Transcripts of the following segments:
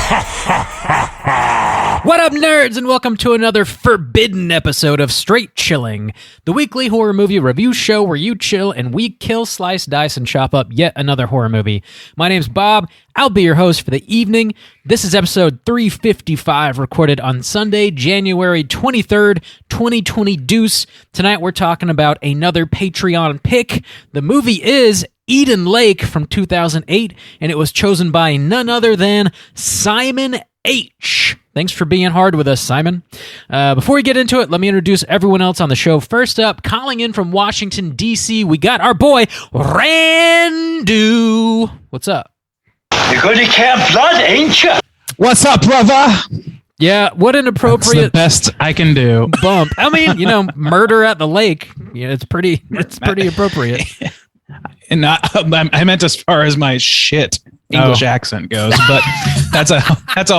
What up, nerds, and welcome to another forbidden episode of Straight Chilling, the weekly horror movie review show where you chill and we kill, slice, dice, and chop up yet another horror movie. My name's Bob. I'll be your host for the evening. This is episode 355, recorded on Sunday, January 23rd, 2020 deuce. Tonight we're talking about another Patreon pick. The movie is Eden Lake from 2008, and it was chosen by none other than Simon H. Thanks for being hard with us, Simon. Before we get into it, let me introduce everyone else on the show. First up, calling in from Washington, D.C., we got our boy, Randu. What's up? You're going to Camp Blood, ain't you? What's up, brother? Yeah, what an appropriate... That's the best I can do. Bump. I mean, murder at the lake. Yeah, it's pretty appropriate. And I meant as far as my shit English accent goes, but that's a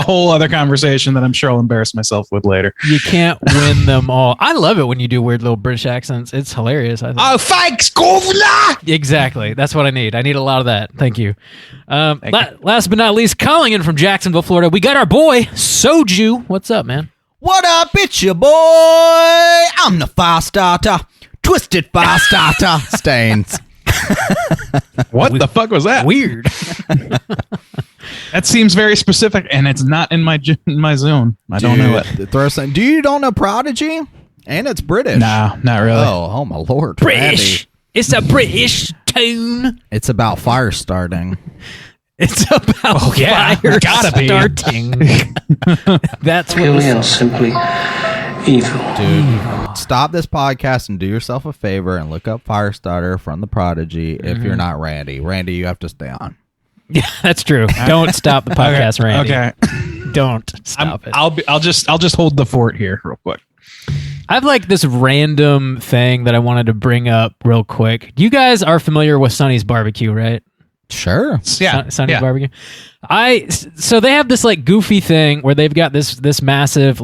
whole other conversation that I'm sure I'll embarrass myself with later. You can't win them all. I love it when you do weird little British accents. It's hilarious, I think. Oh, thanks, governor! Exactly. That's what I need. I need a lot of that. Thank you. Last but not least, calling in from Jacksonville, Florida, we got our boy, Soju. What's up, man? What up, it's your boy. I'm the fire starter. Twisted fire starter. Stains. What the fuck was that? Weird. That seems very specific, and it's not in my zone. I don't know it. Do you don't know Prodigy? And it's British. No, not really. Oh my lord. British. Randy. It's a British tune. It's about fire starting. It's about fire starting. That's what Purely and simply evil. Dude, stop this podcast and do yourself a favor and look up Firestarter from the Prodigy if you're not Randy. Randy, you have to stay on. Yeah, that's true. Don't stop the podcast, Randy. Okay. Don't stop it. I'll just hold the fort here real quick. I have like this random thing that I wanted to bring up real quick. You guys are familiar with Sonny's Barbecue, right? Sure. Yeah. Sonny's Barbecue. So they have this like goofy thing where they've got this massive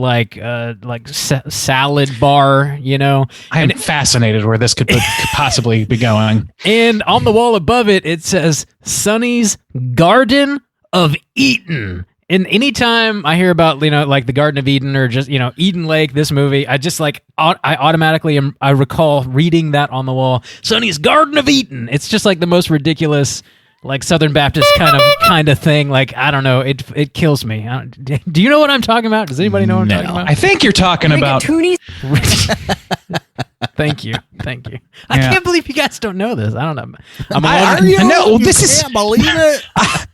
salad bar, I am fascinated where this could possibly be going. And on the wall above it, it says Sonny's Garden of Eden. And anytime I hear about, like the Garden of Eden or just, Eden Lake, this movie, I just I automatically I recall reading that on the wall. Sonny's Garden of Eden. It's just like the most ridiculous, like Southern Baptist kind of thing. Like, I don't know. It kills me. Do you know what I'm talking about? Does anybody know what I'm talking about? I think you're talking about... Thank you. I can't believe you guys don't know this. I don't know. No, this can't believe it.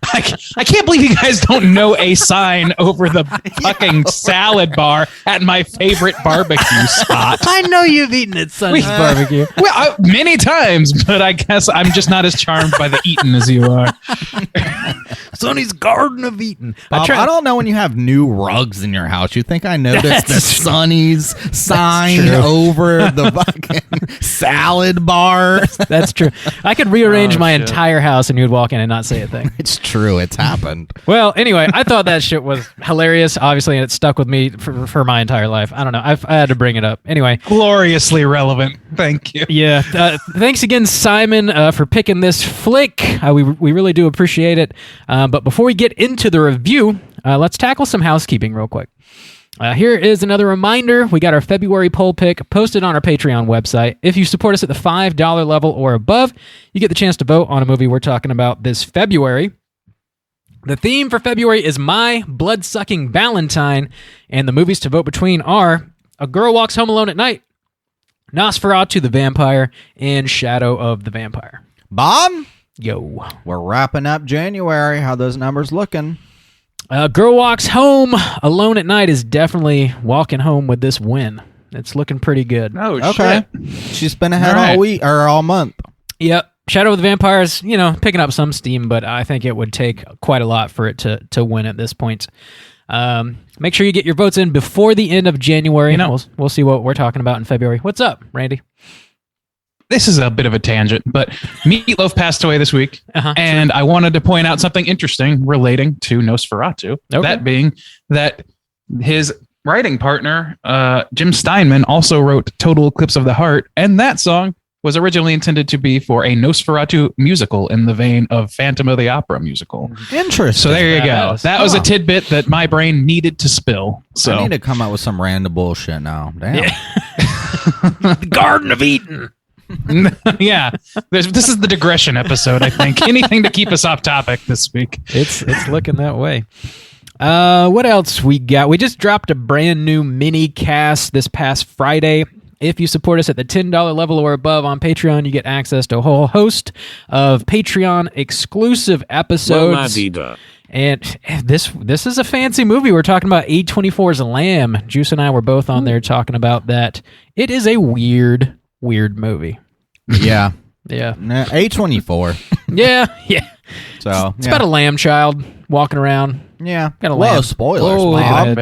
I can't believe you guys don't know a sign over the fucking salad bar at my favorite barbecue spot. I know you've eaten at Sonny's Barbecue. Well, many times, but I guess I'm just not as charmed by the Eaton as you are. Sonny's Garden of Eden. Bob, I don't know when you have new rugs in your house. You think I noticed the Sonny's sign over the fucking salad bar? That's true. I could rearrange my entire house and you'd walk in and not say a thing. It's true. It's happened. Well, anyway, I thought that shit was hilarious, obviously, and it stuck with me for my entire life. I don't know. I had to bring it up. Anyway. Gloriously relevant. Thank you. Yeah. Thanks again, Simon, for picking this flick. We really do appreciate it. But before we get into the review, let's tackle some housekeeping real quick. Here is another reminder. We got our February poll pick posted on our Patreon website. If you support us at the $5 level or above, you get the chance to vote on a movie we're talking about this February. The theme for February is My Blood-Sucking Valentine, and the movies to vote between are A Girl Walks Home Alone at Night, Nosferatu the Vampire, and Shadow of the Vampire. Bob? Yo. We're wrapping up January. How those numbers looking? Girl Walks Home Alone at Night is definitely walking home with this win. It's looking pretty good. Oh, okay. Shit. She's been ahead all week or all month. Yep. Shadow of the Vampires, picking up some steam, but I think it would take quite a lot for it to win at this point. Make sure you get your votes in before the end of January. We'll see what we're talking about in February. What's up, Randy? This is a bit of a tangent, but Meatloaf passed away this week, and I wanted to point out something interesting relating to Nosferatu. Okay. That being that his writing partner, Jim Steinman, also wrote Total Eclipse of the Heart, and that song was originally intended to be for a Nosferatu musical in the vein of Phantom of the Opera musical. Interesting. So there you go. That was a tidbit that my brain needed to spill. So I need to come up with some random bullshit now. Damn. Yeah. The Garden of Eden. Yeah, this is the digression episode. I think anything to keep us off topic this week. It's looking that way. What else we got? We just dropped a brand new mini cast this past Friday. If you support us at the $10 level or above on Patreon, you get access to a whole host of Patreon exclusive episodes. And this is a fancy movie. We're talking about A24's Lamb. Juice and I were both on there talking about that. It is a weird movie. Yeah. Yeah. A24. Yeah. So it's about a lamb child walking around. Yeah. Got a lamb. Whoa, spoilers, Whoa, Bob.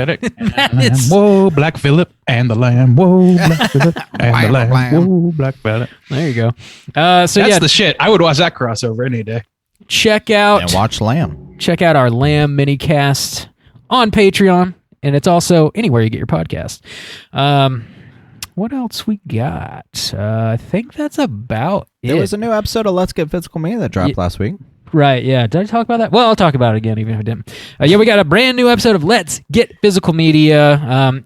Whoa, Black Phillip and the Lamb. Whoa, Black Phillip and the Lamb. Whoa, Black Phillip. There you go. That's the shit. I would watch that crossover any day. Check out And watch Lamb. Check out our Lamb minicast on Patreon, and it's also anywhere you get your podcast. What else we got? I think that's about it. There was a new episode of Let's Get Physical Me that dropped last week. Right, yeah. Did I talk about that? Well, I'll talk about it again, even if I didn't. We got a brand new episode of Let's Get Physical Media.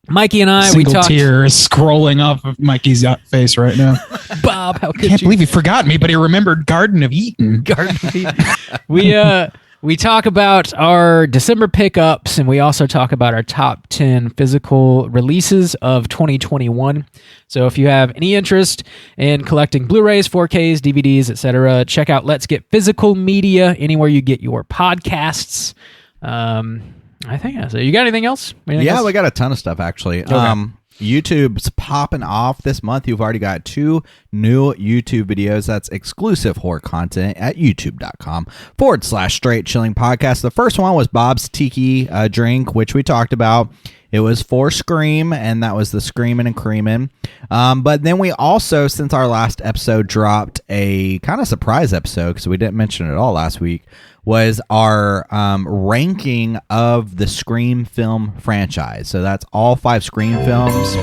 Mikey and I, we talked... tear is scrolling off of Mikey's face right now. Bob, how could I can't you? believe he forgot me, but he remembered Garden of Eden. Garden of Eden. We talk about our December pickups, and we also talk about our top 10 physical releases of 2021. So if you have any interest in collecting Blu-rays, 4Ks, DVDs, etc., check out Let's Get Physical Media anywhere you get your podcasts. I think that's it. You got anything else? We got a ton of stuff, actually. Okay. YouTube's popping off this month. You've already got 2 new YouTube videos. That's exclusive horror content at youtube.com/straight chilling podcast. The first one was Bob's Tiki drink, which we talked about. It was for Scream, and that was the Screamin' and Creamin'. But then we also, since our last episode, dropped a kind of surprise episode, because we didn't mention it at all last week, was our ranking of the Scream film franchise. So that's all 5 Scream films.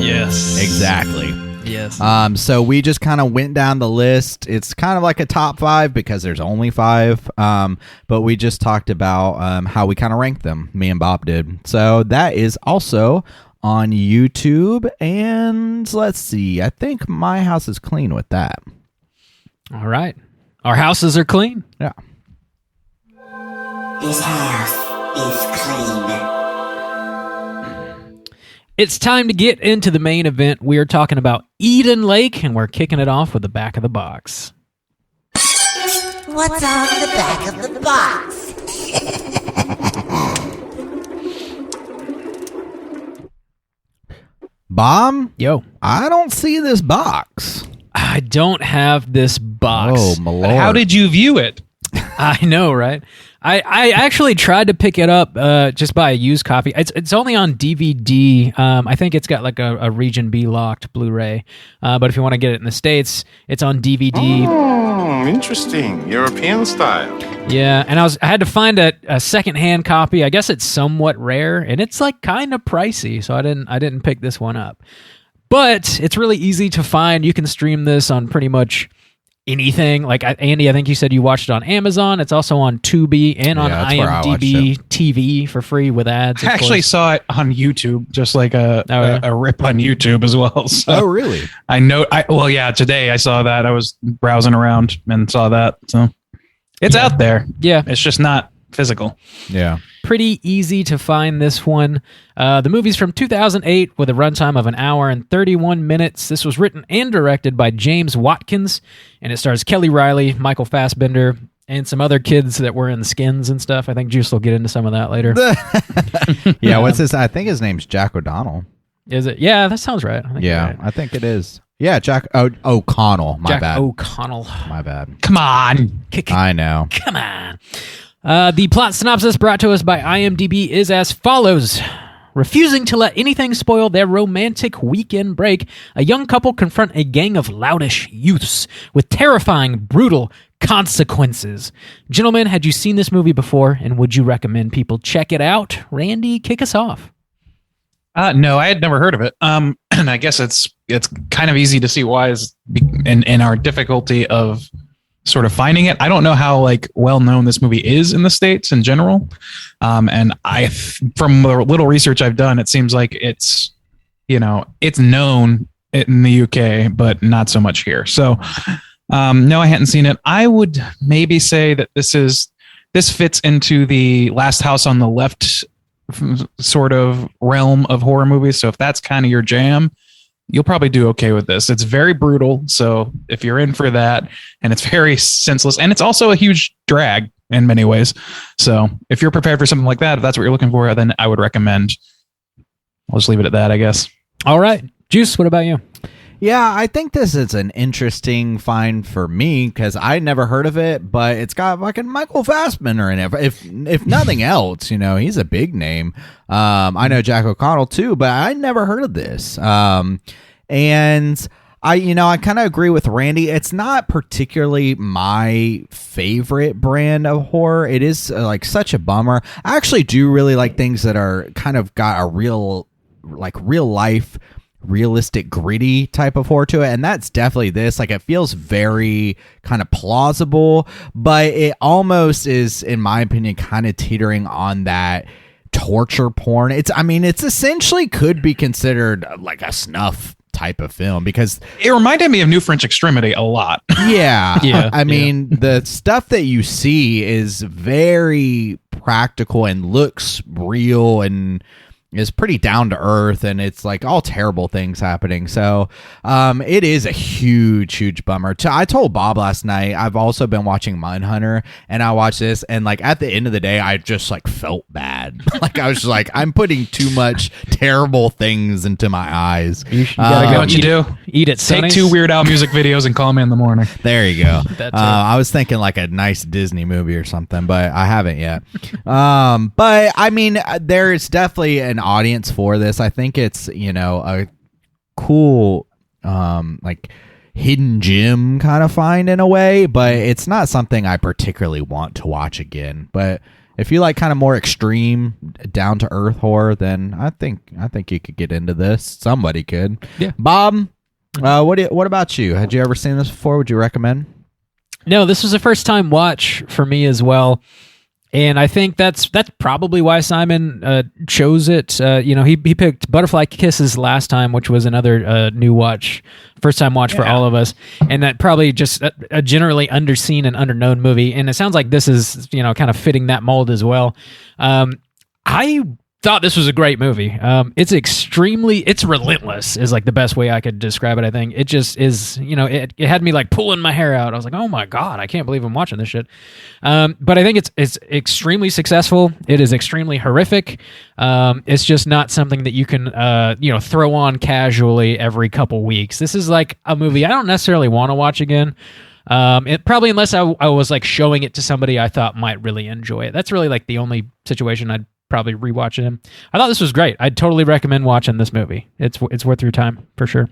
Yes. Exactly. Yes. So we just kind of went down the list. It's kind of like a top 5 because there's only 5. But we just talked about how we kind of ranked them. Me and Bob did. So that is also on YouTube. And let's see. I think my house is clean with that. All right. Our houses are clean. Yeah. This house is clean. It's time to get into the main event. We are talking about Eden Lake, and we're kicking it off with the back of the box. What's on the back of the box? Bob? Yo. I don't see this box. I don't have this box. Oh, my Lord. How did you view it? I know, right? I actually tried to pick it up just buy a used copy. It's only on DVD. I think it's got like a Region B locked Blu-ray. But if you want to get it in the States, it's on DVD. Oh, interesting. European style. Yeah, and I had to find a secondhand copy. I guess it's somewhat rare, and it's like kind of pricey, so I didn't pick this one up. But it's really easy to find. You can stream this on pretty much anything. Like Andy, I think you said you watched it on Amazon. It's also on Tubi and on IMDb TV for free with ads. I actually saw it on YouTube, just like a rip on YouTube as well. So oh, really? I know. Today I saw that. I was browsing around and saw that. So it's out there. Yeah. It's just not physical. Yeah. Pretty easy to find this one. The movie's from 2008 with a runtime of 1 hour and 31 minutes. This was written and directed by James Watkins, and it stars Kelly Reilly, Michael Fassbender, and some other kids that were in the Skins and stuff. I think Juice will get into some of that later. Yeah, what's his? I think his name's Jack O'Donnell. Is it? Yeah, that sounds right. I think it is. Yeah, Jack O'Connell. My bad. O'Connell. My bad. Come on. I know. Come on. The plot synopsis brought to us by IMDb is as follows. Refusing to let anything spoil their romantic weekend break, a young couple confront a gang of loutish youths with terrifying, brutal consequences. Gentlemen, had you seen this movie before, and would you recommend people check it out? Randy, kick us off. No, I had never heard of it. And I guess it's it's kind of easy to see why is in our difficulty of sort of finding it. I don't know how like well known this movie is in the States in general. And from the little research I've done, it seems like it's known in the UK, but not so much here. So no, I hadn't seen it. I would maybe say that this fits into the Last House on the Left sort of realm of horror movies. So if that's kind of your jam, you'll probably do okay with this. It's very brutal. So if you're in for that, and it's very senseless, and it's also a huge drag in many ways. So if you're prepared for something like that, if that's what you're looking for, then I would recommend. I'll just leave it at that, I guess. All right. Juice, what about you? Yeah, I think this is an interesting find for me because I never heard of it, but it's got fucking Michael Fassbender in it. If nothing else, he's a big name. I know Jack O'Connell too, but I never heard of this. And I kind of agree with Randy. It's not particularly my favorite brand of horror. It is like such a bummer. I actually do really like things that are kind of got a real life, realistic, gritty type of horror to it, and that's definitely this. Like, it feels very kind of plausible, but it almost is, in my opinion, kind of teetering on that torture porn. It's essentially could be considered like a snuff type of film because it reminded me of New French Extremity a lot. Yeah. I mean, the stuff that you see is very practical and looks real and is pretty down to earth, and it's like all terrible things happening. So it is a huge bummer. I told Bob last night, I've also been watching Mindhunter, and I watched this, and like at the end of the day, I just like felt bad. Like I was just like, I'm putting too much terrible things into my eyes. You gotta go. What you do? Eat it. Take 2 Weird Al music videos and call me in the morning. There you go. I was thinking like a nice Disney movie or something, but I haven't yet. But I mean, there's definitely an audience for this. I think it's a cool like hidden gem kind of find in a way, but it's not something I particularly want to watch again. But if you like kind of more extreme, down to earth horror, then I think you could get into this. Somebody could. Yeah. Bob, what about you? Had you ever seen this before? Would you recommend? No, this was a first time watch for me as well. And I think that's probably why Simon chose it. He picked Butterfly Kisses last time, which was another first time watch for all of us. And that probably just a generally underseen and underknown movie. And it sounds like this is, kind of fitting that mold as well. I thought this was a great movie. It's relentless is like the best way I could describe it. I think it just is, it had me like pulling my hair out. I was like, oh my God, I can't believe I'm watching this shit. But I think it's extremely successful. It is extremely horrific. It's just not something that you can, throw on casually every couple weeks. This is like a movie I don't necessarily want to watch again. It probably, unless I was like showing it to somebody I thought might really enjoy it. That's really like the only situation I'd probably rewatch him. I thought this was great. I'd totally recommend watching this movie. It's worth your time for sure.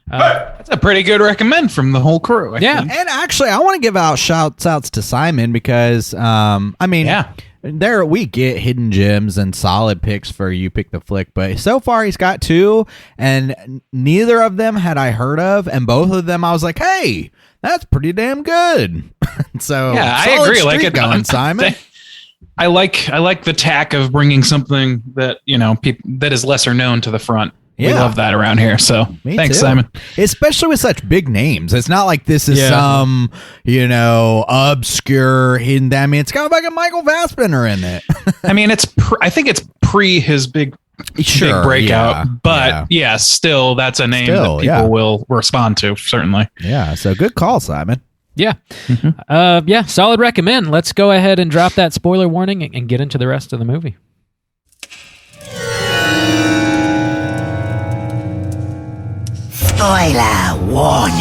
That's a pretty good recommend from the whole crew. I think. And actually, I want to give out shouts outs to Simon because there we get hidden gems and solid picks for You Pick the Flick, but so far he's got 2, and neither of them had I heard of, and both of them I was like, hey, that's pretty damn good. So yeah, I agree. Like it going, Simon. I like the tack of bringing something that that is lesser known to the front. Yeah. We love that around here. So thanks, too. Simon. Especially with such big names. It's not like this is some obscure hidden. I mean, it's got like a Michael Fassbender in it. I mean, I think it's pre his big breakout, but still that's a name that people will respond to, certainly. Yeah. So good call, Simon. Yeah. Solid recommend. Let's go ahead and drop that spoiler warning and get into the rest of the movie. Spoiler warning.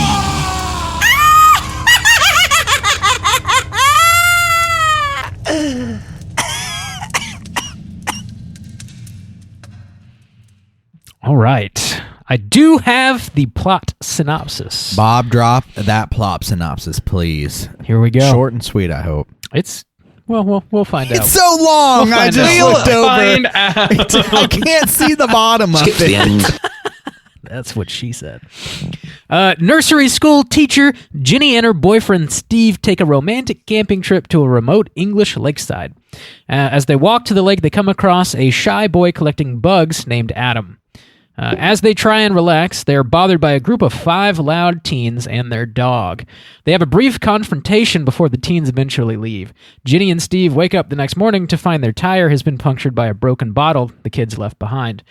All right. I do have the plot synopsis. Bob, drop that plot synopsis, please. Here we go. Short and sweet, I hope. We'll find out. It's so long. I just looked over. Find out. I can't see the bottom of it. The end. That's what she said. Nursery school teacher Ginny and her boyfriend Steve take a romantic camping trip to a remote English lakeside. As they walk to the lake, they come across a shy boy collecting bugs named Adam. As they try and relax, they are bothered by a group of 5 loud teens and their dog. They have a brief confrontation before the teens eventually leave. Ginny and Steve wake up the next morning to find their tire has been punctured by a broken bottle the kids left behind.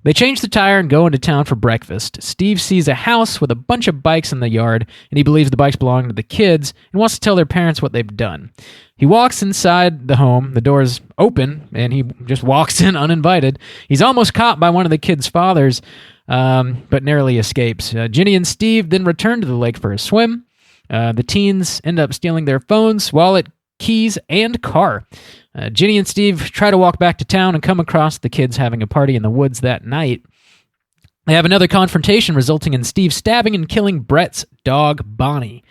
They change the tire and go into town for breakfast. Steve sees a house with a bunch of bikes in the yard, and he believes the bikes belong to the kids and wants to tell their parents what they've done. He walks inside the home. The door's open, and he just walks in uninvited. He's almost caught by one of the kids' fathers, but narrowly escapes. Ginny and Steve then return to the lake for a swim. The teens end up stealing their phones, wallet, keys, and car. Ginny and Steve try to walk back to town and come across the kids having a party in the woods that night. They have another confrontation resulting in Steve stabbing and killing Brett's dog, Bonnie.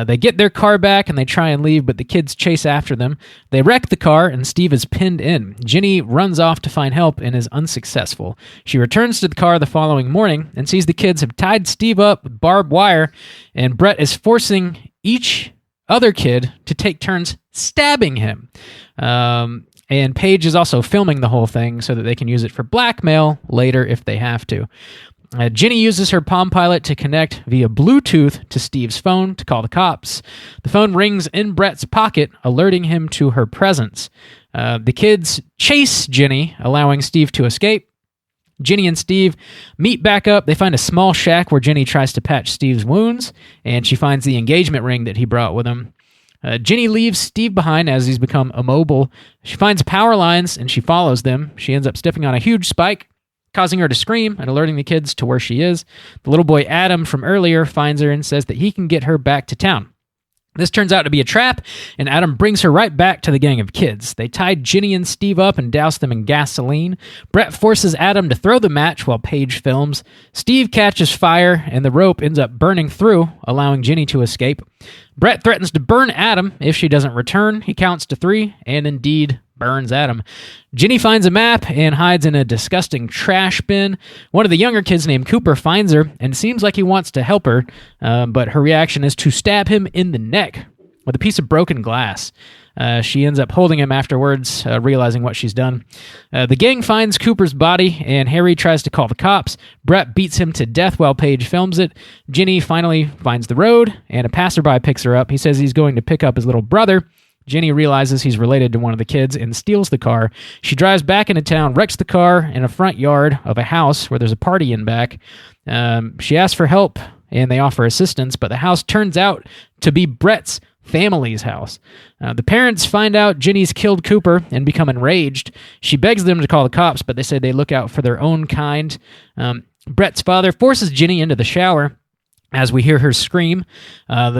They get their car back and they try and leave, but the kids chase after them. They wreck the car and Steve is pinned in. Ginny runs off to find help and is unsuccessful. She returns to the car the following morning and sees the kids have tied Steve up with barbed wire, and Brett is forcing each other kid to take turns stabbing him. And Paige is also filming the whole thing so that they can use it for blackmail later if they have to. Ginny uses her Palm Pilot to connect via Bluetooth to Steve's phone to call the cops. The phone rings in Brett's pocket, alerting him to her presence. The kids chase Ginny, allowing Steve to escape. Ginny and Steve meet back up. They find a small shack where Ginny tries to patch Steve's wounds, and she finds the engagement ring that he brought with him. Ginny leaves Steve behind as he's become immobile. She finds power lines, and she follows them. She ends up stepping on a huge spike, causing her to scream and alerting the kids to where she is. The little boy Adam from earlier finds her and says that he can get her back to town. This turns out to be a trap, and Adam brings her right back to the gang of kids. They tied Ginny and Steve up and douse them in gasoline. Brett forces Adam to throw the match while Paige films. Steve catches fire, and the rope ends up burning through, allowing Ginny to escape. Brett threatens to burn Adam if she doesn't return. He counts to 3, and indeed burns Adam. Ginny finds a map and hides in a disgusting trash bin. One of the younger kids named Cooper finds her and seems like he wants to help her, but her reaction is to stab him in the neck with a piece of broken glass. She ends up holding him afterwards, realizing what she's done. The gang finds Cooper's body, and Harry tries to call the cops. Brett beats him to death while Paige films it. Ginny finally finds the road, and a passerby picks her up. He says he's going to pick up his little brother. Ginny realizes he's related to one of the kids and steals the car. She drives back into town, wrecks the car in a front yard of a house where there's a party in back. She asks for help, and they offer assistance, but the house turns out to be Brett's family's house. The parents find out Ginny's killed Cooper and become enraged. She begs them to call the cops, but they say they look out for their own kind. Brett's father forces Ginny into the shower. As we hear her scream,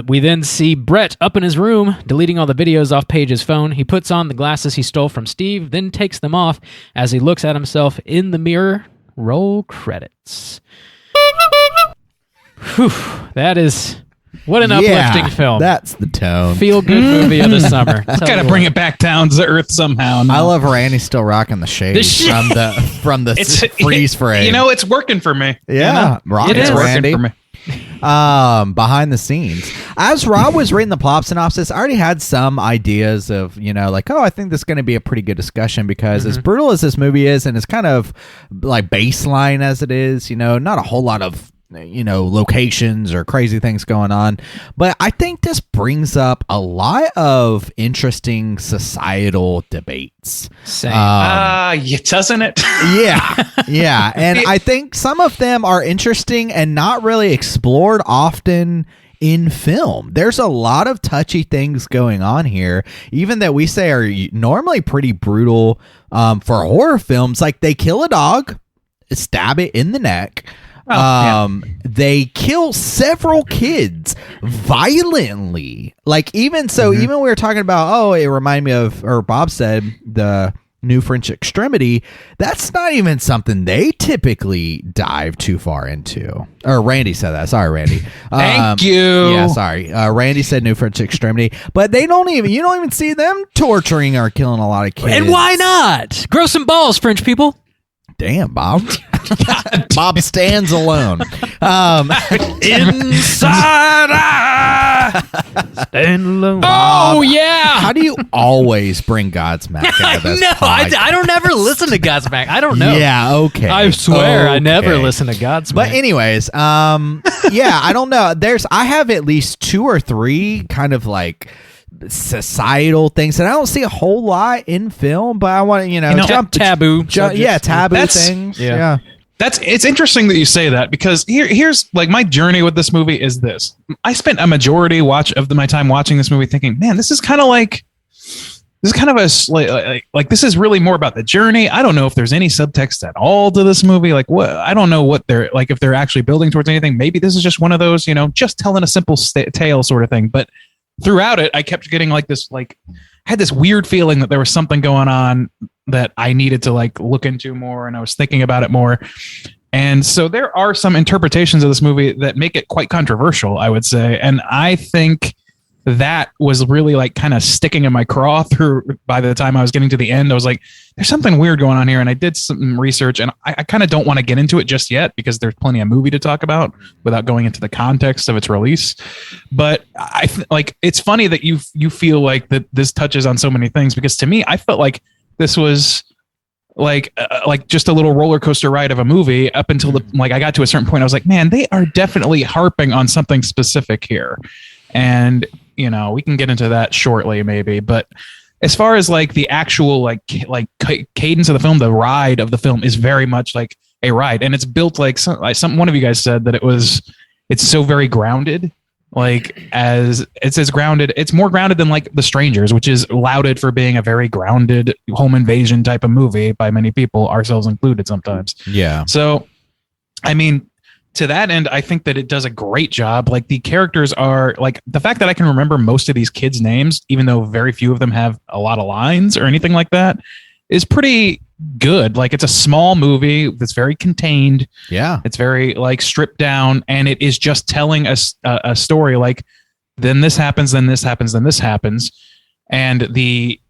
we then see Brett up in his room, deleting all the videos off Paige's phone. He puts on the glasses he stole from Steve, then takes them off as he looks at himself in the mirror. Roll credits. Whew, that is... What an uplifting film. That's the tone. Feel-good movie of the summer. It's got to bring it back down to earth somehow. I love Randy still rocking the shades from the freeze frame. You know, it's working for me. Yeah, it is Randy. working for me. Behind the scenes, as Rob was reading the plot synopsis, I already had some ideas of, I think this is going to be a pretty good discussion because as brutal as this movie is, and it's kind of like baseline as it is, not a whole lot of locations or crazy things going on, but I think this brings up a lot of interesting societal debates. Same. Doesn't it? Yeah, and I think some of them are interesting and not really explored often in film. There's a lot of touchy things going on here, even that we say are normally pretty brutal for horror films. Like they kill a dog, stab it in the neck. They kill several kids violently. Like even we were talking about, it reminded me of, or Bob said, the new French Extremity. That's not even something they typically dive too far into. Or Randy said that. Sorry, Randy. Thank you. Yeah, sorry. Randy said new French Extremity, but you don't even see them torturing or killing a lot of kids. And why not? Grow some balls, French people. Damn, Bob. Bob stands alone. Inside I stand alone. Oh yeah. How do you always bring Godsmack into this? No, podcast? I don't ever listen to Godsmack. I don't know. Yeah, okay. I swear I never Okay. listen to Godsmack. But anyways, yeah, I don't know. I have at least 2 or 3 kind of like societal things that I don't see a whole lot in film, but I want to, jump taboo. taboo That's- things. yeah. It's interesting that you say that, because here's like my journey with this movie is this. I spent a majority of my time watching this movie thinking, man, this is kind of like this is really more about the journey. I don't know if there's any subtext at all to this movie. Like what, I don't know what they're like, if they're actually building towards anything. Maybe this is just one of those, just telling a simple tale sort of thing. But throughout it, I kept getting like this, like I had this weird feeling that there was something going on that I needed to like look into more, and I was thinking about it more. And so there are some interpretations of this movie that make it quite controversial, I would say. And I think that was really like kind of sticking in my craw through. By the time I was getting to the end, I was like, there's something weird going on here. And I did some research, and I kind of don't want to get into it just yet because there's plenty of movie to talk about without going into the context of its release. But like, it's funny that you feel like that this touches on so many things, because to me, I felt like this was like just a little roller coaster ride of a movie up until I got to a certain point. I was like, man, they are definitely harping on something specific here. And, we can get into that shortly maybe. But as far as like the actual like cadence of the film, the ride of the film is very much like a ride. And it's built like one of you guys said that it's so very grounded. Like it's grounded. It's more grounded than like The Strangers, which is lauded for being a very grounded home invasion type of movie by many people, ourselves included sometimes. Yeah. So, I mean, to that end, I think that it does a great job. Like the characters are like the fact that I can remember most of these kids' names, even though very few of them have a lot of lines or anything like that, is pretty good. Like it's a small movie that's very contained. Yeah. It's very like stripped down, and it is just telling us a story. Like then this happens, then this happens, then this happens. And the,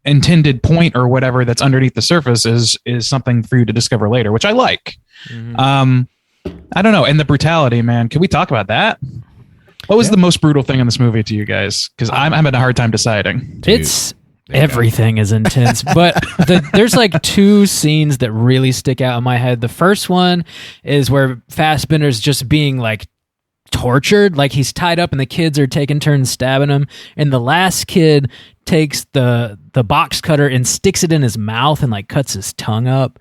intended point or whatever that's underneath the surface is something for you to discover later, which I like. Mm-hmm. I don't know. And the brutality, man. Can we talk about that? What was the most brutal thing in this movie to you guys? Because I'm having a hard time deciding. It's everything is intense, but there's like 2 scenes that really stick out in my head. The first one is where Fassbender's just being like tortured, like he's tied up and the kids are taking turns stabbing him, and the last kid takes the box cutter and sticks it in his mouth and like cuts his tongue up.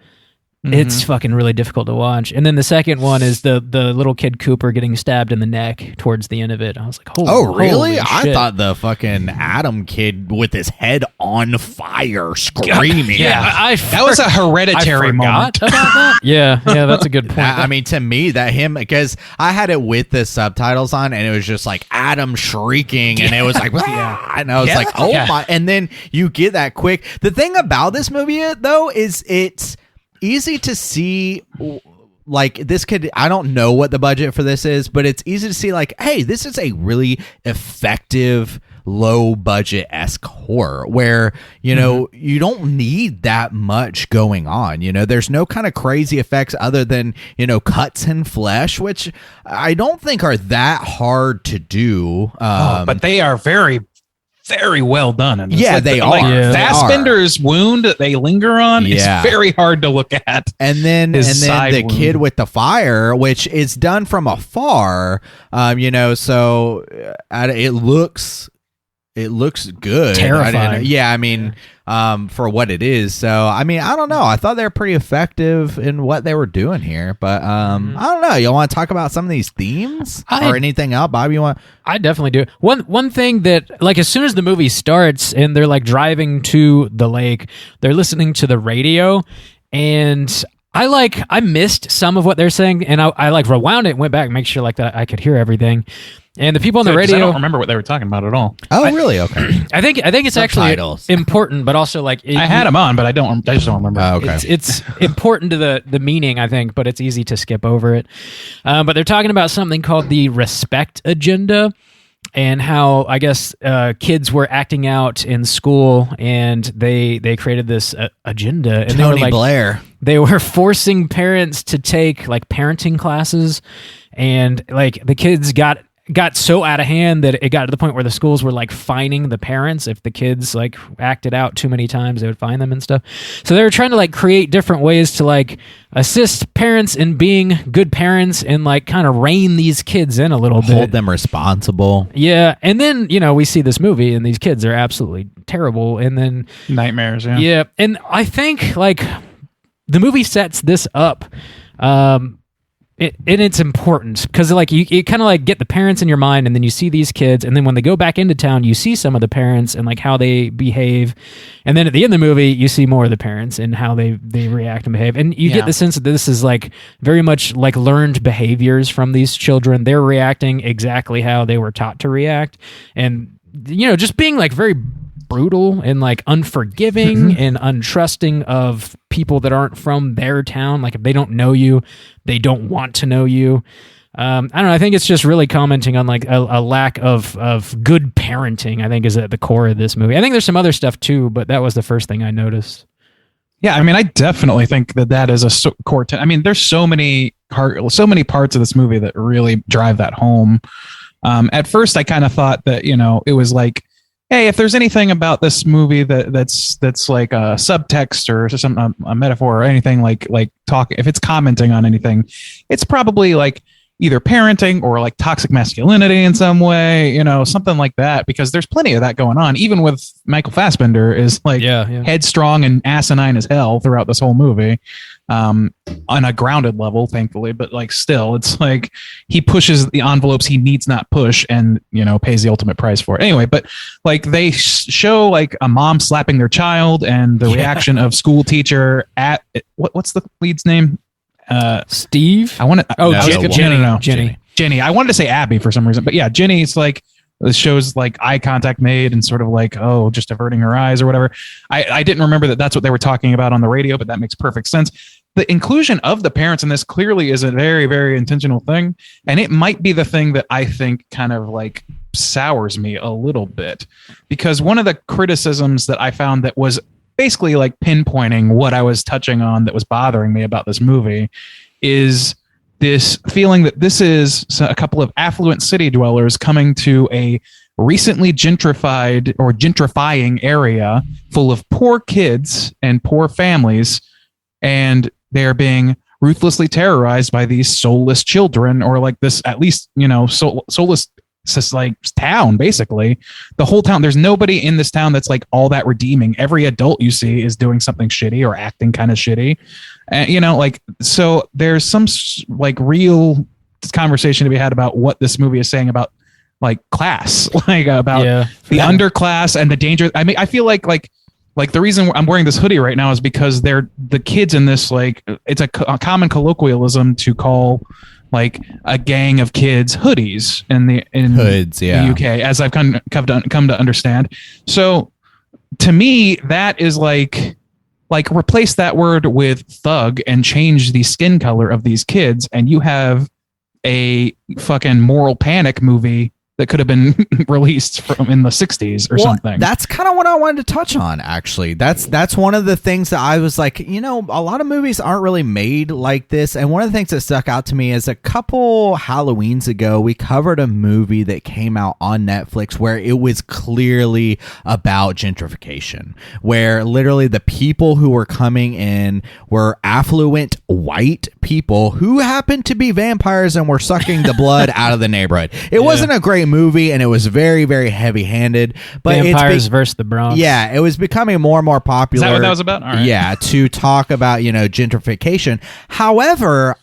It's fucking really difficult to watch. And then the second one is the little kid Cooper getting stabbed in the neck towards the end of it. I was like, really? holy I shit. thought the fucking Adam kid with his head on fire screaming. Yeah, that was a hereditary moment. About that. Yeah, that's a good point. I mean, to me, because I had it with the subtitles on, and it was just like Adam shrieking, and it was like, and I was like, oh my! And then you get that quick. The thing about this movie, though, is it's easy to see. Like this could, I don't know what the budget for this is, but it's easy to see like, hey, this is a really effective low budget-esque horror where, you know, you don't need that much going on. You know, there's no kind of crazy effects other than, you know, cuts and flesh, which I don't think are that hard to do. But they are very, very well done. And yeah, they are. Fassbender's wound that they linger on is very hard to look at. And then the wound. kid with the fire, which is done from afar, you know, so it looks good. Terrifying. I mean, for what it is. So, I mean, I don't know. I thought they were pretty effective in what they were doing here, but I don't know. You want to talk about some of these themes or anything else, Bob? You want? I definitely do. One thing that, like, as soon as the movie starts and they're like driving to the lake, they're listening to the radio, and I missed some of what they're saying, and I like rewound it and went back and make sure like that I could hear everything. And the people on the radio, I don't remember what they were talking about at all. Oh, really? Okay. I think it's actually important, but also like I had them on, but I just don't remember. Oh, okay. It's important to the meaning, I think, but it's easy to skip over it. But they're talking about something called the respect agenda. and how I guess kids were acting out in school, and they created this agenda. And Tony Blair. They were forcing parents to take like parenting classes, and like the kids got so out of hand that it got to the point where the schools were like fining the parents if the kids like acted out too many times. They would fine them and stuff. So they were trying to like create different ways to like assist parents in being good parents and like kind of rein these kids in a little bit, hold them responsible. Yeah, and then we see this movie and these kids are absolutely terrible, and then nightmares. Yeah, and I think like the movie sets this up. And it's important because like you kind of like get the parents in your mind, and then you see these kids, and then when they go back into town, you see some of the parents and like how they behave, and then at the end of the movie, you see more of the parents and how they react and behave, and you get the sense that this is like very much like learned behaviors from these children. They're reacting exactly how they were taught to react, and just being like very brutal and like unforgiving and untrusting of people that aren't from their town. Like if they don't know you, they don't want to know you. I don't know. I think it's just really commenting on like a lack of good parenting, I think, is at the core of this movie. I think there's some other stuff too, but that was the first thing I noticed. Yeah, I mean, I definitely think that is a core. I mean, there's so many parts of this movie that really drive that home. At first, I kind of thought that it was like, hey, if there's anything about this movie that's like a subtext or some a metaphor or anything like talk, if it's commenting on anything, it's probably like either parenting or like toxic masculinity in some way, something like that, because there's plenty of that going on. Even with Michael Fassbender is like headstrong and asinine as hell throughout this whole movie, on a grounded level, thankfully, but like still, it's like he pushes the envelopes he needs not push and pays the ultimate price for it. Anyway, but like they show like a mom slapping their child and the reaction of school teacher at what's the lead's name? Steve. I want to. Oh, no. Jenny. I wanted to say Abby for some reason, but yeah, Jenny. It's like it shows like eye contact made and sort of like just averting her eyes or whatever. I didn't remember that that's what they were talking about on the radio, but that makes perfect sense. The inclusion of the parents in this clearly is a very, very intentional thing, and it might be the thing that I think kind of like sours me a little bit, because one of the criticisms that I found that was basically like pinpointing what I was touching on that was bothering me about this movie is this feeling that this is a couple of affluent city dwellers coming to a recently gentrified or gentrifying area full of poor kids and poor families, and they're being ruthlessly terrorized by these soulless children, or like this, at least, soulless. It's just like town, basically. The whole town. There's nobody in this town that's like all that redeeming. Every adult you see is doing something shitty or acting kind of shitty. And, so there's some like real conversation to be had about what this movie is saying about like class, like about the underclass and the danger. I mean, I feel like the reason I'm wearing this hoodie right now is because they're the kids in this, like, it's a common colloquialism to call like a gang of kids hoodies in hoods, the UK, as I've come to understand. So to me, that is like replace that word with thug and change the skin color of these kids, and you have a fucking moral panic movie that could have been released from in the 60s or something. That's kind of what I wanted to touch on, actually. That's one of the things that I was like, a lot of movies aren't really made like this. And one of the things that stuck out to me is a couple Halloweens ago, we covered a movie that came out on Netflix where it was clearly about gentrification, where literally the people who were coming in were affluent white people who happened to be vampires and were sucking the blood out of the neighborhood. It wasn't a great movie, and it was very, very heavy-handed. But Vampires versus the Bronx. Yeah, it was becoming more and more popular. Is that what that was about? All right. Yeah, to talk about gentrification. However,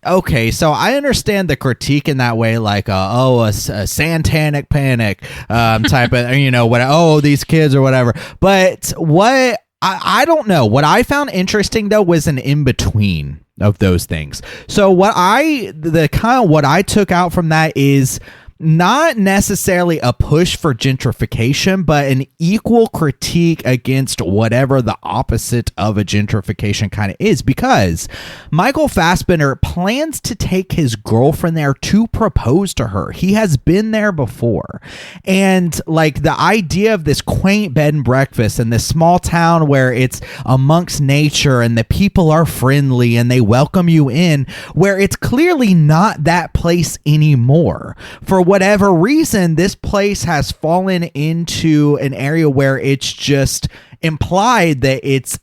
okay, so I understand the critique in that way, like a satanic panic type of these kids or whatever. But what I don't know. What I found interesting though was an in between of those things. So what I took out from that is not necessarily a push for gentrification, but an equal critique against whatever the opposite of a gentrification kind of is, because Michael Fassbender plans to take his girlfriend there to propose to her. He has been there before. And like the idea of this quaint bed and breakfast in this small town where it's amongst nature and the people are friendly and they welcome you in, where it's clearly not that place anymore. For whatever reason, this place has fallen into an area where it's just implied that it's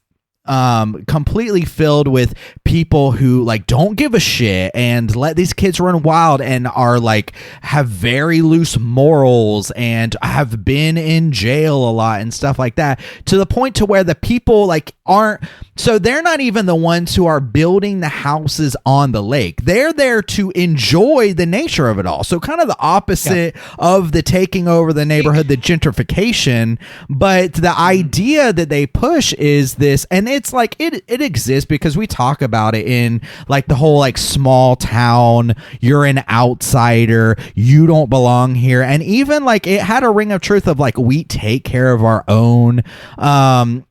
completely filled with people who like don't give a shit and let these kids run wild and are like have very loose morals and have been in jail a lot and stuff like that, to the point to where the people like aren't, so they're not even the ones who are building the houses on the lake. They're there to enjoy the nature of it all. So kind of the opposite of the taking over the neighborhood, the gentrification. But the idea that they push is this, and it's like it exists because we talk about it in like the whole like small town, you're an outsider, you don't belong here. And even like it had a ring of truth of like, we take care of our own.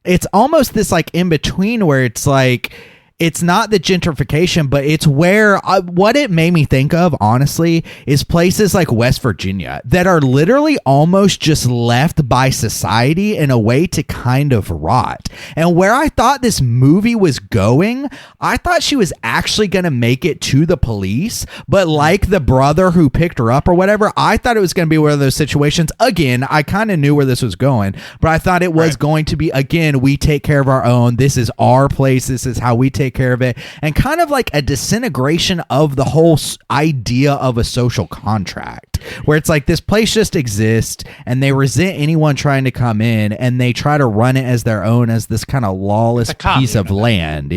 It's almost this like in between where it's like, it's not the gentrification, but it's where what it made me think of, honestly, is places like West Virginia that are literally almost just left by society in a way to kind of rot. And where I thought this movie was going, I thought she was actually going to make it to the police, but like the brother who picked her up or whatever, I thought it was going to be one of those situations. Again, I kind of knew where this was going, but I thought it was going to be, again, we take care of our own. This is our place. This is how we take care of it, and kind of like a disintegration of the whole idea of a social contract, where it's like this place just exists and they resent anyone trying to come in and they try to run it as their own, as this kind of lawless piece of land.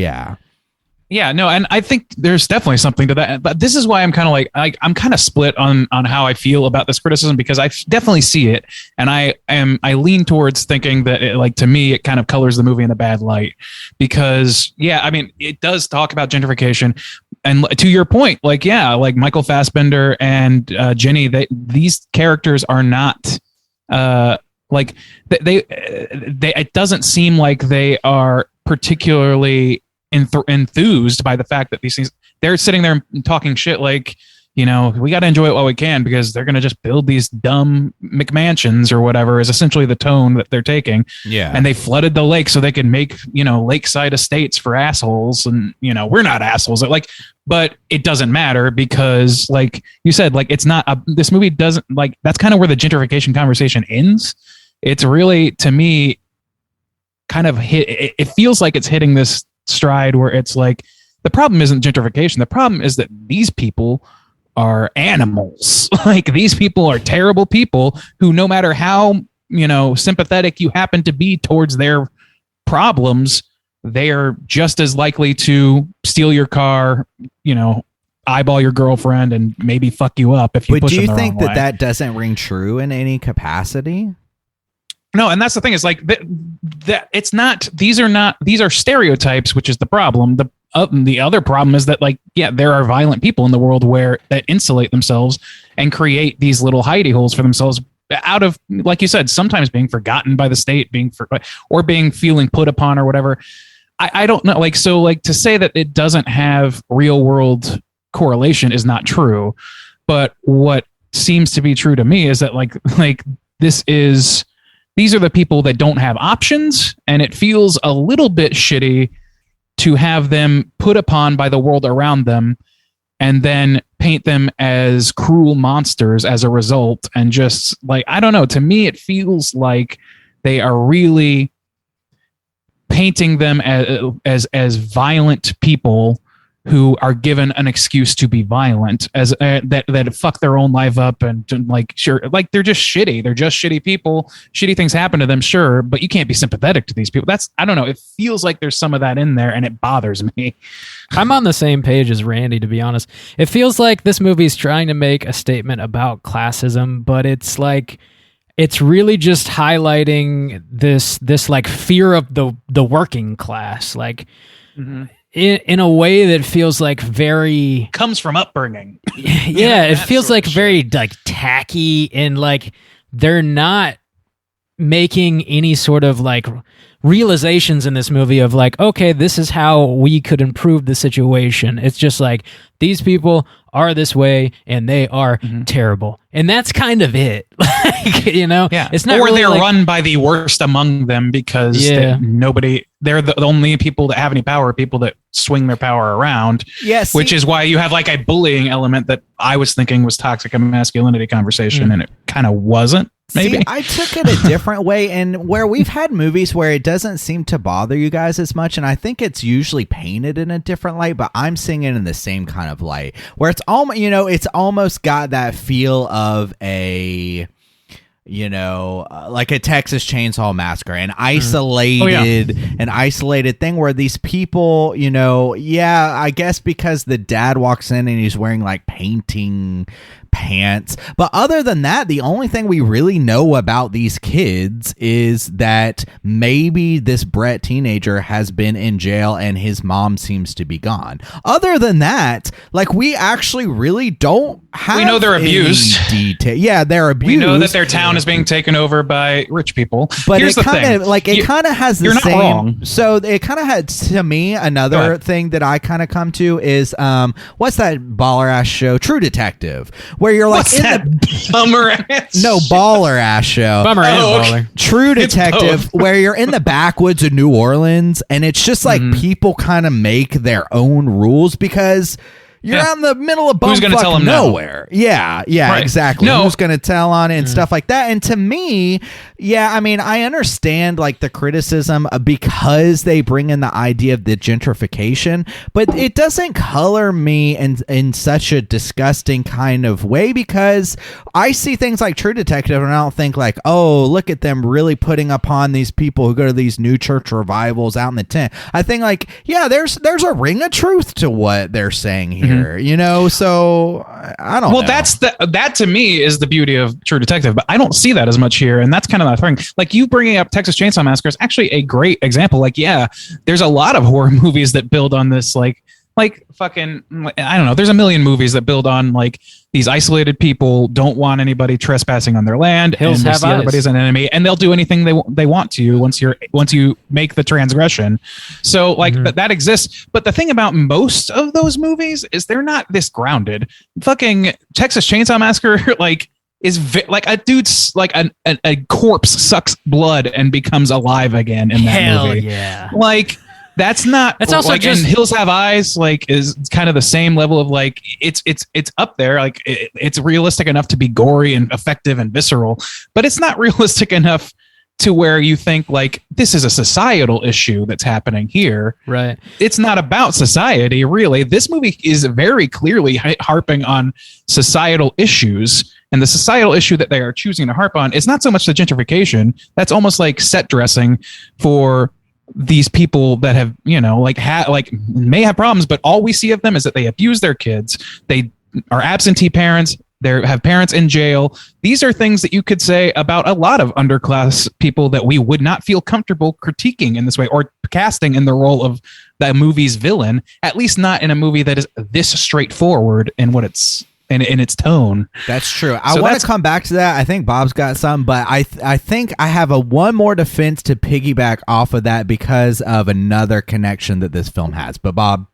Yeah, no, and I think there's definitely something to that. But this is why I'm kind of like I'm kind of split on how I feel about this criticism, because I definitely see it, and I lean towards thinking that it, like, to me, it kind of colors the movie in a bad light, because I mean, it does talk about gentrification, and to your point, like Michael Fassbender and Jenny, these characters are not like they it doesn't seem like they are particularly enthused by the fact that these things, they're sitting there talking shit like, we got to enjoy it while we can, because they're going to just build these dumb McMansions or whatever is essentially the tone that they're taking. Yeah. And they flooded the lake so they could make, lakeside estates for assholes. And, we're not assholes. But it doesn't matter, because like you said, like, it's not this movie doesn't, like, that's kind of where the gentrification conversation ends. It's really, to me, kind of it feels like it's hitting this stride where it's like, the problem isn't gentrification. The problem is that these people are animals. Like, these people are terrible people who, no matter how, sympathetic you happen to be towards their problems, they are just as likely to steal your car, eyeball your girlfriend, and maybe fuck you up if you push them the wrong way. But do you think that doesn't ring true in any capacity? No, and that's the thing, is like that it's not, these are stereotypes, which is the problem. The other problem is that, like, there are violent people in the world that insulate themselves and create these little hidey holes for themselves out of, like you said, sometimes being forgotten by the state, or feeling put upon or whatever. I don't know. Like, so, like, to say that it doesn't have real world correlation is not true. But what seems to be true to me is that like these are the people that don't have options, and it feels a little bit shitty to have them put upon by the world around them and then paint them as cruel monsters as a result. And just like, I don't know, to me, it feels like they are really painting them as violent people who are given an excuse to be violent, as that fuck their own life up, and like, sure, like, they're just shitty. They're just shitty people. Shitty things happen to them, sure, but you can't be sympathetic to these people. I don't know. It feels like there's some of that in there, and it bothers me. I'm on the same page as Randy, to be honest. It feels like this movie's trying to make a statement about classism, but it's like, it's really just highlighting this like fear of the working class. Like, in a way that feels like very Comes from upbringing. yeah, it feels like very like tacky, and like they're not making any sort of like realizations in this movie of like, okay, this is how we could improve the situation. It's just like, these people are this way and they are terrible, and that's kind of it. Like, you know, it's not or really they're like, run by the worst among them because they're the only people that have any power, people that swing their power around. Yes, which is why you have like a bullying element that I was thinking was toxic masculinity conversation, and it kind of wasn't. Maybe. See, I took it a different way, and where we've had movies where it doesn't seem to bother you guys as much, and I think it's usually painted in a different light, but I'm seeing it in the same kind of light, where it's almost, you know, it's almost got that feel of a, you know, like a Texas Chainsaw Massacre, an isolated thing where these people, you know, I guess because the dad walks in and he's wearing like painting pants, but other than that, the only thing we really know about these kids is that maybe this Brett teenager has been in jail and his mom seems to be gone. Other than that, like, we actually really don't have. We know they're abused. Yeah, they're abused. We know that their town is being taken over by rich people. But here's it the kind of thing. like, it kind of has the you're not same. wrong. So it kind of had, to me, another thing that I kind of come to is what's that baller ass show, True Detective, where you're like, what's that bummer ass? No, baller ass show. Bummer and baller. True Detective, where you're in the backwoods of New Orleans, and it's just like people kind of make their own rules because you're out in the middle of bumfuck nowhere. Yeah, right. Exactly. No. Who's going to tell on it and stuff like that? And to me, I mean, I understand like the criticism because they bring in the idea of the gentrification, but it doesn't color me in such a disgusting kind of way, because I see things like True Detective and I don't think like, oh, look at them really putting upon these people who go to these new church revivals out in the tent. I think like, there's a ring of truth to what they're saying here. You know, so I don't know. Well, that to me is the beauty of True Detective, but I don't see that as much here, and that's kind of the thing. Like, you bringing up Texas Chainsaw Massacre is actually a great example. Like, there's a lot of horror movies that build on this, like fucking, I don't know. There's a million movies that build on like these isolated people don't want anybody trespassing on their land, Hills and have eyes. everybody's an enemy, and they'll do anything they want to you once you make the transgression. So like that exists. But the thing about most of those movies is they're not this grounded. Fucking Texas Chainsaw Massacre, like, is like a dude's like a corpse sucks blood and becomes alive again in that movie. Yeah. Like, that's not. That's also like, just, and Hills Have Eyes, like, is kind of the same level of like, it's up there. Like, it's realistic enough to be gory and effective and visceral, but it's not realistic enough to where you think like, this is a societal issue that's happening here. Right. It's not about society, really. This movie is very clearly harping on societal issues. And the societal issue that they are choosing to harp on is not so much the gentrification. That's almost like set dressing for these people that have, you know, like may have problems, but all we see of them is that they abuse their kids. They are absentee parents. They have parents in jail. These are things that you could say about a lot of underclass people that we would not feel comfortable critiquing in this way or casting in the role of that movie's villain, at least not in a movie that is this straightforward in what it's in its tone. That's true. I want to come back to that. I think Bob's got some, but I think I have one more defense to piggyback off of that because of another connection that this film has. But Bob.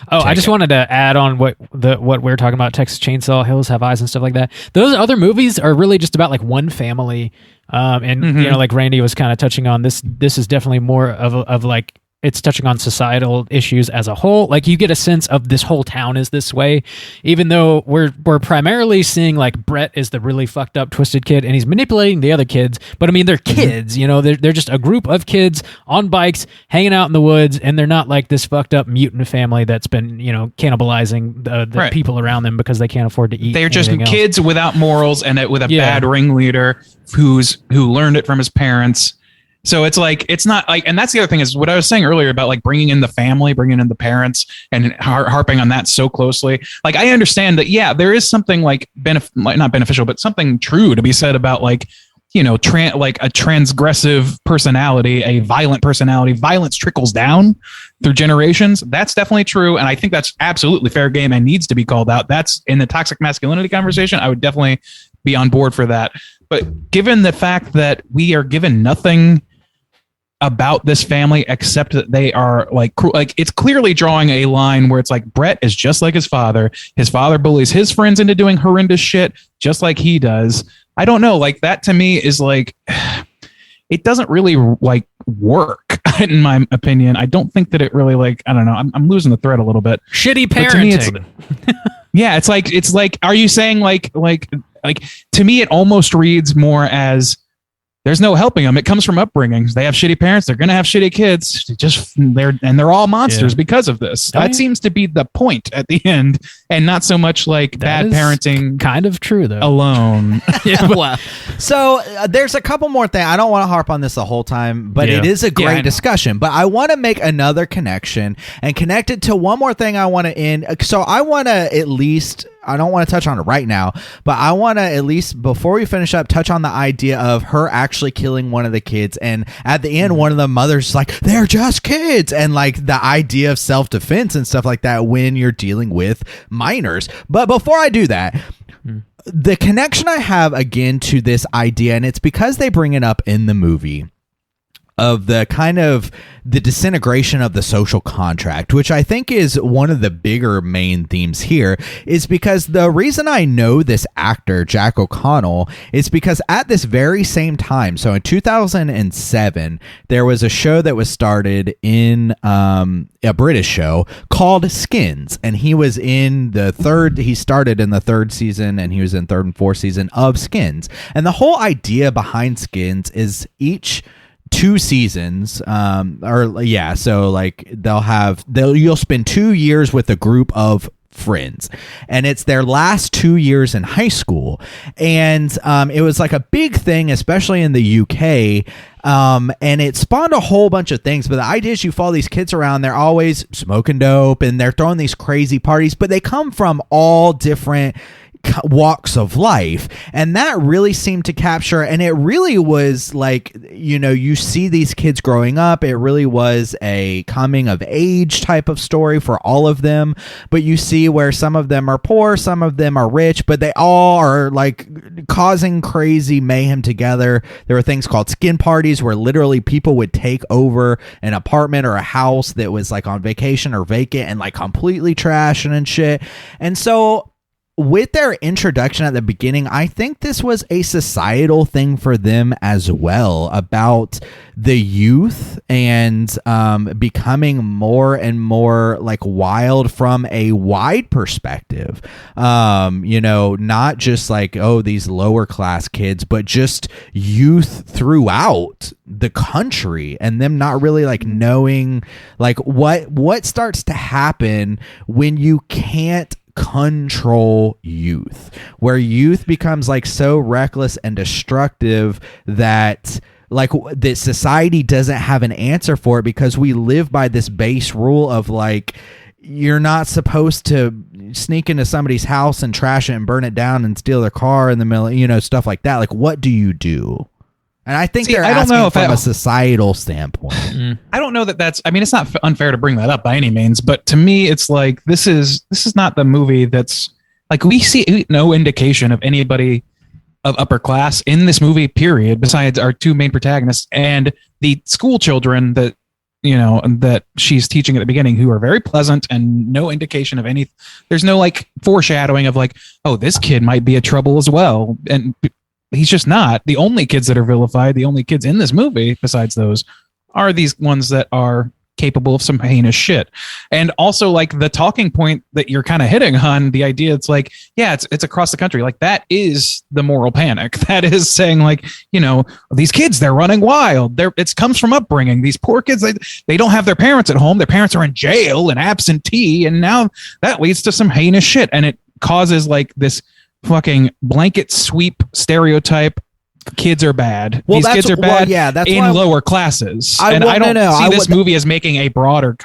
I just wanted to add on what we're talking about, Texas Chainsaw, Hills Have Eyes and stuff like that. Those other movies are really just about like one family. And you know, like Randy was kind of touching on, this is definitely more of like, it's touching on societal issues as a whole. Like, you get a sense of this whole town is this way, even though we're primarily seeing like Brett is the really fucked up, twisted kid, and he's manipulating the other kids. But I mean, they're kids, you know, they're just a group of kids on bikes hanging out in the woods, and they're not like this fucked up mutant family that's been, you know, cannibalizing the people around them because they can't afford to eat. They're just else. Kids without morals and with a bad ringleader who learned it from his parents. So it's like, it's not like, and that's the other thing is what I was saying earlier about like bringing in the family, bringing in the parents and harping on that so closely. Like, I understand that, there is something like not beneficial, but something true to be said about like like a transgressive personality, a violent personality. Violence trickles down through generations. That's definitely true. And I think that's absolutely fair game and needs to be called out. That's in the toxic masculinity conversation. I would definitely be on board for that. But given the fact that we are given nothing about this family except that they are like cruel, like it's clearly drawing a line where it's like Brett is just like his father. His father bullies his friends into doing horrendous shit just like he does. I don't know, like that to me is like, it doesn't really like work in my opinion. I don't think that it really like, I don't know. I'm losing the thread a little bit. Shitty parenting. Yeah, it's like, are you saying like to me, it almost reads more as there's no helping them. It comes from upbringings. They have shitty parents. They're going to have shitty kids. They're all monsters because of this. That seems to be the point at the end, and not so much like bad parenting. Kind of true though. Alone. Wow. So there's a couple more things. I don't want to harp on this the whole time, but it is a great discussion. But I want to make another connection and connect it to one more thing I want to end. So I want to at least, I don't want to touch on it right now, but I want to at least, before we finish up, touch on the idea of her actually killing one of the kids. And at the end, one of the mothers is like, they're just kids. And like the idea of self-defense and stuff like that when you're dealing with minors. But before I do that, the connection I have again to this idea, and it's because they bring it up in the movie, of the kind of the disintegration of the social contract, which I think is one of the bigger main themes here, is because the reason I know this actor, Jack O'Connell, is because at this very same time, so in 2007, there was a show that was started in a British show called Skins, and he was in he started in the third season, and he was in third and fourth season of Skins. And the whole idea behind Skins is each 2 seasons, so like you'll spend 2 years with a group of friends, and it's their last 2 years in high school, and it was like a big thing, especially in the UK, and it spawned a whole bunch of things. But the idea is you follow these kids around, they're always smoking dope and they're throwing these crazy parties, but they come from all different walks of life, and that really seemed to capture, and it really was like, you see these kids growing up. It really was a coming of age type of story for all of them, but you see where some of them are poor, some of them are rich, but they all are like causing crazy mayhem together. There were things called skin parties where literally people would take over an apartment or a house that was like on vacation or vacant and like completely trash and shit. And so with their introduction at the beginning, I think this was a societal thing for them as well, about the youth and becoming more and more like wild from a wide perspective. Not just like, oh, these lower class kids, but just youth throughout the country, and them not really like knowing like what starts to happen when you can't control youth, where youth becomes like so reckless and destructive that like that society doesn't have an answer for it, because we live by this base rule of like, you're not supposed to sneak into somebody's house and trash it and burn it down and steal their car in the middle, stuff like that. Like, what do you do? And I think they're asking from a societal standpoint. I don't know that's, I mean, it's not unfair to bring that up by any means, but to me, it's like, this is not the movie that's like, we see no indication of anybody of upper class in this movie, period, besides our 2 main protagonists and the school children that, that she's teaching at the beginning, who are very pleasant, and no indication of any, there's no like foreshadowing of like, oh, this kid might be a trouble as well. And he's just not. The only kids that are vilified, the only kids in this movie besides those, are these ones that are capable of some heinous shit. And also like the talking point that you're kind of hitting on, the idea, it's like, yeah, it's across the country. Like that is the moral panic. That is saying like, these kids, they're running wild. It comes from upbringing. These poor kids, they don't have their parents at home. Their parents are in jail and absentee. And now that leads to some heinous shit. And it causes like this fucking blanket sweep stereotype. Kids are bad. These kids are bad that's in lower classes. I don't see this movie as making a broader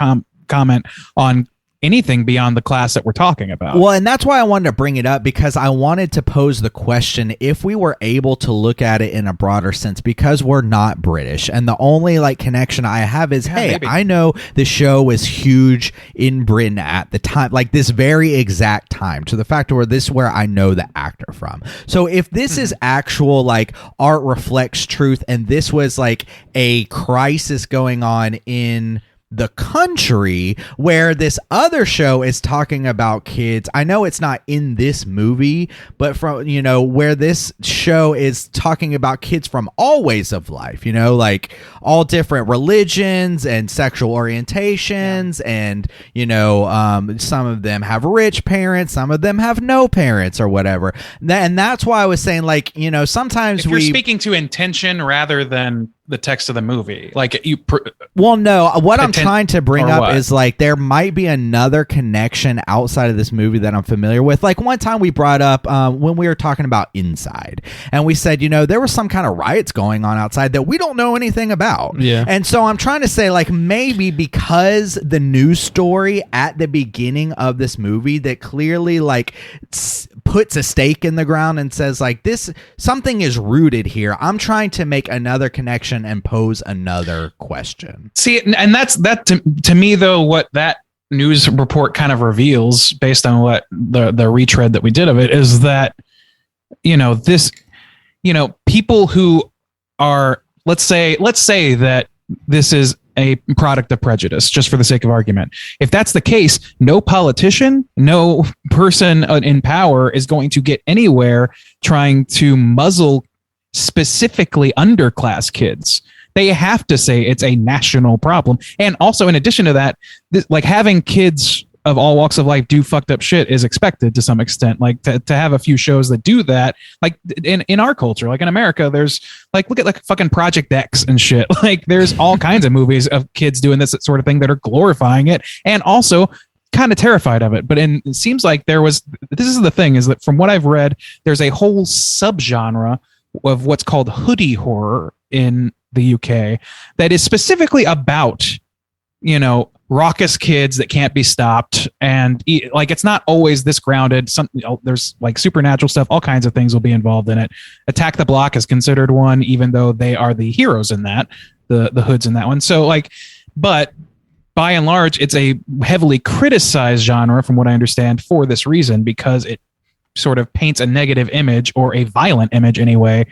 comment on anything beyond the class that we're talking about. Well, and that's why I wanted to bring it up, because I wanted to pose the question if we were able to look at it in a broader sense, because we're not British. And the only like connection I have is, hey, maybe. I know the show was huge in Britain at the time, like this very exact time, to the fact where this is where I know the actor from. So if this is actual like art reflects truth, and this was like a crisis going on in the country where this other show is talking about kids, I know it's not in this movie, but from, you know, where this show is talking about kids from all ways of life, you know, like all different religions and sexual orientations, and, you know, some of them have rich parents, some of them have no parents or whatever. And that's why I was saying, like, you know, sometimes if you're speaking to intention rather than the text of the movie, like well, no, what I'm trying to bring up what? is like there might be another connection outside of this movie that I'm familiar with. Like one time we brought up when we were talking about Inside, and we said, you know, there was some kind of riots going on outside that we don't know anything about. Yeah. And so I'm trying to say, like, maybe because the news story at the beginning of this movie that clearly like puts a stake in the ground and says like this, something is rooted here. I'm trying to make another connection and pose another question. See, and that's to me though, what that news report kind of reveals, based on what the retread that we did of it, is that, you know, this, you know, people who are, let's say that this is a product of prejudice, just for the sake of argument. If that's the case, no politician, no person in power is going to get anywhere trying to muzzle specifically underclass kids. They have to say it's a national problem. And also, in addition to that, like having kids of all walks of life do fucked up shit is expected to some extent. Like to have a few shows that do that, like in our culture, like in America, there's like, look at like fucking Project X and shit. Like there's all kinds of movies of kids doing this sort of thing that are glorifying it and also kind of terrified of it. But it seems like this is the thing, is that from what I've read, there's a whole subgenre of what's called hoodie horror in the UK that is specifically about, you know, raucous kids that can't be stopped, and like it's not always this grounded. There's like supernatural stuff, all kinds of things will be involved in it. Attack the Block is considered one, even though they are the heroes in that, the hoods in that one. So like, but by and large, it's a heavily criticized genre from what I understand for this reason, because it sort of paints a negative image, or a violent image anyway,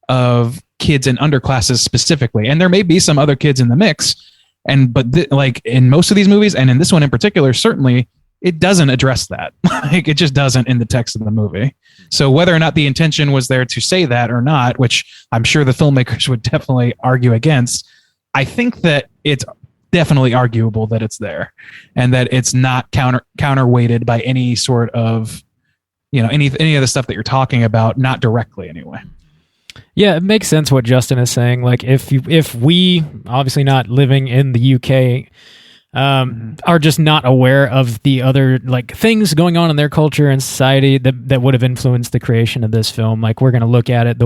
of kids in underclasses specifically. And there may be some other kids in the mix, but like in most of these movies, and in this one in particular, certainly it doesn't address that. Like it just doesn't in the text of the movie. So whether or not the intention was there to say that or not, which I'm sure the filmmakers would definitely argue against, I think that it's definitely arguable that it's there, and that it's not counterweighted by any sort of, you know, any of the stuff that you're talking about, not directly anyway. Yeah, it makes sense what Justin is saying. Like if we, obviously not living in the UK, are just not aware of the other like things going on in their culture and society that would have influenced the creation of this film, like we're going to look at it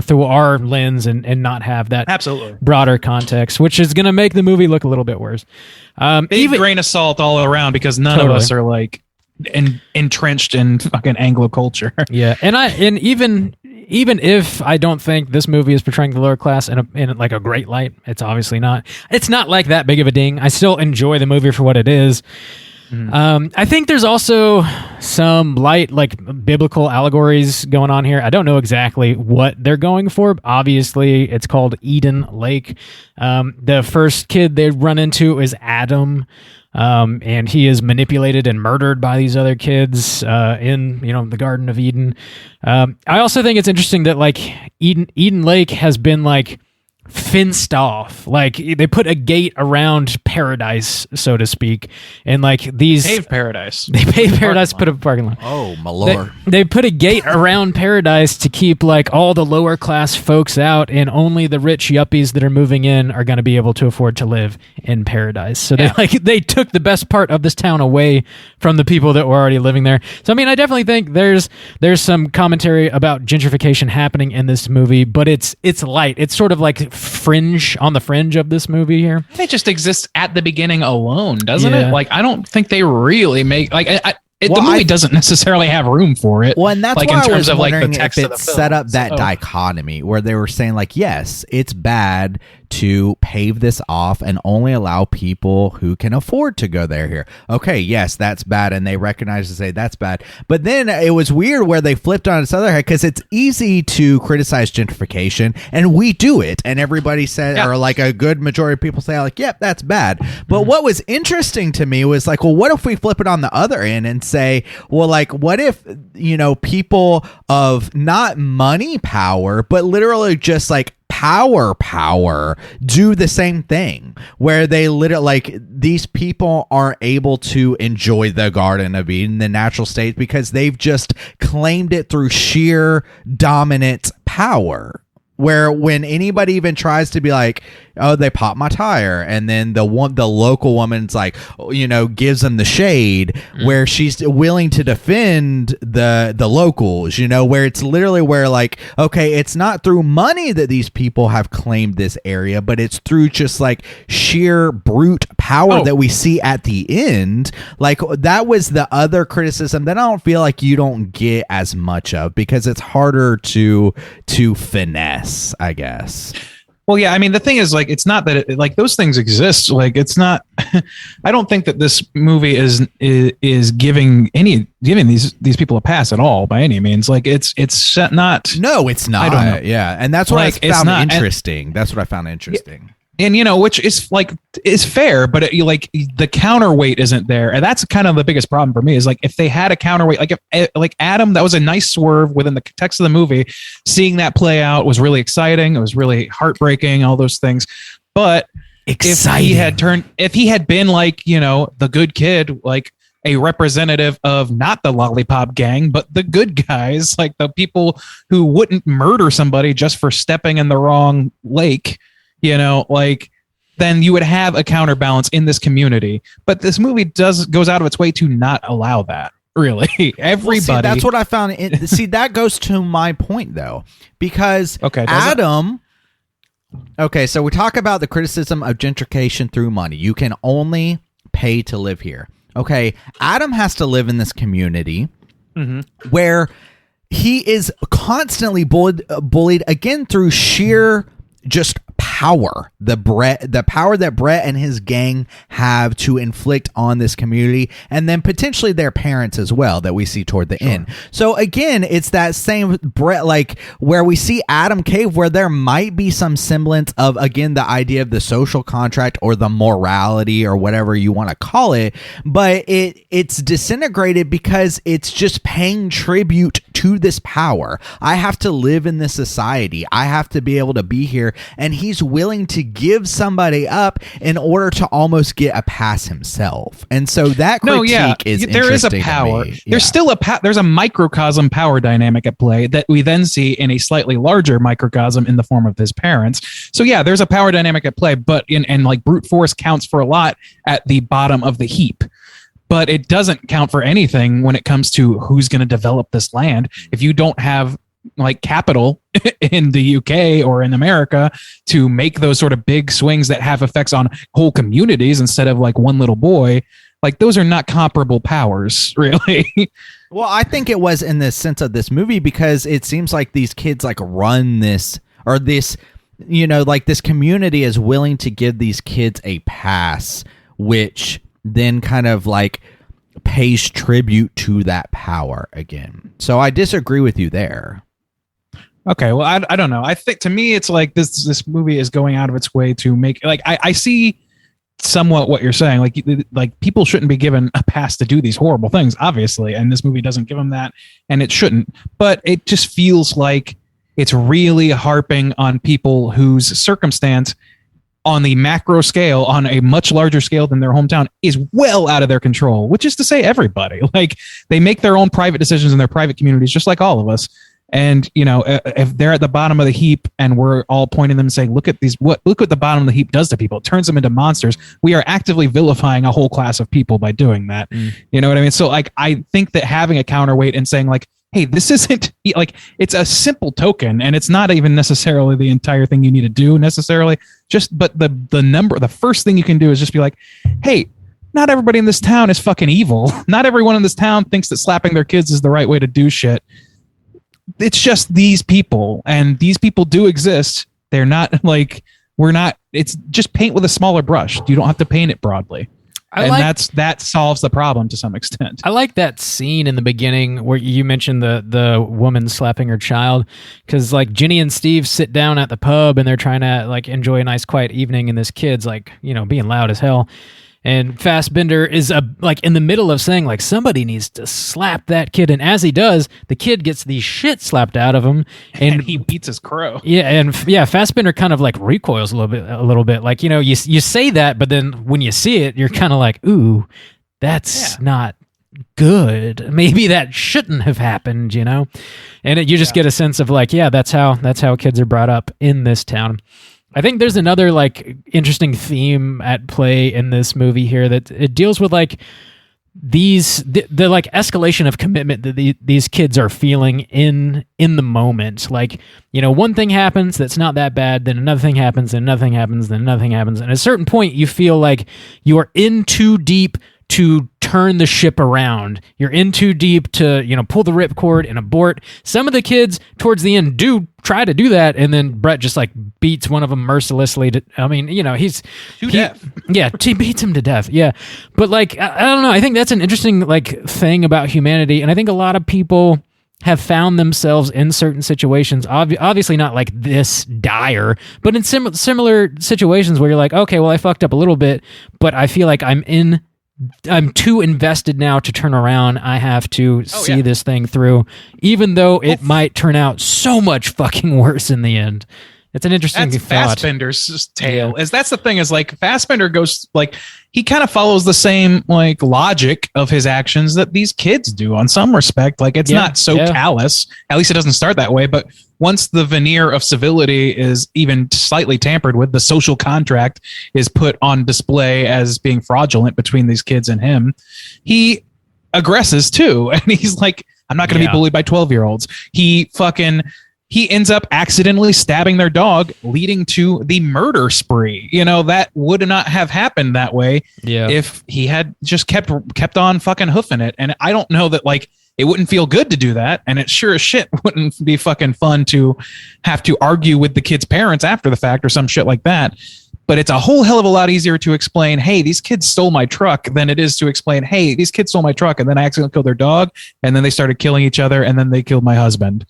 through our lens and not have that absolutely broader context, which is going to make the movie look a little bit worse. Even grain of salt all around, because none of us are like entrenched in fucking Anglo culture. Yeah, and even if I don't think this movie is portraying the lower class in like a great light, it's obviously not. It's not like that big of a ding. I still enjoy the movie for what it is. I think there's also some light, like biblical allegories going on here. I don't know exactly what they're going for. Obviously, it's called Eden Lake. The first kid they run into is Adam. And he is manipulated and murdered by these other kids in the Garden of Eden. I also think it's interesting that like Eden Lake has been like fenced off. Like they put a gate around paradise, so to speak, and like these paved paradise. They paved paradise, put a parking lot. Oh my lord! They put a gate around paradise to keep like all the lower class folks out, and only the rich yuppies that are moving in are going to be able to afford to live in paradise. So they took the best part of this town away from the people that were already living there. So I mean, I definitely think there's some commentary about gentrification happening in this movie, but it's light. It's sort of like fringe of this movie here. It just exists at the beginning alone, doesn't Yeah. it? Like, I don't think they really make like the movie doesn't necessarily have room for it. Well, and that's like why in I terms was of like the wondering text if of it the film. set up that So- dichotomy where they were saying like, yes, it's bad to pave this off and only allow people who can afford to go there here. Okay, yes, that's bad, and they recognize and say that's bad. But then it was weird where they flipped on its other head because it's easy to criticize gentrification, and we do it, and everybody said, or like a good majority of people say like, yep, that's bad. But what was interesting to me was like, well, what if we flip it on the other end and say, well, like, what if, you know, people of not money power, but literally just like power do the same thing, where they literally like these people aren't able to enjoy the Garden of Eden, the natural state, because they've just claimed it through sheer dominant power. Where when anybody even tries to be like, oh, they popped my tire, and then the local woman's like, you know, gives them the shade, where she's willing to defend the locals, you know, where it's literally where like, okay, it's not through money that these people have claimed this area, but it's through just like sheer brute power that we see at the end. Like that was the other criticism that I don't feel like you don't get as much of, because it's harder to finesse, I guess. Well, yeah, I mean, the thing is, like, it's not that it, like those things exist. Like, it's not. I don't think that this movie is giving these people a pass at all by any means. Like, it's not. No, it's not. I don't know. Yeah, and that's what Like, I it's found not- interesting. That's what I found interesting. And you know, which is like is fair, but like the counterweight isn't there, and that's kind of the biggest problem for me. Is like if they had a counterweight, like if like Adam, that was a nice swerve within the text of the movie. Seeing that play out was really exciting. It was really heartbreaking. All those things, but Exciting. if he had been like, you know, the good kid, like a representative of not the lollipop gang, but the good guys, like the people who wouldn't murder somebody just for stepping in the wrong lake. You know, like then you would have a counterbalance in this community. But this movie goes out of its way to not allow that. Really, everybody. Well, see, that's what I found. See, that goes to my point though, because Adam. Okay, so we talk about the criticism of gentrification through money. You can only pay to live here. Okay, Adam has to live in this community where he is constantly bullied again through sheer just power, the power that Brett and his gang have to inflict on this community, and then potentially their parents as well, that we see toward the end. So again, it's that same Brett, like where we see Adam Cave, where there might be some semblance of, again, the idea of the social contract or the morality or whatever you want to call it, but it's disintegrated because it's just paying tribute to this power. I have to live in this society. I have to be able to be here, and he's willing to give somebody up in order to almost get a pass himself. And so that critique is there is a interesting power. to me. There's still there's a microcosm power dynamic at play that we then see in a slightly larger microcosm in the form of his parents. So yeah, there's a power dynamic at play, but and like brute force counts for a lot at the bottom of the heap. But it doesn't count for anything when it comes to who's going to develop this land. If you don't have like capital in the UK or in America to make those sort of big swings that have effects on whole communities instead of like one little boy, like those are not comparable powers, really. Well, I think it was in the sense of this movie, because it seems like these kids like run this, or this, you know, like this community is willing to give these kids a pass, which then kind of like pays tribute to that power again. So I disagree with you there. Okay, well, I don't know. I think to me, it's like this movie is going out of its way to make, like, I see somewhat what you're saying. Like people shouldn't be given a pass to do these horrible things, obviously, and this movie doesn't give them that, and it shouldn't. But it just feels like it's really harping on people whose circumstance on the macro scale, on a much larger scale than their hometown, is well out of their control, which is to say everybody. Like they make their own private decisions in their private communities, just like all of us. And, you know, if they're at the bottom of the heap and we're all pointing them and saying, look what the bottom of the heap does to people. It turns them into monsters. We are actively vilifying a whole class of people by doing that. You know what I mean? So like, I think that having a counterweight and saying like, hey, this isn't like, it's a simple token, and it's not even necessarily the entire thing you need to do necessarily. But the first thing you can do is just be like, hey, not everybody in this town is fucking evil. Not everyone in this town thinks that slapping their kids is the right way to do shit. It's just these people, and these people do exist. They're not like, it's just paint with a smaller brush. You don't have to paint it broadly. That solves the problem to some extent. I like that scene in the beginning where you mentioned the woman slapping her child, because like Ginny and Steve sit down at the pub and they're trying to like enjoy a nice quiet evening, and this kid's like, being loud as hell. And Fassbender is like in the middle of saying like somebody needs to slap that kid, and as he does, the kid gets the shit slapped out of him, and he beats his crow. Yeah, Fassbender kind of like recoils a little bit. Like you say that, but then when you see it, you're kind of like, ooh, that's not good. Maybe that shouldn't have happened, And you just get a sense of like, yeah, that's how kids are brought up in this town. I think there's another like interesting theme at play in this movie here that it deals with like the like escalation of commitment that these kids are feeling in the moment. Like, one thing happens that's not that bad, then another thing happens, then another thing happens, then another thing happens. And at a certain point you feel like you are in too deep to turn the ship around. You're in too deep to, pull the ripcord and abort. Some of the kids towards the end do try to do that, and then Brett just like beats one of them mercilessly. He's to death. Yeah, he beats him to death. Yeah, but like I don't know. I think that's an interesting like thing about humanity, and I think a lot of people have found themselves in certain situations, obviously not like this dire, but in similar situations where you're like, okay, well, I fucked up a little bit, but I feel like I'm too invested now to turn around. I have to see this thing through, even though it might turn out so much fucking worse in the end. It's an interesting thought. Fassbender's tale. That's the thing, is like Fassbender goes like, he kind of follows the same like logic of his actions that these kids do on some respect. Like it's not so callous. At least it doesn't start that way. But once the veneer of civility is even slightly tampered with, the social contract is put on display as being fraudulent between these kids and him, he aggresses too. And he's like, I'm not going to be bullied by 12-year-olds. He ends up accidentally stabbing their dog, leading to the murder spree. That would not have happened that way if he had just kept on fucking hoofing it. And I don't know that like it wouldn't feel good to do that. And it sure as shit wouldn't be fucking fun to have to argue with the kid's parents after the fact or some shit like that. But it's a whole hell of a lot easier to explain, hey, these kids stole my truck, than it is to explain, hey, these kids stole my truck, and then I accidentally killed their dog, and then they started killing each other, and then they killed my husband.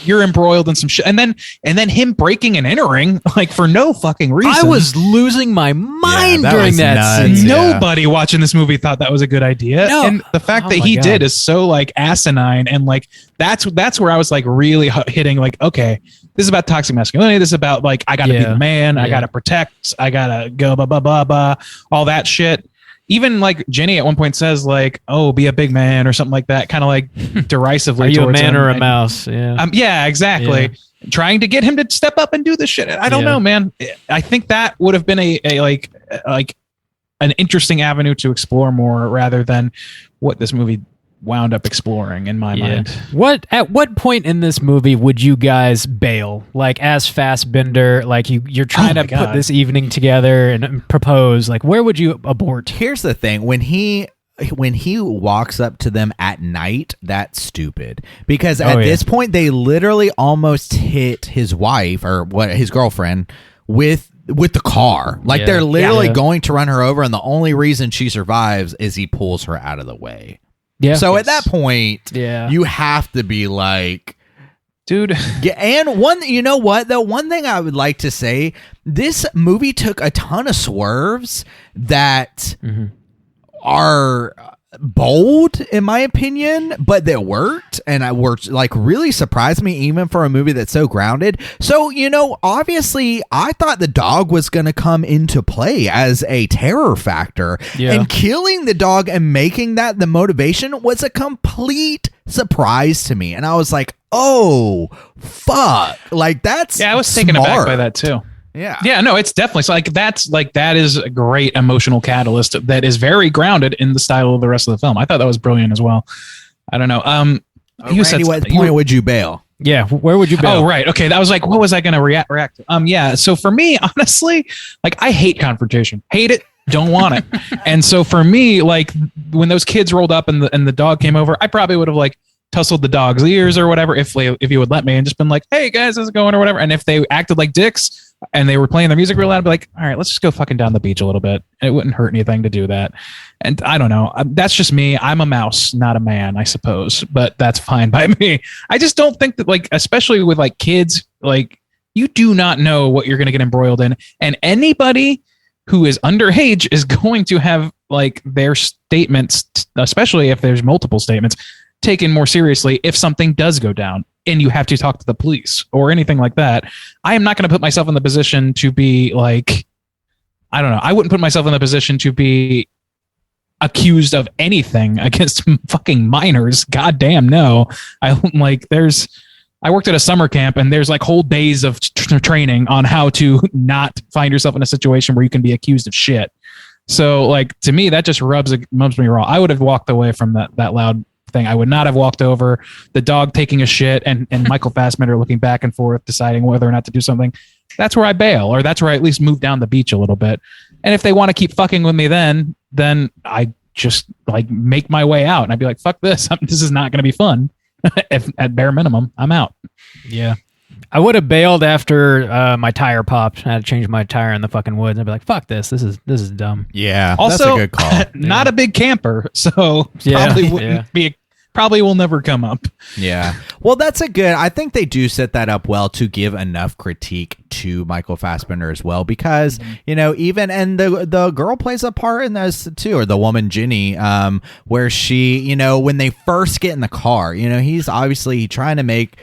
You're embroiled in some shit, and then him breaking and entering like for no fucking reason. I was losing my mind during that scene. Nobody watching this movie thought that was a good idea. No. And the fact that he did is so like asinine, and like that's where I was like really hitting like, okay, this is about toxic masculinity. This is about like, I gotta be the man, I gotta protect, I gotta go blah blah blah blah, all that shit. Even like Jenny at one point says like, "Oh, be a big man" or something like that, kind of like derisively. Are you a man him. or a mouse? Yeah. Yeah, exactly. Yeah. Trying to get him to step up and do this shit. I don't know, man. I think that would have been a like an interesting avenue to explore more, rather than what this movie wound up exploring in my mind. At what point in this movie would you guys bail? Like as Fassbender, like you're trying to put this evening together and propose, like where would you abort? Here's the thing. When he walks up to them at night, that's stupid. Because at this point they literally almost hit his wife or his girlfriend with the car. Like they're literally going to run her over, and the only reason she survives is he pulls her out of the way. Yeah. So at that point, you have to be like, dude. Yeah. And one thing I would like to say, this movie took a ton of swerves that are bold in my opinion, but that worked, and I worked like really surprised me even for a movie that's so grounded. So obviously I thought the dog was going to come into play as a terror factor, and killing the dog and making that the motivation was a complete surprise to me, and I was like, oh fuck, like that's I was taken aback by that too. Yeah, no, it's definitely so. That is a great emotional catalyst that is very grounded in the style of the rest of the film. I thought that was brilliant as well. I don't know. You said Randy, what something. point would you bail? Yeah, where would you bail? Oh, right. Okay. That was like, what was I going to react to? Yeah. So for me, honestly, like I hate confrontation. Hate it. Don't want it. And so for me, like when those kids rolled up and the dog came over, I probably would have like tussled the dog's ears or whatever if you would let me, and just been like, hey guys, how's it going or whatever. And if they acted like dicks and they were playing their music real loud, I'd be like, all right, let's just go fucking down the beach a little bit. And it wouldn't hurt anything to do that. And I don't know. That's just me. I'm a mouse, not a man, I suppose, but that's fine by me. I just don't think that, like, especially with like kids, like you do not know what you're going to get embroiled in. And anybody who is underage is going to have like their statements, especially if there's multiple statements, taken more seriously if something does go down and you have to talk to the police or anything like that. I am not going to put myself in the position to be like, I don't know. I wouldn't put myself in the position to be accused of anything against fucking minors. Goddamn, no. I worked at a summer camp and there's like whole days of training on how to not find yourself in a situation where you can be accused of shit. So like, to me, that just rubs me raw. I would have walked away from that loud thing. I would not have walked over the dog taking a shit and Michael Fassbender looking back and forth, deciding whether or not to do something. That's where I bail, or that's where I at least move down the beach a little bit. And if they want to keep fucking with me, then I just like make my way out and I'd be like, fuck this. This is not going to be fun. If at bare minimum, I'm out. Yeah. I would have bailed after my tire popped. I had to change my tire in the fucking woods. I'd be like, fuck this. This is dumb. Yeah. Also, that's a good call. Not a big camper, so probably will never come up. Yeah. Well, that's I think they do set that up well to give enough critique to Michael Fassbender as well, because, even, and the girl plays a part in this too, or the woman, Ginny, where she, when they first get in the car, he's obviously trying to make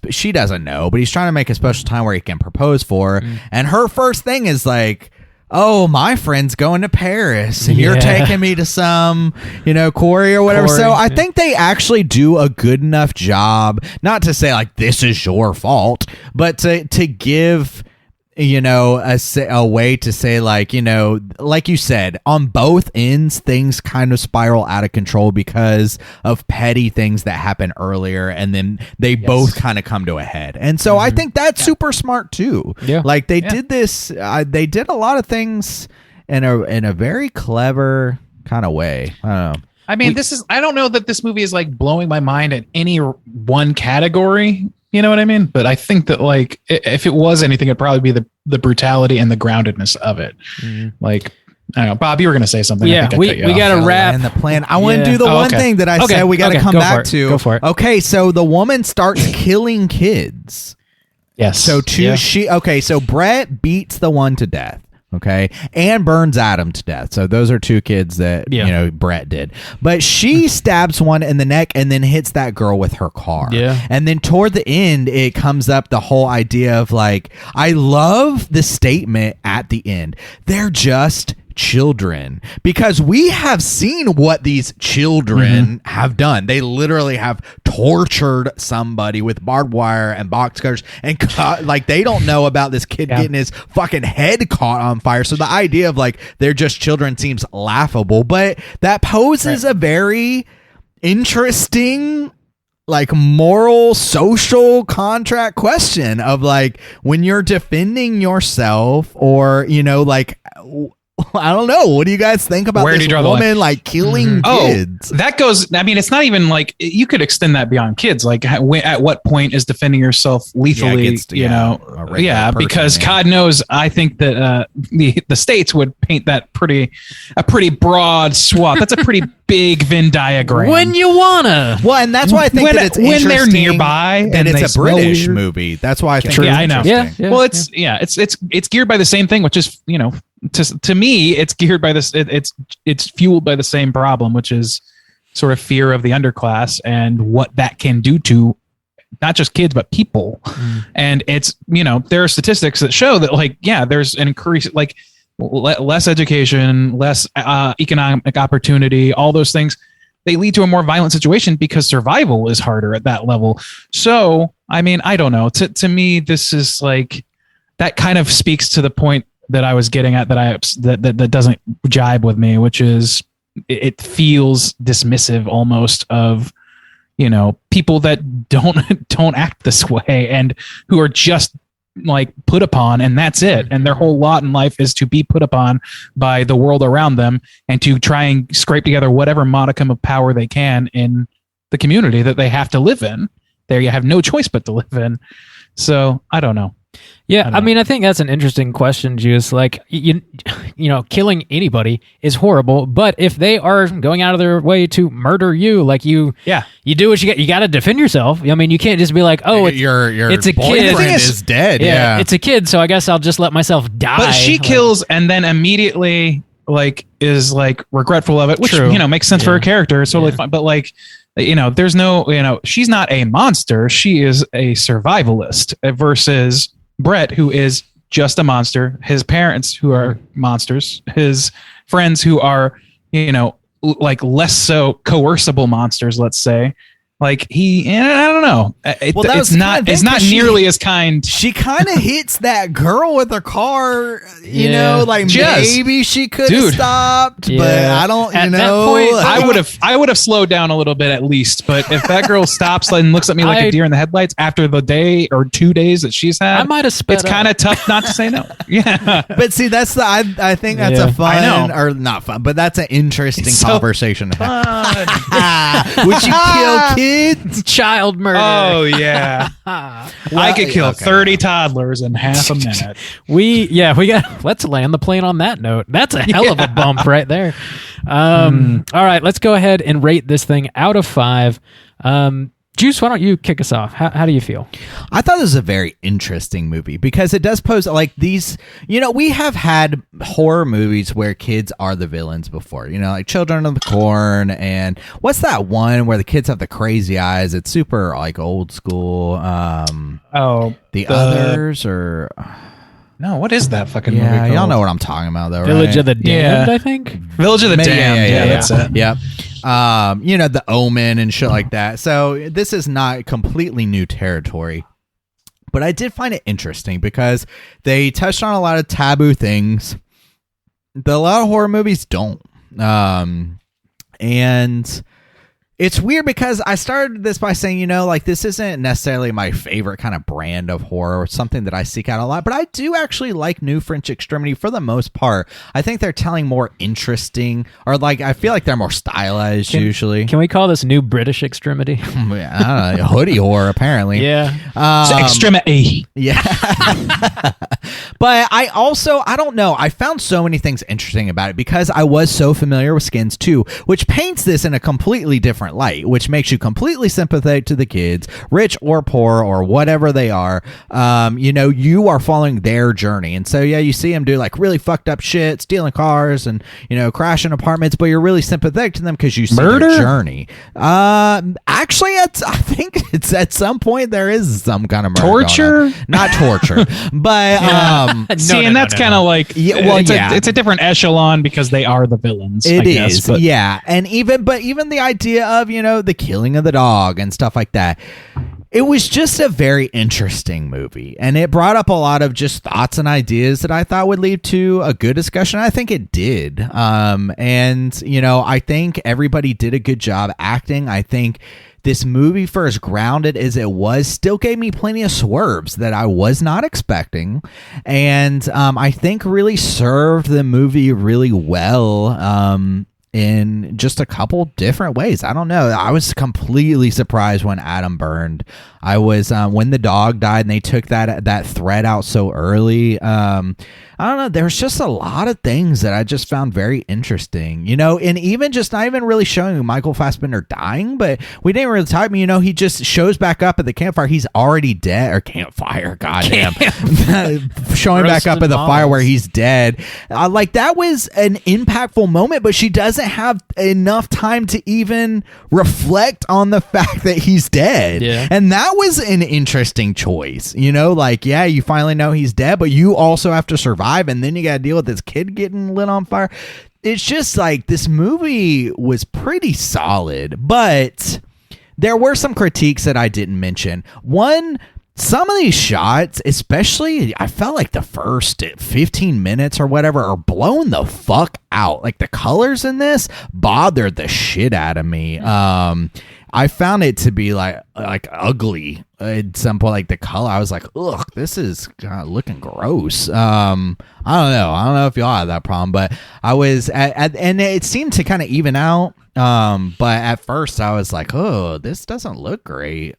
she doesn't know, but he's trying to make a special time where he can propose for her. And her first thing is like, oh, my friend's going to Paris and you're taking me to some, quarry or whatever. So I think they actually do a good enough job, not to say like, this is your fault, but to give, a way to say like, like you said, on both ends, things kind of spiral out of control because of petty things that happen earlier. And then they both kind of come to a head. And so I think that's super smart too. Yeah. Like they did this, they did a lot of things in a very clever kind of way. I don't know. I mean, I don't know that this movie is like blowing my mind in any one category. You know what I mean? But I think that like, if it was anything, it'd probably be the brutality and the groundedness of it. Like, I don't know, Bob, you were going to say something. Yeah, we got to wrap. And the plan. I want to do the one thing that I said we got to come back to. Go for it. Okay, so the woman starts killing kids. Yes. So so Brett beats the one to death. Okay, and burns Adam to death. So those are two kids that Brett did. But she stabs one in the neck and then hits that girl with her car. Yeah. And then toward the end, it comes up the whole idea of like, I love the statement at the end. They're just children, because we have seen what these children have done. They literally have tortured somebody with barbed wire and box cutters and like they don't know about this kid getting his fucking head caught on fire. So the idea of like they're just children seems laughable, but that poses a very interesting like moral social contract question of like, when you're defending yourself, or like, I don't know. What do you guys think about this woman like killing kids? That goes. I mean, it's not even like you could extend that beyond kids. Like, at what point is defending yourself lethally? Because God knows, I think that the states would paint that a pretty broad swath. That's a pretty big Venn diagram. When you wanna. Well, and that's why I think that it's when they're nearby and it's a British movie. That's why I think. Yeah, I know. Yeah. Well, it's geared by the same thing, which is to me, it's geared by this. It's fueled by the same problem, which is sort of fear of the underclass and what that can do to not just kids but people. And it's there are statistics that show that like there's an increase like less education, less economic opportunity, all those things. They lead to a more violent situation because survival is harder at that level. So I mean, I don't know. To me, this is like that kind of speaks to the point that I was getting at that doesn't jibe with me, which is it feels dismissive almost of people that don't act this way and who are just like put upon, and that's it. And their whole lot in life is to be put upon by the world around them and to try and scrape together whatever modicum of power they can in the community that they have to live in. There you have no choice but to live in. So I don't know. Yeah, I mean, I think that's an interesting question, Juice. Like, you know, killing anybody is horrible, but if they are going out of their way to murder you, like you do what you get. You got to defend yourself. I mean, you can't just be like, oh, it's a kid. Is dead. Yeah, it's a kid, so I guess I'll just let myself die. But she kills and then immediately is regretful of it, which makes sense for her character. It's totally fine. But there's no, she's not a monster. She is a survivalist versus Brett, who is just a monster. His parents, who are monsters. His friends, who are, less so coercible monsters, let's say. I don't know. It's not nearly as kind. She kind of hits that girl with her car, maybe she could have stopped, but I don't, At that point, I would have slowed down a little bit at least. But if that girl stops and looks at me like a deer in the headlights after the day or 2 days that she's had, I might have sped it's kind of tough not to say no. Yeah. But see, that's I think that's a fun, or not fun, but that's an interesting conversation to have. Would you kill kids? Child murder. Oh yeah. I could kill 30 toddlers in half a minute. Let's land the plane on that note. That's a hell of a bump right there. All right, let's go ahead and rate this thing out of 5. Juice, why don't you kick us off? How do you feel? I thought this was a very interesting movie because it does pose these, we have had horror movies where kids are the villains before, like Children of the Corn, and what's that one where the kids have the crazy eyes? It's super old school. The Others or... No, what is that fucking movie called? Y'all know what I'm talking about, though, Village right? of the Damned, I think. Village of the Damned. Yeah, that's it. Yeah. The Omen and shit like that. So this is not completely new territory. But I did find it interesting because they touched on a lot of taboo things that a lot of horror movies don't. And... it's weird because I started this by saying, this isn't necessarily my favorite kind of brand of horror or something that I seek out a lot, but I do actually like New French Extremity for the most part. I think they're telling more interesting, or I feel like they're more stylized usually. Can we call this New British Extremity? I don't know, hoodie horror apparently. Yeah. Extremity. Yeah. But I don't know. I found so many things interesting about it because I was so familiar with Skins 2, which paints this in a completely different light, which makes you completely sympathetic to the kids, rich or poor or whatever they are. You are following their journey. And so, you see them do really fucked up shit, stealing cars and, crashing apartments, but you're really sympathetic to them because you see their journey. Actually, I think it's at some point there is some kind of murder torture, not torture, but that's kind of it's a different echelon because they are the villains. It is, yeah. And even the idea of the killing of the dog and stuff like that, it was just a very interesting movie, and it brought up a lot of just thoughts and ideas that I thought would lead to a good discussion. I think it did. I think everybody did a good job acting. I think this movie, for as grounded as it was, still gave me plenty of swerves that I was not expecting, and I think really served the movie really well in just a couple different ways. I don't know. I was completely surprised when Adam burned. I was when the dog died and they took that thread out so early. I don't know. There's just a lot of things that I just found very interesting, and even just not even really showing Michael Fassbender dying, but we didn't really talk. He just shows back up at the campfire. He's already dead, or campfire. Goddamn, showing back up at the fire where he's dead. That was an impactful moment, but she doesn't have enough time to even reflect on the fact that he's dead. Yeah. And that was an interesting choice. You finally know he's dead, but you also have to survive. And then you got to deal with this kid getting lit on fire. It's just this movie was pretty solid, but there were some critiques that I didn't mention. One, some of these shots, especially, I felt like the first 15 minutes or whatever, are blown the fuck out. Like the colors in this bothered the shit out of me. I found it to be like ugly at some point. Like the color, I was like, ugh, this is looking gross. I don't know if y'all had that problem, but I was and it seemed to kind of even out. But at first I was like, oh, this doesn't look great.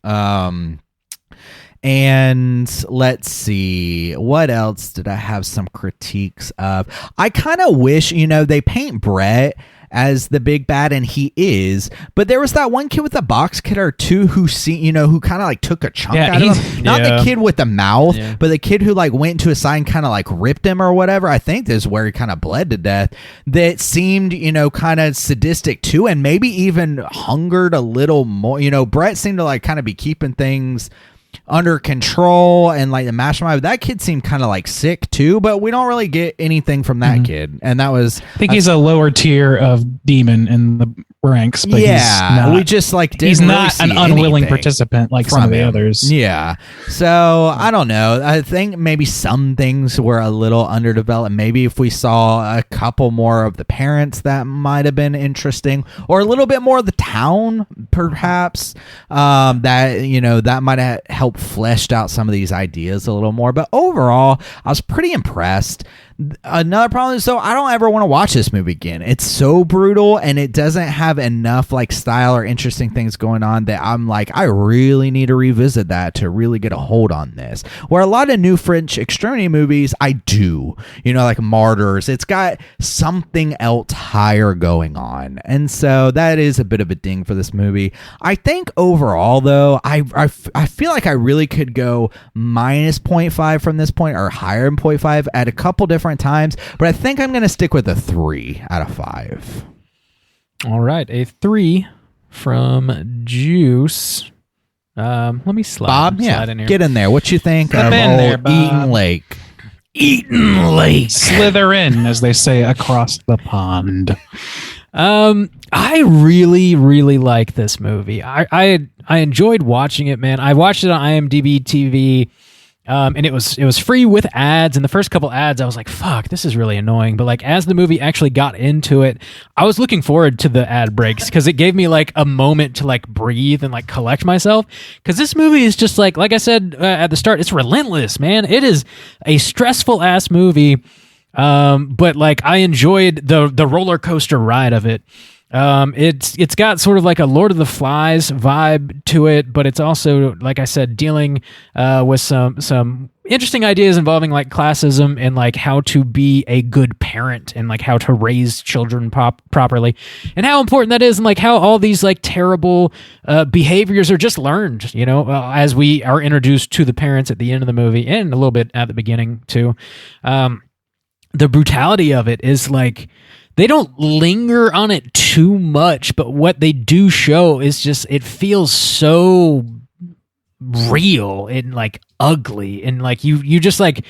And let's see, what else did I have some critiques of? I kind of wish, they paint Brett as the big bad, and he is, but there was that one kid with the box cutter too who who kind of like took a chunk out of him. Not the kid with the mouth, but the kid who like went into a sign, kind of like ripped him or whatever. I think this is where he kind of bled to death. That seemed, kind of sadistic too, and maybe even hungered a little more. Brett seemed to like kind of be keeping things under control and like the mastermind. That kid seemed kind of like sick too, but we don't really get anything from that kid. And that was, I think he's a lower tier of demon in the ranks, but we just like he's not an unwilling participant like some of the others. Yeah. So I don't know. I think maybe some things were a little underdeveloped. Maybe if we saw a couple more of the parents, that might have been interesting, or a little bit more of the town, perhaps. That might have helped fleshed out some of these ideas a little more. But overall, I was pretty impressed. Another problem is, though, I don't ever want to watch this movie again. It's so brutal, and it doesn't have enough like style or interesting things going on that I'm like, I really need to revisit that to really get a hold on this. Where a lot of new French extremity movies, I do, like Martyrs, it's got something else higher going on, and so that is a bit of a ding for this movie. I think overall, though, I feel like I really could go minus 0.5 from this point, or higher than 0.5 at a couple different times, but I think I'm going to stick with a 3 out of 5. All right, a 3 from Juice. Let me slide in here. Get in there. What you think of old Eden Lake? Eden Lake. Slither in, as they say across the pond. I really, really like this movie. I enjoyed watching it, man. I watched it on IMDb TV. And it was free with ads, and the first couple ads I was like, fuck, this is really annoying. But like as the movie actually got into it, I was looking forward to the ad breaks because it gave me like a moment to like breathe and like collect myself, because this movie is just like I said at the start, it's relentless, man. It is a stressful ass movie, but like I enjoyed the roller coaster ride of it. It's got sort of like a Lord of the Flies vibe to it, but it's also, like I said, dealing with some interesting ideas involving like classism and like how to be a good parent and like how to raise children properly, and how important that is, and like how all these like terrible behaviors are just learned, as we are introduced to the parents at the end of the movie and a little bit at the beginning too. The brutality of it is like, they don't linger on it too much, but what they do show is just, it feels so real and like ugly, and like you just like,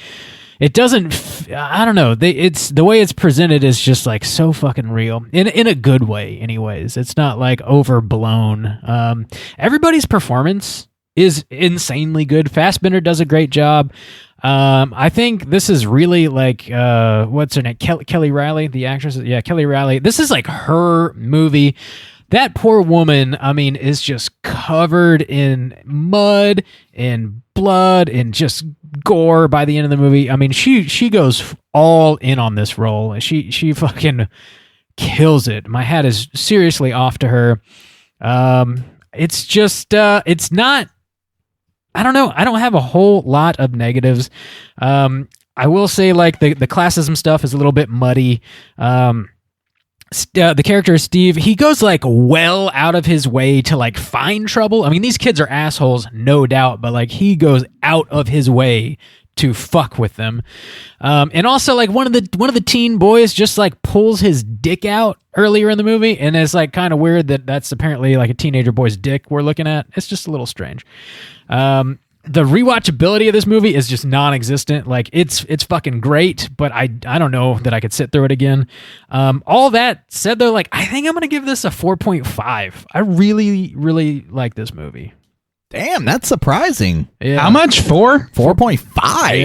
it doesn't, I don't know, it's the way it's presented is just like so fucking real in a good way anyways. It's not like overblown. Everybody's performance is insanely good. Fassbender does a great job. I think this is really like, what's her name? Kelly Reilly, the actress. Yeah, Kelly Reilly. This is like her movie. That poor woman, I mean, is just covered in mud and blood and just gore by the end of the movie. I mean, she goes all in on this role. She fucking kills it. My hat is seriously off to her. It's just, it's not, I don't know. I don't have a whole lot of negatives. I will say like the classism stuff is a little bit muddy. The character Steve, he goes like well out of his way to like find trouble. I mean, these kids are assholes, no doubt, but like he goes out of his way to fuck with them. And also like one of the teen boys just like pulls his dick out earlier in the movie, and it's like kind of weird that that's apparently like a teenager boy's dick we're looking at. It's just a little strange. The rewatchability of this movie is just non-existent. Like it's fucking great, but I don't know that I could sit through it again. All that said though, like I think I'm gonna give this a 4.5. I really, really like this movie. Damn, that's surprising. Yeah. How much? 4.5?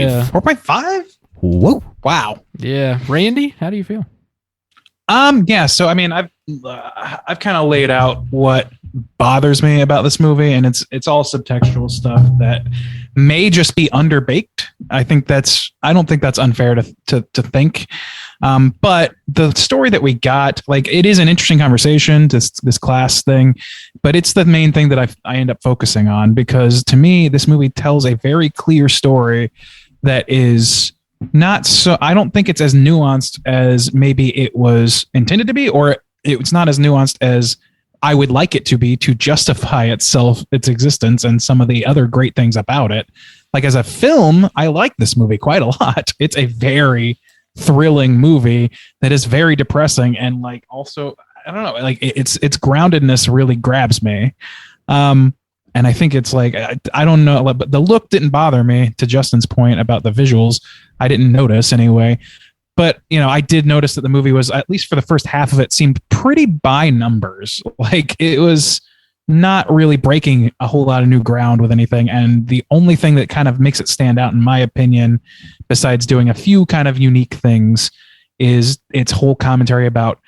Yeah. 4.5? Whoa. Wow. Yeah. Randy, how do you feel? Yeah. So I mean, I've kind of laid out what bothers me about this movie, and it's all subtextual stuff that may just be underbaked. I don't think that's unfair to think. But the story that we got, like, it is an interesting conversation, this class thing, but it's the main thing that I end up focusing on, because to me, this movie tells a very clear story that is not so, I don't think it's as nuanced as maybe it was intended to be, or it's not as nuanced as I would like it to be to justify its existence and some of the other great things about it. Like, as a film, I like this movie quite a lot. It's a very thrilling movie that is very depressing, and like, also, I don't know, like its groundedness really grabs me. And I think it's like, I don't know, but the look didn't bother me, to Justin's point about the visuals. I didn't notice anyway. But, I did notice that the movie was, at least for the first half of it, seemed pretty by numbers. Like, it was not really breaking a whole lot of new ground with anything. And the only thing that kind of makes it stand out, in my opinion, besides doing a few kind of unique things, is its whole commentary about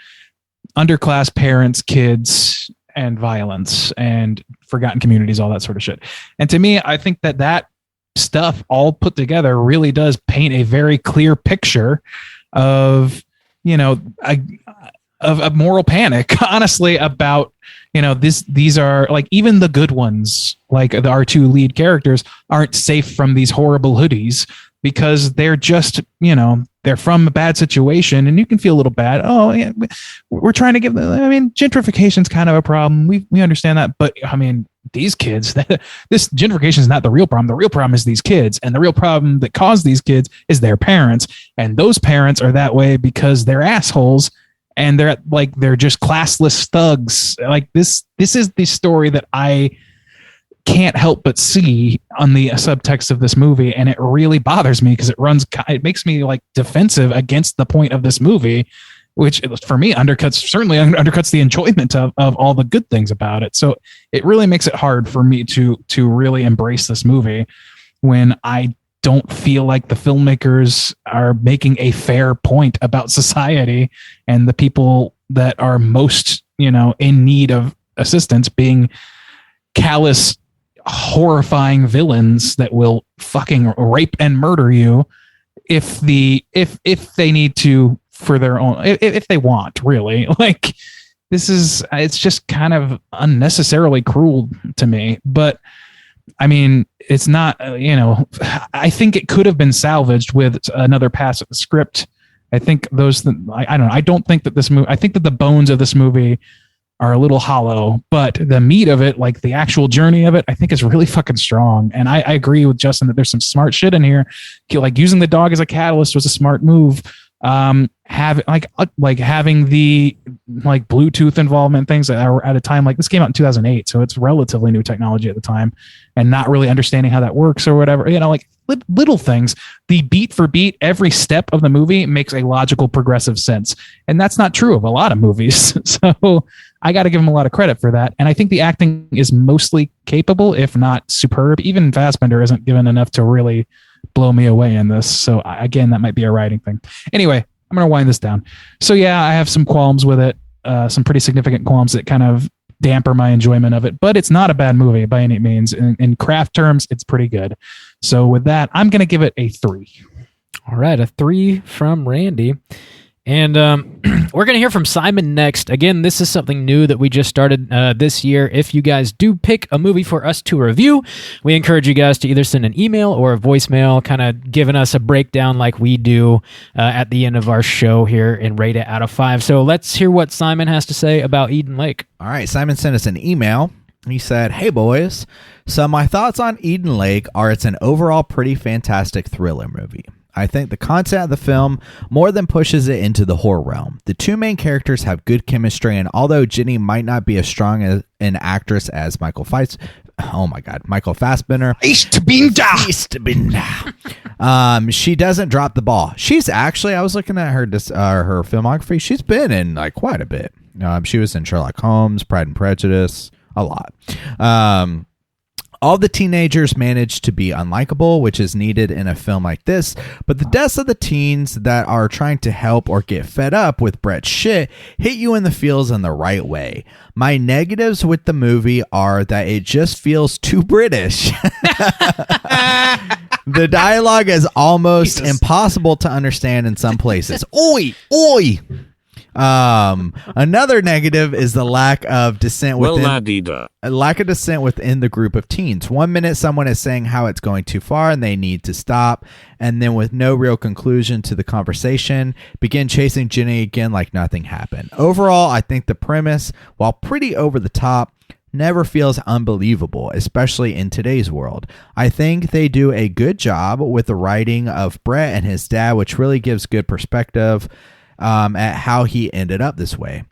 underclass parents, kids, and violence, and forgotten communities, all that sort of shit. And to me, I think that stuff all put together really does paint a very clear picture of, of moral panic, honestly, about, these are, like, even the good ones, like our two lead characters, aren't safe from these horrible hoodies, because they're just, they're from a bad situation, and you can feel a little bad. Oh, yeah, we're trying to give them, gentrification's kind of a problem. We understand that. But these kids, this gentrification is not the real problem. The real problem is these kids. And the real problem that caused these kids is their parents. And those parents are that way because they're assholes, and they're just classless thugs. Like, this is the story that I can't help but see on the subtext of this movie, and it really bothers me because it makes me like defensive against the point of this movie, which for me certainly undercuts the enjoyment of all the good things about it. So it really makes it hard for me to really embrace this movie when I don't feel like the filmmakers are making a fair point about society and the people that are most, in need of assistance being callous, horrifying villains that will fucking rape and murder you if they need to, for their own, if they want, really. Like, it's just kind of unnecessarily cruel to me. But it's not, I think it could have been salvaged with another pass at the script. I think I don't know. I don't think that this movie, I think that the bones of this movie are a little hollow, but the meat of it, like the actual journey of it, I think is really fucking strong. And I agree with Justin that there's some smart shit in here. Like, using the dog as a catalyst was a smart move. Having the like Bluetooth involvement, things that are at a time, like, this came out in 2008, so it's relatively new technology at the time, and not really understanding how that works or whatever, like little things. The beat for beat, every step of the movie makes a logical, progressive sense, and that's not true of a lot of movies. So I got to give him a lot of credit for that. And I think the acting is mostly capable, if not superb. Even Fassbender isn't given enough to really blow me away in this. So again, that might be a writing thing. Anyway, I'm going to wind this down. So yeah, I have some qualms with it, some pretty significant qualms that kind of damper my enjoyment of it, but it's not a bad movie by any means. In craft terms, it's pretty good. So with that, I'm going to give it a 3. All right, a 3 from Randy. And we're going to hear from Simon next. Again, this is something new that we just started this year. If you guys do pick a movie for us to review, we encourage you guys to either send an email or a voicemail, kind of giving us a breakdown like we do at the end of our show here and rate it out of 5. So let's hear what Simon has to say about Eden Lake. All right, Simon sent us an email. He said, "Hey boys, so my thoughts on Eden Lake are it's an overall pretty fantastic thriller movie. I think the content of the film more than pushes it into the horror realm. The two main characters have good chemistry, and although Jenny might not be as strong an actress as Michael Fassbender, she doesn't drop the ball. She's actually, I was looking at her filmography. She's been in like quite a bit. She was in Sherlock Holmes, Pride and Prejudice, a lot. All the teenagers manage to be unlikable, which is needed in a film like this, but the deaths of the teens that are trying to help or get fed up with Brett's shit hit you in the feels in the right way. My negatives with the movie are that it just feels too British. The dialogue is almost impossible to understand in some places. Oi, oi. Another negative is the lack of dissent within the group of teens. 1 minute someone is saying how it's going too far and they need to stop, and then with no real conclusion to the conversation, begin chasing Jenny again like nothing happened. Overall, I think the premise, while pretty over the top, never feels unbelievable, especially in today's world. I think they do a good job with the writing of Brett and his dad, which really gives good perspective at how he ended up this way.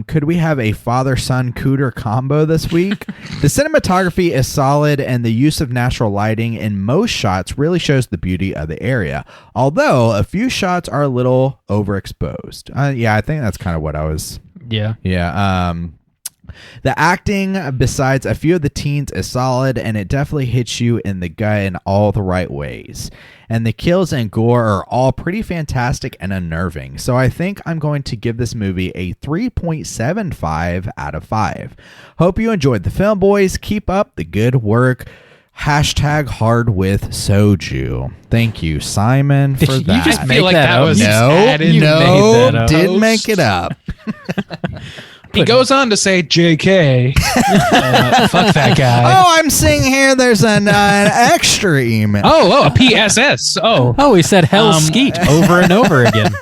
Could we have a father-son Cooter combo this week? The cinematography is solid, and the use of natural lighting in most shots really shows the beauty of the area, although a few shots are a little overexposed. I think that's kind of what I was... Yeah. The acting, besides a few of the teens, is solid, and it definitely hits you in the gut in all the right ways. And the kills and gore are all pretty fantastic and unnerving. So I think I'm going to give this movie a 3.75 out of 5. Hope you enjoyed the film, boys. Keep up the good work. Hashtag hard with soju. Thank you, Simon, for that. You just feel like that was didn't make it up. He goes on to say, JK, fuck that guy. Oh, I'm seeing here there's an extra email. A PSS. Oh, he said hell skeet over and over again.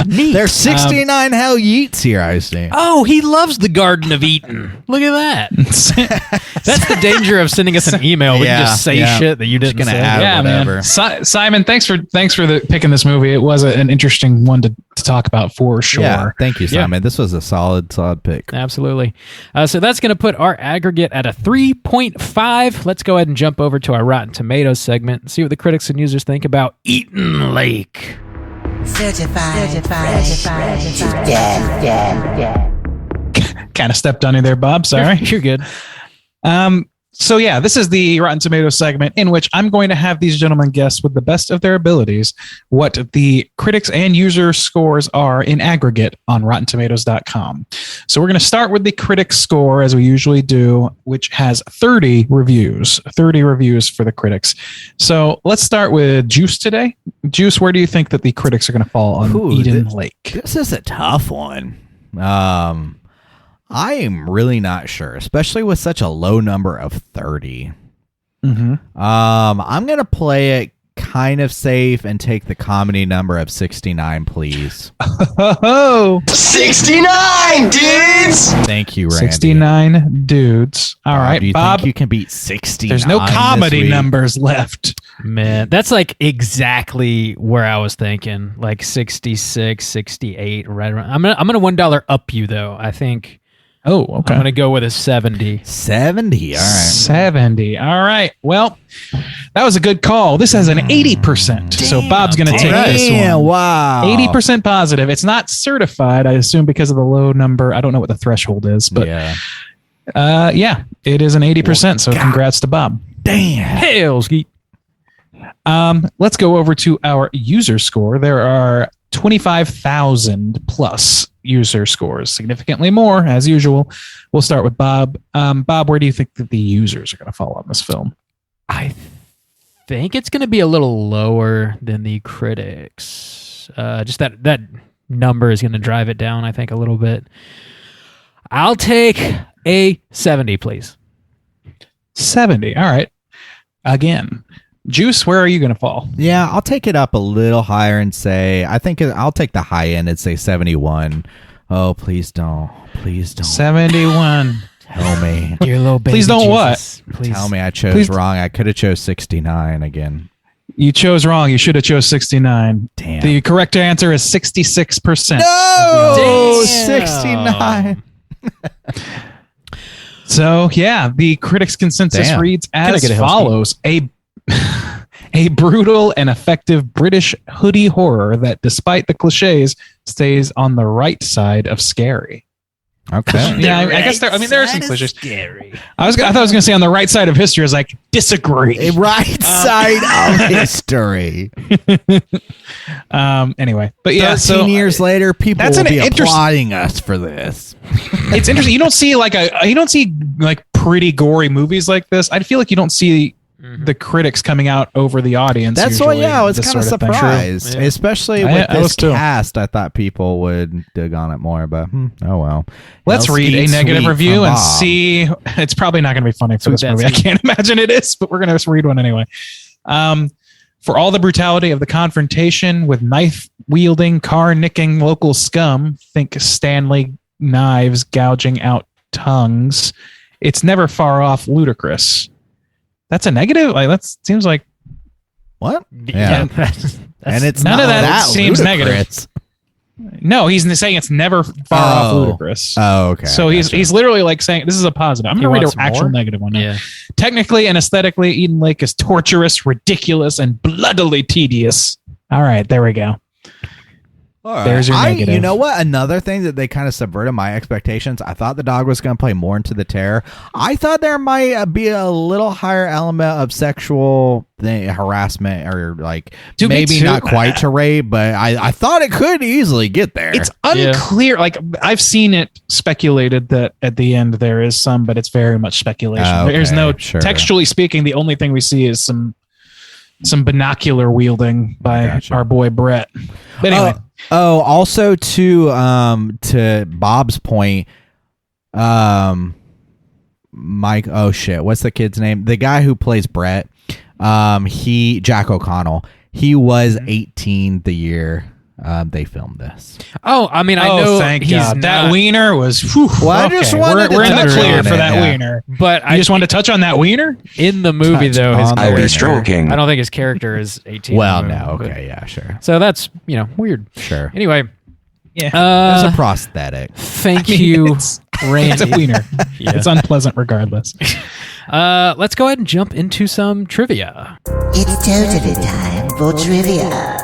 Neat. There's 69 hell yeets here, I see. Oh, he loves the Garden of Eden. Look at that. That's the danger of sending us an email. We can just say shit that you didn't gonna say. add whatever. Man. Simon, thanks for picking this movie. It was an interesting one to talk about for sure. Yeah, thank you, Simon. This was a solid pick. Absolutely. So that's going to put our aggregate at a 3.5. Let's go ahead and jump over to our Rotten Tomatoes segment and see what the critics and users think about Eden Lake. Certified. Kind of stepped on you there, Bob. Sorry. You're good. So yeah, this is the Rotten Tomatoes segment in which I'm going to have these gentlemen guess with the best of their abilities what the critics and user scores are in aggregate on RottenTomatoes.com. So we're going to start with the critic score as we usually do, which has 30 reviews. 30 reviews for the critics. So let's start with Juice today. Juice, where do you think that the critics are going to fall on Eden Lake? This is a tough one. I am really not sure, especially with such a low number of 30. Mm-hmm. I'm going to play it kind of safe and take the comedy number of 69, please. 69 dudes! Thank you, Randy. 69 dudes. All right, do you Bob. think you can beat 69? There's no comedy numbers left. Man, that's like exactly where I was thinking. Like 66, 68, right around. I'm gonna $1 up you though. I think. Oh, okay. I'm gonna go with a 70. 70. All right. 70. All right. Well, that was a good call. This has an 80%. So Bob's gonna take this one. Wow. 80% positive. It's not certified, I assume, because of the low number. I don't know what the threshold is, but yeah, it is an 80%. So congrats to Bob. Damn. Hell, Skeet. Let's go over to our user score. There are 25,000 plus user scores, significantly more as usual. We'll start with Bob. Bob, where do you think that the users are going to fall on this film? I think it's going to be a little lower than the critics. Just that number is going to drive it down, I think, a little bit. I'll take a 70, please. 70. All right. Again, Juice, where are you going to fall? Yeah, I'll take it up a little higher and say, I'll take the high end and say 71. Oh, please don't. Please don't. 71. Tell me. Dear little baby Please don't Jesus. what? Please. Tell me I chose wrong. I could have chose 69 again. You chose wrong. You should have chose 69. Damn. The correct answer is 66%. No! Damn. 69. So, yeah, the critics' consensus reads as follows. A brutal and effective British hoodie horror that, despite the cliches, stays on the right side of scary. Okay. Yeah, I guess there. I mean, there are some cliches. Scary. I thought I was going to say on the right side of history. I was like, disagree. Right side of history. Anyway, but yeah. 13 years later, people that's will an be interest- applauding us for this. It's interesting. You don't see like pretty gory movies like this. I feel like you don't see the critics coming out over the audience. That's why, usually, I was this kind of sort thing. surprised, Yeah. especially I with this was too. cast. I thought people would dig on it more, but oh well. Let's Hell, read a Skeet negative Sweet review from and Bob. see. It's probably not going to be funny for this Sweet movie. I Betsy. can't imagine it is, but we're going to read one anyway. For all the brutality of the confrontation with knife-wielding, car-nicking local scum, think Stanley knives gouging out tongues, it's never far off ludicrous. That's a negative? Like that seems like What? Yeah. And it's none not of that seems ludicrous. no, he's saying it's never far off ludicrous. Oh, okay. So he's literally like saying this is a positive. I'm He going to read wants an actual more? negative one now. Yeah. Technically and aesthetically, Eden Lake is torturous, ridiculous, and bloodily tedious. All right, there we go. All right. There's your negative. You know what? Another thing that they kind of subverted my expectations. I thought the dog was going to play more into the terror. I thought there might be a little higher element of sexual harassment, or like Dude, me maybe too. not quite to rape, but I thought it could easily get there. It's unclear. Like I've seen it speculated that at the end there is some, but it's very much speculation. Okay, There's no sure. textually speaking. The only thing we see is some binocular wielding by Gotcha. our boy Brett. But anyway. Also to Bob's point, Mike. Oh shit, what's the kid's name? The guy who plays Brett. Jack O'Connell. He was 18 the year they filmed this. Oh, I mean, I know thank he's God. That not, wiener was. Whew, Well, I just wanted to we're in the touch clear on for it, that yeah. wiener. but I just wanted to touch on that wiener. in the movie Touch though, his on the I'll be wiener. stroking. I don't think his character is 18. Well, in the no, movie, okay, yeah, sure, but- So that's sure. weird. Anyway, Yeah, It's a prosthetic. thank you, it's Randy. a wiener. Yeah. It's unpleasant regardless. Let's go ahead and jump into some trivia. It's totally time for trivia.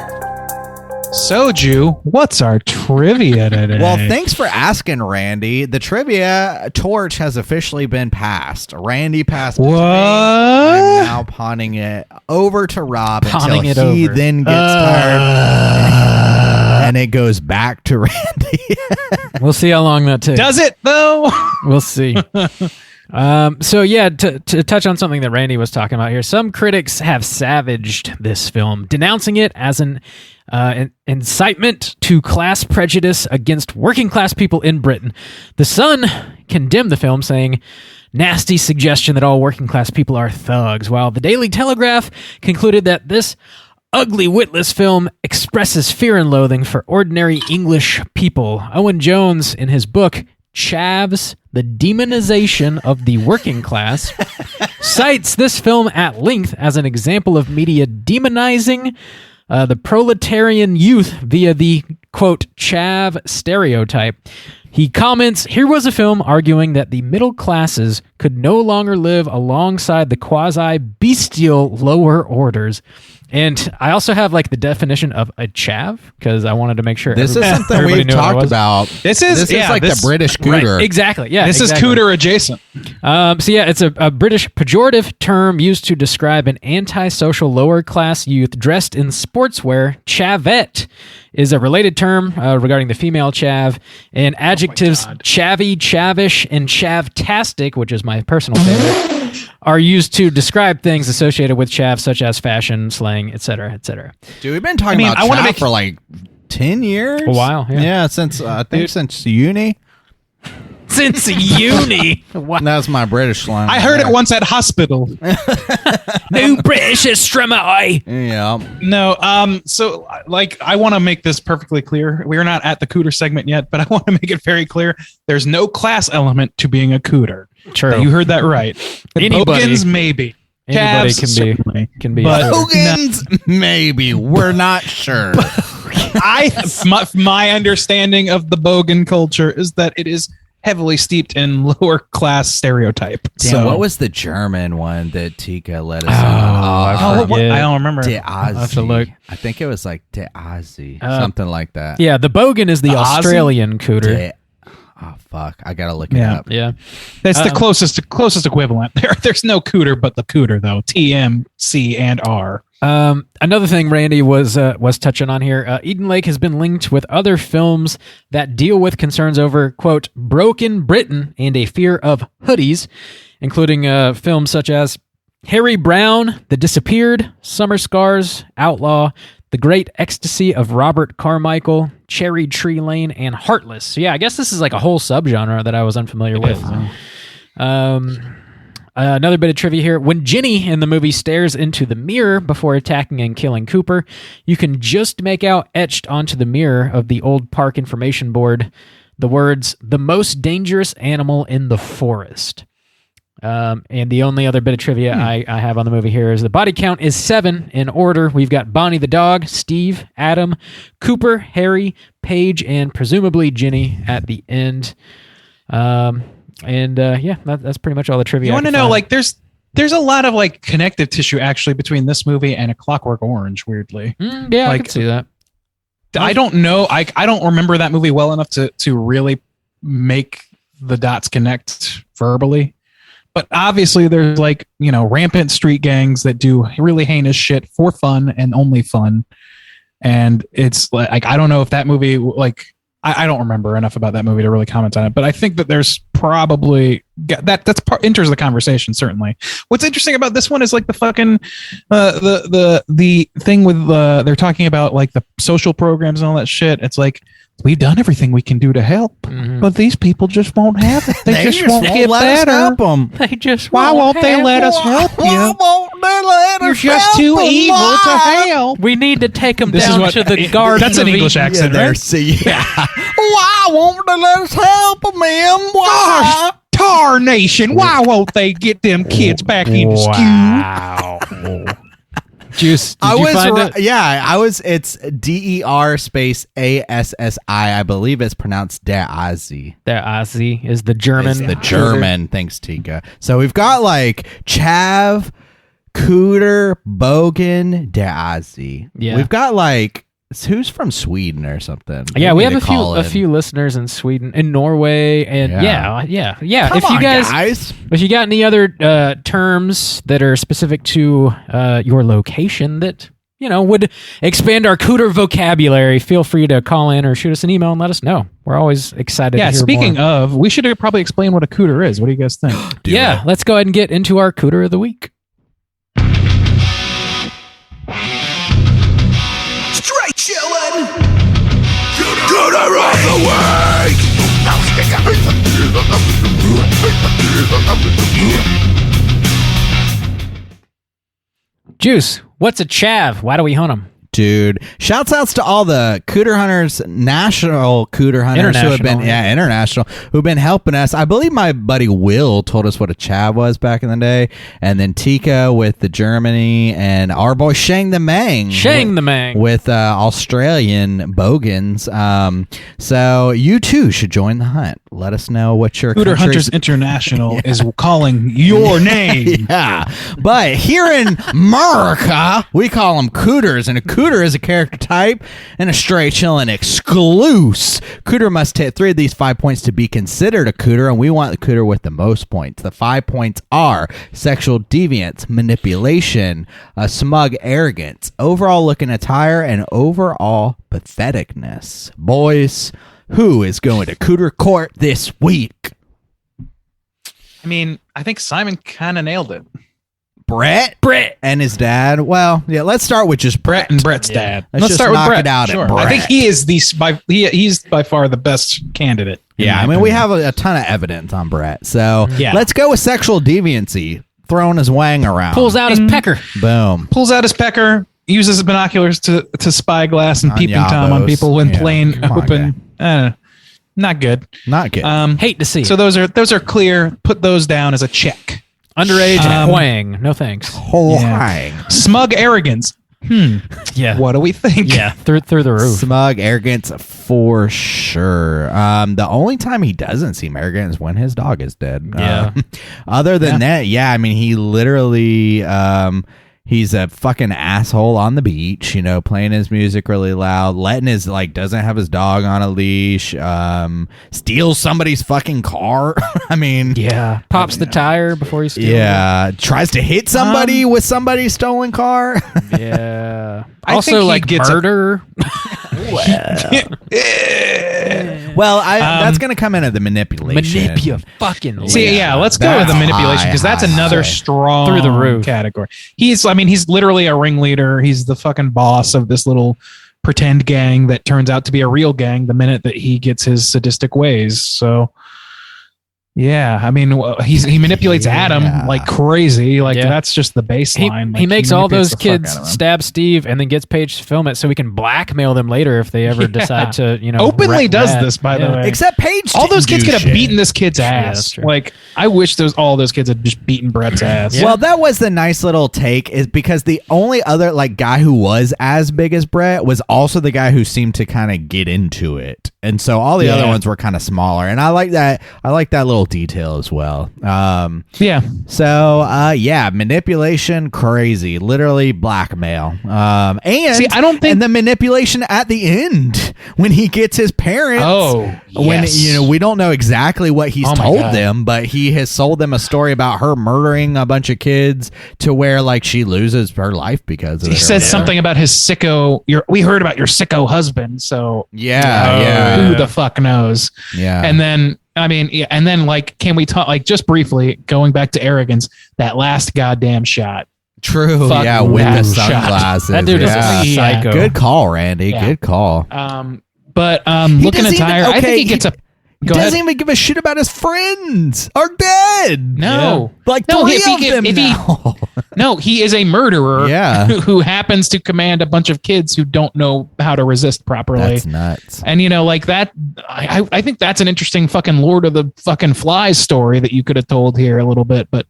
Soju, what's our trivia today? Well, thanks for asking, Randy. The trivia torch has officially been passed. Randy passed it to me. What? I'm now pawning it over to Rob Pawning it until he over. then gets tired, and it goes back to Randy. We'll see how long that takes. Does it though? We'll see. So yeah, to touch on something that Randy was talking about here, some critics have savaged this film, denouncing it as an incitement to class prejudice against working class people in Britain. The Sun condemned the film, saying, "Nasty suggestion that all working class people are thugs," while the Daily Telegraph concluded that this ugly, witless film expresses fear and loathing for ordinary English people. Owen Jones, in his book Chavs, The Demonization of the Working Class, cites this film at length as an example of media demonizing the proletarian youth via the, quote, chav stereotype. He comments, "Here was a film arguing that the middle classes could no longer live alongside the quasi-bestial lower orders." And I also have like the definition of a chav because I wanted to make sure This is something everybody we've knew what it talked was. about. This is like the British Right, Cooter. exactly. Yeah, This exactly. is Cooter adjacent. So yeah, it's a British pejorative term used to describe an antisocial lower class youth dressed in sportswear. Chavette is a related term regarding the female chav, and adjectives chavvy, chavish, and chavtastic, which is my personal favorite, are used to describe things associated with chav, such as fashion, slang, etc., etc. Dude, we've been talking about I wanna chav make- for like 10 years. A while, yeah. since I think since uni. Since uni, That's my British slang. I heard it once at hospital. no British extremity. Yeah. No, so like I want to make this perfectly clear. We're not at the Cooter segment yet, but I want to make it very clear. There's no class element to being a Cooter. True. You heard that right. The Anybody- Bogans, maybe. Anybody Cavs, certainly. can be. But- Hogans, maybe. We're not sure. my understanding of the Bogan culture is that it is heavily steeped in lower class stereotype. Damn, So what was the German one that Tika let us I on? forget. I don't remember. De I'll have to look. I think it was like De Azi, something like that. Yeah, the Bogan is the Ozzy? Australian Cooter. De Oh fuck! I gotta look it Yeah. up. Yeah. That's the closest equivalent. There's no Cooter but the Cooter though. TM, C, and R. Another thing Randy was touching on here, Eden Lake has been linked with other films that deal with concerns over, quote, broken Britain and a fear of hoodies, including films such as Harry Brown, The Disappeared, Summer Scars, Outlaw, The Great Ecstasy of Robert Carmichael, Cherry Tree Lane, and Heartless. So yeah, I guess this is like a whole subgenre that I was unfamiliar with. Another bit of trivia here. When Ginny in the movie stares into the mirror before attacking and killing Cooper, you can just make out etched onto the mirror of the old park information board the words, "the most dangerous animal in the forest." And the only other bit of trivia I have on the movie here is the body count is 7 in order. We've got Bonnie the dog, Steve, Adam, Cooper, Harry, Paige, and presumably Ginny at the end. That's pretty much all the trivia. You want to know, like, there's a lot of like connective tissue actually between this movie and A Clockwork Orange. Weirdly, I like, can see that. I don't know. I don't remember that movie well enough to really make the dots connect verbally. But obviously, there's like, rampant street gangs that do really heinous shit for fun and only fun. And it's like, I don't know if that movie, like, I don't remember enough about that movie to really comment on it. But I think that there's probably that's enters the conversation, certainly. What's interesting about this one is like the fucking the thing with they're talking about like the social programs and all that shit. It's like, we've done everything we can do to help, but these people just won't have it. They just won't get better. Help them. They just Why won't they let us help you? You're just too evil to help. We need to take them This is down what- to the garden. That's an of English Eden. accent, right? Why won't they let us help them, man? Why? Gosh, tarnation! Why won't they get them kids back into school? Wow. Juice, did you find it? I was. It's DER space ASSI. I believe it's pronounced Dazi. There, Ozzy is the German. It's the German. Thanks, Tika. So we've got like Chav, Cooter, Bogan, Dazi. Yeah. We've got like who's from Sweden or something. Yeah, we have need to call a in. few listeners in Sweden, in Norway, and yeah. Come if you on, guys, if you got any other terms that are specific to your location that would expand our Cooter vocabulary, feel free to call in or shoot us an email and let us know. We're always excited. Yeah. to hear Speaking more. of, we should probably explain what a Cooter is. What do you guys think? Let's go ahead and get into our Cooter of the week. Straight chillin'. Cooter of the Juice, what's a chav? Why do we hunt them? Dude, shouts outs to all the Cooter hunters, national Cooter hunters who have been international, who've been helping us. I believe my buddy Will told us what a chav was back in the day, and then Tika with the Germany, and our boy Shang the Mang with Australian bogans. So you too should join the hunt. Let us know what your Cooter country's- Hunters International is calling your name. Yeah, but here in America, we call them Cooters, and a Cooter is a character type and a straight chillin' exclusive. Cooter must hit 3 of these 5 points to be considered a Cooter, and we want the Cooter with the most points. The 5 points are sexual deviance, manipulation, smug arrogance, overall looking attire, and overall patheticness. Boys, who is going to Cooter Court this week? I mean, I think Simon kind of nailed it. Brett and his dad. Well, yeah, let's start with just Brett And Brett's dad. Let's just start with knock Brett. it out at Sure. Brett. I think he is he's by far the best candidate. Yeah, I mean, we have a ton of evidence on Brett. So Yeah. let's go with sexual deviancy, throwing his wang around. Pulls out his pecker. Boom. Pulls out his pecker, uses his binoculars to spy glass and On peeping Tom on Yabos. people when Yeah, plain come on, open. Not good. Not good. Hate to see So it. those are clear. Put those down as a check. Underage Huang. No thanks. Hang. Smug arrogance. Yeah. What do we think? Yeah. Through the roof. Smug arrogance for sure. The only time he doesn't seem arrogant is when his dog is dead. Yeah. Other than that, yeah, I mean, he literally He's a fucking asshole on the beach, playing his music really loud, letting his doesn't have his dog on a leash, steals somebody's fucking car. I mean, yeah, pops the tire before he steals. Yeah, tries to hit somebody with somebody's stolen car. Yeah. I Also, think he like gets murder. Well, that's going to come into the manipulation. Fucking. See, yeah, let's go with the manipulation because that's another strong Through the roof category. He's literally a ringleader. He's the fucking boss of this little pretend gang that turns out to be a real gang the minute that he gets his sadistic ways. So, yeah, I mean, he manipulates Adam like crazy. Like that's just the baseline. He makes all those kids stab Steve and then gets Paige to film it so we can blackmail them later if they ever decide to, openly does this, by the way. Except Paige. All those kids could have beaten this kid's ass. Like, I wish all those kids had just beaten Brett's ass. Well, that was the nice little take, is because the only other guy who was as big as Brett was also the guy who seemed to kind of get into it, and so all the other ones were kind of smaller. And I like that. I like that little detail as well. So manipulation, crazy, literally blackmail. And see, I don't think, and the manipulation at the end when he gets his parents. When we don't know exactly what he's told them, but he has sold them a story about her murdering a bunch of kids to where she loses her life because of it. He says something about his sicko. We heard about your sicko husband, so who the fuck knows? Yeah, and then. I mean, and then can we talk just briefly going back to arrogance? That last goddamn shot. True. Fuck with the shot. sunglasses. That dude is a psycho. Good call, Randy. Yeah. Good call. But looking at Tyre, I think he gets a. He doesn't even give a shit about his friends are dead. No, three of them now. No, he is a murderer. Yeah. who happens to command a bunch of kids who don't know how to resist properly. That's nuts. And that, I think that's an interesting fucking Lord of the fucking Flies story that you could have told here a little bit, but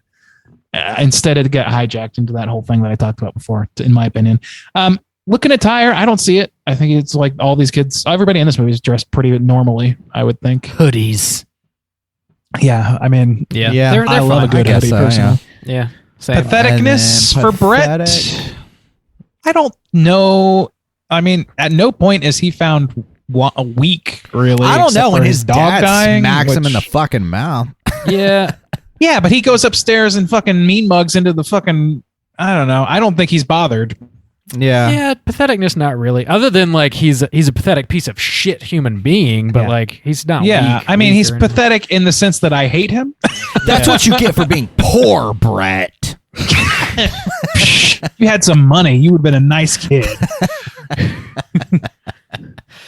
instead it got hijacked into that whole thing that I talked about before, in my opinion. Looking at Tyre, I don't see it. I think it's all these kids, everybody in this movie is dressed pretty normally, I would think. Hoodies. Yeah, I mean, they're I love a good hoodie personally. Yeah. Same. Patheticness for Brett. I don't know. I mean, at no point is he found weak, really. I don't know. When his dog dad dying, smacks him in the fucking mouth. Yeah. Yeah, but he goes upstairs and fucking mean mugs into the fucking. I don't know. I don't think he's bothered. Yeah, patheticness, not really. Other than he's a pathetic piece of shit human being, but he's not. Yeah, weak, I mean, he's pathetic in the sense that I hate him. That's what you get for being poor, Brett. If you had some money, you would have been a nice kid.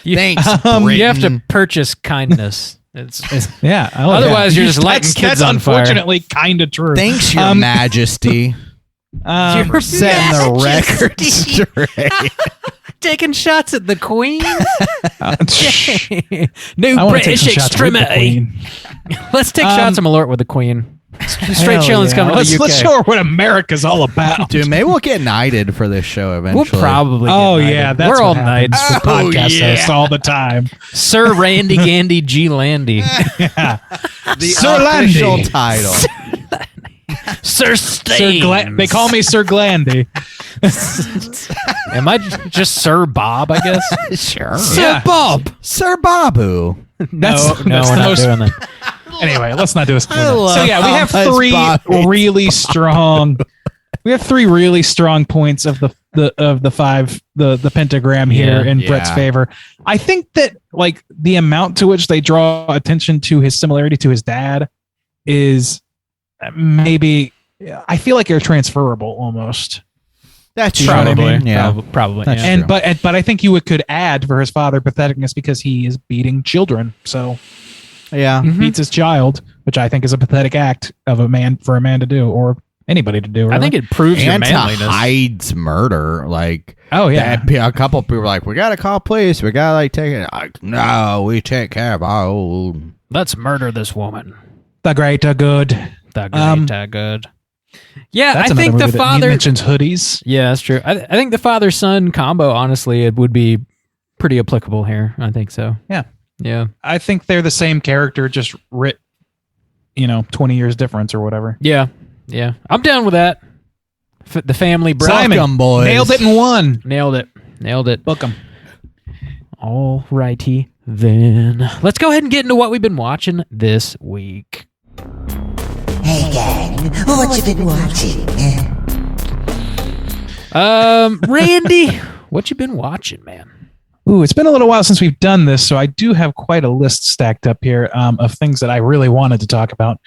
Thanks. You have to purchase kindness. It's otherwise you're just lighting kids on fire. That's unfortunately kind of true. Thanks, Your Majesty. You're setting the record straight. Taking shots at the Queen. I New wanna British take some shots with the extremity. Queen. Let's take shots of Malort with the Queen. Straight chilling's coming to the UK. Let's show her what America's all about. Dude, maybe we'll get knighted for this show eventually. We'll probably. Oh get yeah, knighted. that's we're all what knights. happens with podcast hosts all the time. Sir Randy Gandy G Landy. Yeah. The Sir official Landy. title. Sir Stain. They call me Sir Glandy. Am I just Sir Bob? I guess. Sure. Sir Bob. Sir Babu. That's we're not doing that. Anyway, let's not do this. love So yeah, we have how much three Bobby- really strong. We have three really strong points of the five the pentagram here in Brett's favor. I think that the amount to which they draw attention to his similarity to his dad is maybe. I feel like they're transferable almost. That's You know what I true. mean? Yeah. Probably. That's Yeah. true. But I think you could add for his father patheticness because he is beating children. So Yeah. beats his child, which I think is a pathetic act of a man to do, or anybody to do. Really. I think it proves your And to manliness. hides murder. Oh yeah. A couple people were like, we got to call police. We got to take it. No, we take care of our own. Let's murder this woman. The greater good. The greater good. Yeah, That's I think another the movie that father. he mentions hoodies. Yeah, that's true. I think the father-son combo, honestly, it would be pretty applicable here. I think so. Yeah. Yeah. I think they're the same character, just 20 years difference or whatever. Yeah. Yeah. I'm down with that. The family bro. Simon, Welcome, boys. nailed it in one. Nailed it. Book 'em. All righty then. Let's go ahead and get into what we've been watching this week. Hey gang, what you been watching? Randy, what you been watching, man? Ooh, it's been a little while since we've done this, so I do have quite a list stacked up here of things that I really wanted to talk about.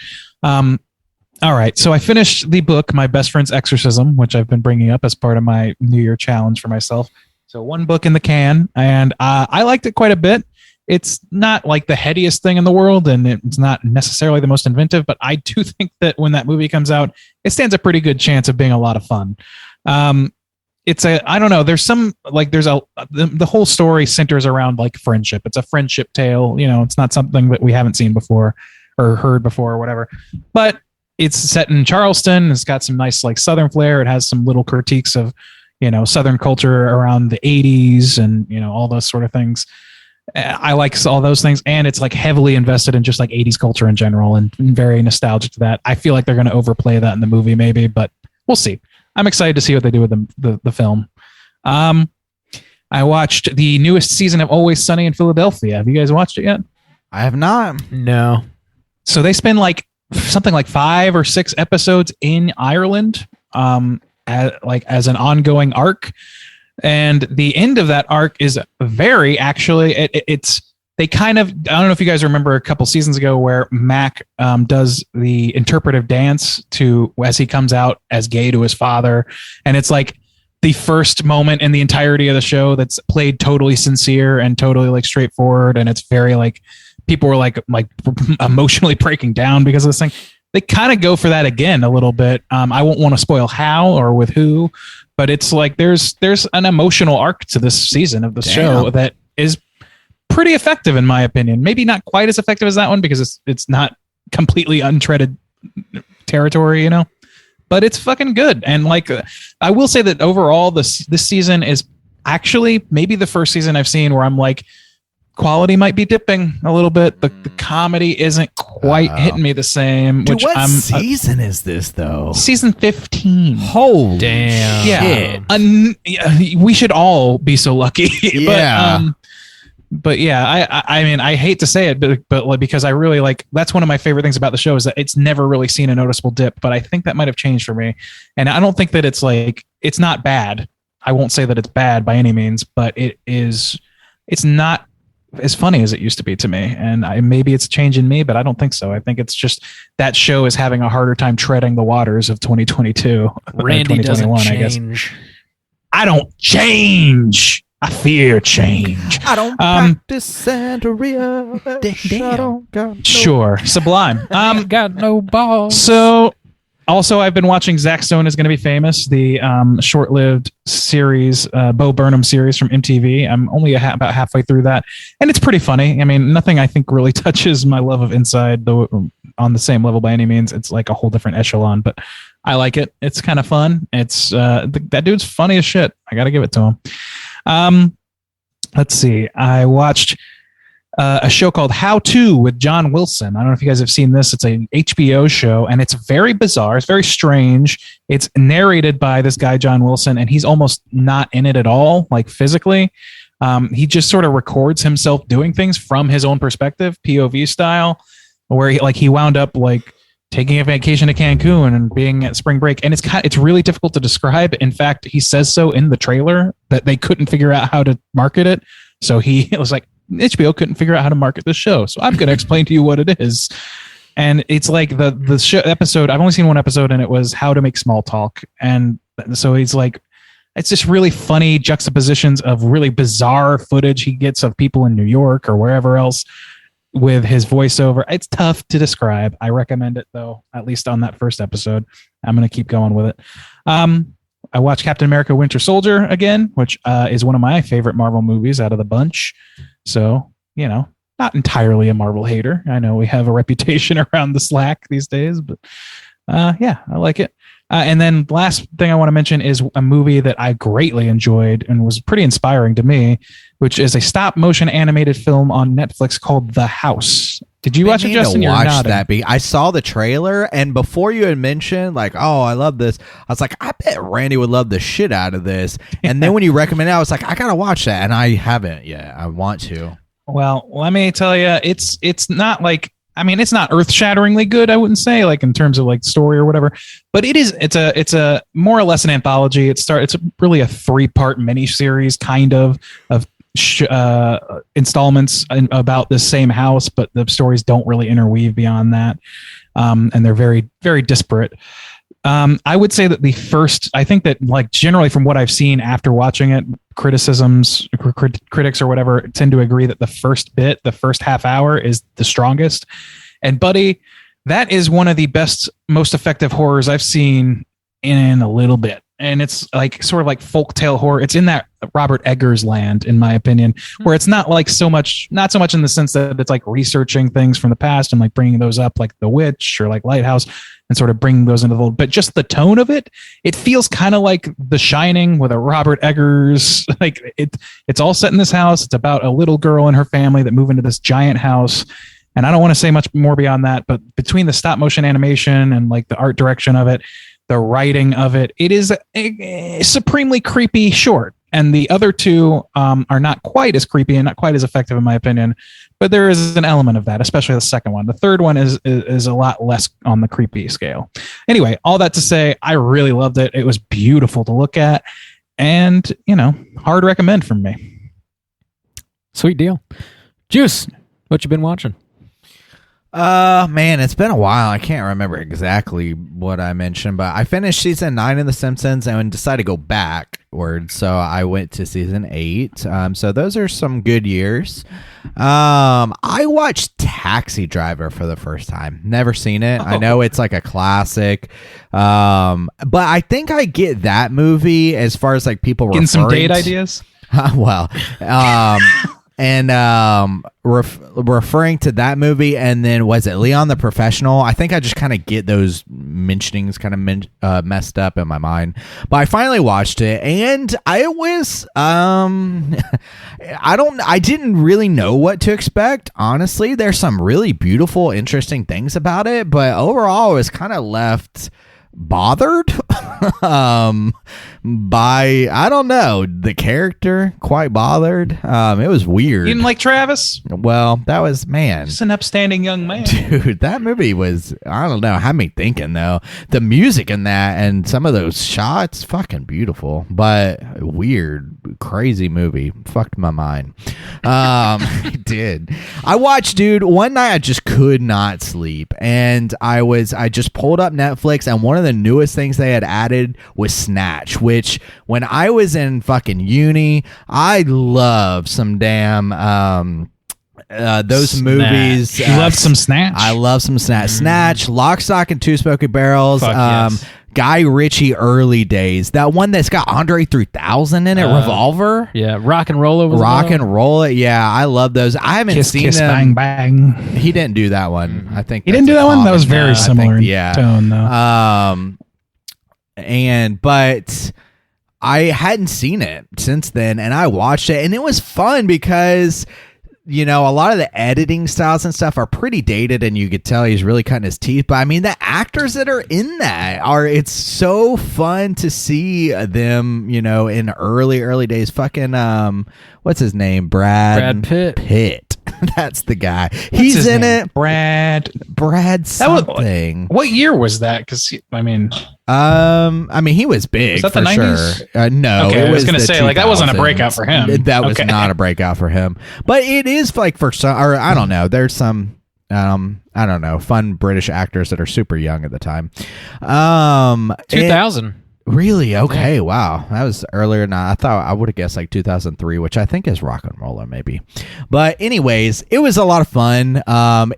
All right, so I finished the book, My Best Friend's Exorcism, which I've been bringing up as part of my New Year challenge for myself. So one book in the can, and I liked it quite a bit. It's not like the headiest thing in the world, and it's not necessarily the most inventive, but I do think that when that movie comes out, it stands a pretty good chance of being a lot of fun. I don't know, the whole story centers around like friendship. It's a friendship tale, it's not something that we haven't seen before or heard before or whatever, but it's set in Charleston. It's got some nice like Southern flair. It has some little critiques of, Southern culture around the 80s and, all those sort of things. I like all those things. And it's like heavily invested in just like 80s culture in general and very nostalgic to that. I feel like they're going to overplay that in the movie maybe, but we'll see. I'm excited to see what they do with the film. I watched the newest season of Always Sunny in Philadelphia. Have you guys watched it yet? I have not. No. So they spend like something like 5 or 6 episodes in Ireland, as an ongoing arc, and the end of that arc is very it's they kind of, I don't know if you guys remember a couple seasons ago where Mac does the interpretive dance as he comes out as gay to his father, and it's like the first moment in the entirety of the show that's played totally sincere and totally like straightforward, and it's very like people were like emotionally breaking down because of this thing. They kind of go for that again a little bit. I won't want to spoil how or with who, but it's like there's an emotional arc to this season of the show that is pretty effective in my opinion. Maybe not quite as effective as that one because it's not completely untreaded territory, but it's fucking good. And like I will say that overall this season is actually maybe the first season I've seen where I'm like, quality might be dipping a little bit. The comedy isn't quite hitting me the same. Dude, what season is this though? Season 15. Holy damn! Yeah, we should all be so lucky. Yeah. But yeah, I mean, I hate to say it, but like, because I really like, that's one of my favorite things about the show is that it's never really seen a noticeable dip. But I think that might have changed for me, and I don't think that it's not bad. I won't say that it's bad by any means, but it's not as funny as it used to be to me, and maybe it's changing me, but I don't think so. I think it's just that show is having a harder time treading the waters of 2022. Randy 2021, doesn't change. I don't change. I fear change. I don't practice Santeria. Sure, sublime. Got no balls. So. Also, I've been watching Zack Stone is Going to Be Famous, the short-lived series, Bo Burnham series from MTV. I'm only about halfway through that, and it's pretty funny. I mean, nothing I think really touches my love of Inside, though on the same level by any means. It's like a whole different echelon, but I like it. It's kind of fun. It's that dude's funny as shit. I got to give it to him. Let's see. I watched a show called How To with John Wilson. I don't know if you guys have seen this. It's an HBO show, and it's very bizarre. It's very strange. It's narrated by this guy, John Wilson, and he's almost not in it at all, like physically. He just sort of records himself doing things from his own perspective, POV style, where he wound up like taking a vacation to Cancun and being at spring break. And it's really difficult to describe. In fact, he says so in the trailer that they couldn't figure out how to market it. So he was like, HBO couldn't figure out how to market this show, so I'm going to explain to you what it is. And it's like the show episode. I've only seen one episode, and it was how to make small talk. And so he's like, it's just really funny juxtapositions of really bizarre footage he gets of people in New York or wherever else with his voiceover. It's tough to describe. I recommend it though, at least on that first episode. I'm going to keep going with it. I watched Captain America Winter Soldier again, which is one of my favorite Marvel movies out of the bunch. So, not entirely a Marvel hater. I know we have a reputation around the slack these days, but yeah, I like it. And then last thing I want to mention is a movie that I greatly enjoyed and was pretty inspiring to me, which is a stop motion animated film on Netflix called The House. Did you watch it, Justin? To You're watch nodding. that. I saw the trailer, and before you had mentioned, like, oh, I love this, I was like, I bet Randy would love the shit out of this. And then when you recommended it, I was like, I gotta watch that, and I haven't yet. I want to. Well, let me tell you, it's not like, I mean, it's not earth-shatteringly good, I wouldn't say, like in terms of like story or whatever, but it's a more or less an anthology. It's really a 3-part miniseries kind of installments about the same house, but the stories don't really interweave beyond that, and they're very, very disparate. I would say that I think that like generally from what I've seen after watching it, critics or whatever tend to agree that the first half hour is the strongest. And buddy, that is one of the best, most effective horrors I've seen in a little bit. And it's like sort of like folktale horror. It's in that Robert Eggers land, in my opinion, where it's not like not so much in the sense that it's like researching things from the past and like bringing those up, like The Witch or like Lighthouse, and sort of bringing those into the fold. But just the tone of it, it feels kind of like The Shining with a Robert Eggers. Like it's all set in this house. It's about a little girl and her family that move into this giant house. And I don't want to say much more beyond that, but between the stop motion animation and like the art direction of it, the writing of it, it is a supremely creepy short. And the other two are not quite as creepy and not quite as effective, in my opinion. But there is an element of that, especially the second one. The third one is a lot less on the creepy scale. Anyway, all that to say, I really loved it. It was beautiful to look at. And, hard recommend from me. Sweet deal. Juice, what you been watching? Man, it's been a while. I can't remember exactly what I mentioned, but I finished season 9 of The Simpsons and decided to go backwards. So I went to season 8. So those are some good years. I watched Taxi Driver for the first time. Never seen it. I know it's like a classic. But I think I get that movie as far as like people getting some date ideas. Well, and referring to that movie, and then was it Leon the Professional? I think I just kind of get those mentionings kind of messed up in my mind. But I finally watched it, and I was I didn't really know what to expect. Honestly, there's some really beautiful, interesting things about it, but overall, I was kind of left bothered by, I don't know, the character, quite bothered. It was weird. You didn't like Travis? Well, that was, man, just an upstanding young man. Dude, that movie was, I don't know, had me thinking though. The music in that and some of those shots, fucking beautiful, but weird, crazy movie. Fucked my mind. It did. I watched, dude, one night I just could not sleep, and I just pulled up Netflix, and one of the newest things they had added was Snatch, which when I was in fucking uni, I love some damn those Snatch. Movies. You love some Snatch? I love some Snatch. Snatch, Lock, Stock, and Two Smoking Barrels. Fuck yes. Guy Ritchie early days. That one that's got Andre 3000 in it, Revolver. Yeah, Rock and Roll. Rock and Roll it. Yeah, I love those. I haven't Kiss, seen Kiss, them. Bang, Bang. He didn't do that one. I think He didn't do that one? That was very I similar think, in tone, though. But I hadn't seen it since then, and I watched it, and it was fun because, a lot of the editing styles and stuff are pretty dated, and you could tell he's really cutting his teeth. But I mean, the actors that are in that it's so fun to see them, in early days. Fucking, what's his name? Brad Pitt. That's the guy. He's in it. Brad something. What year was that? Because he was big. Was that for the 90s? Sure. No, okay, it I was going to say, like, that wasn't a 2000s. breakout for him. That was not a breakout for him. But it is like for some, or I don't know. There's some, I don't know, fun British actors that are super young at the time. 2000. Really? Okay. Wow. That was earlier than I thought. I would have guessed like 2003, which I think is Rock and Roller maybe. But anyways, it was a lot of fun.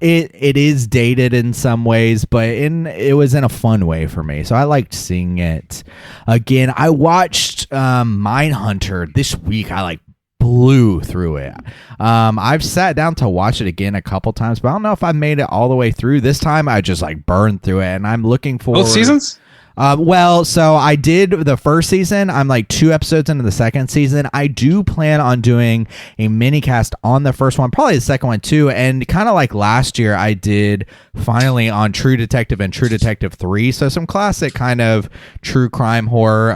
It is dated in some ways, but it was in a fun way for me. So I liked seeing it. Again, I watched Mindhunter this week. I blew through it. I've sat down to watch it again a couple times, but I don't know if I made it all the way through. This time I just burned through it, and I'm looking for both seasons. Well, so I did the first season. I'm like 2 episodes into the second season. I do plan on doing a mini cast on the first one, probably the second one too. And kind of like last year, I did finally on True Detective and True Detective 3. So some classic kind of true crime horror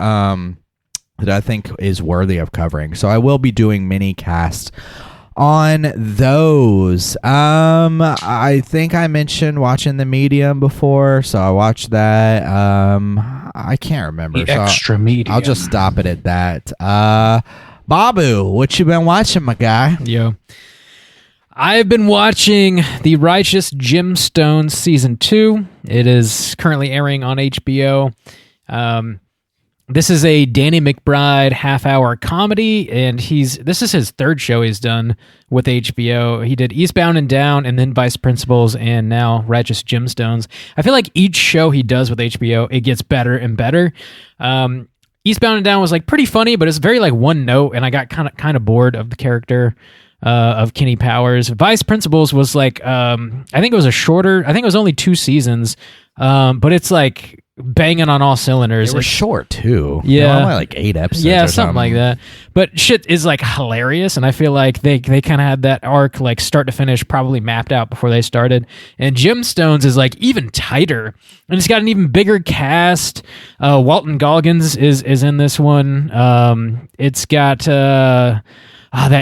that I think is worthy of covering. So I will be doing mini casts on those. I think I mentioned watching The Medium before, so I watched that. I can't remember. The Extra Medium. I'll just stop it at that. Babu, what you been watching, my guy? Yo. I've been watching The Righteous Gemstones Season 2. It is currently airing on HBO. This is a Danny McBride half-hour comedy, and this is his third show he's done with HBO. He did Eastbound and Down, and then Vice Principals, and now Righteous Gemstones. I feel like each show he does with HBO, it gets better and better. Eastbound and Down was like pretty funny, but it's very like one note, and I got kind of bored of the character of Kenny Powers. Vice Principals was like, I think it was it was only 2 seasons, but it's like banging on all cylinders. They were short too. Yeah. They were only like 8 episodes. Yeah, or something like that. But shit is like hilarious, and I feel like they kind of had that arc like start to finish probably mapped out before they started. And Gemstones is like even tighter, and it's got an even bigger cast. Walton Goggins is in this one. It's got that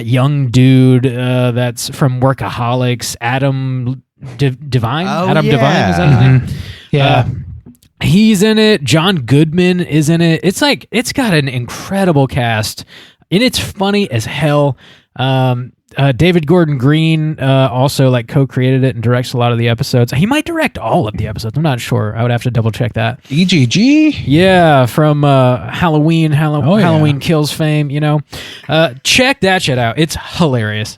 young dude that's from Workaholics, Adam Devine. Oh, Adam yeah. Devine, is that his name? Yeah. He's in it. John Goodman is in it. It's like it's got an incredible cast, and it's funny as hell. David Gordon Green also like co-created it and directs a lot of the episodes. He might direct all of the episodes. I'm not sure. I would have to double check that. EGG? Yeah, from Halloween Kills fame. You know, check that shit out. It's hilarious.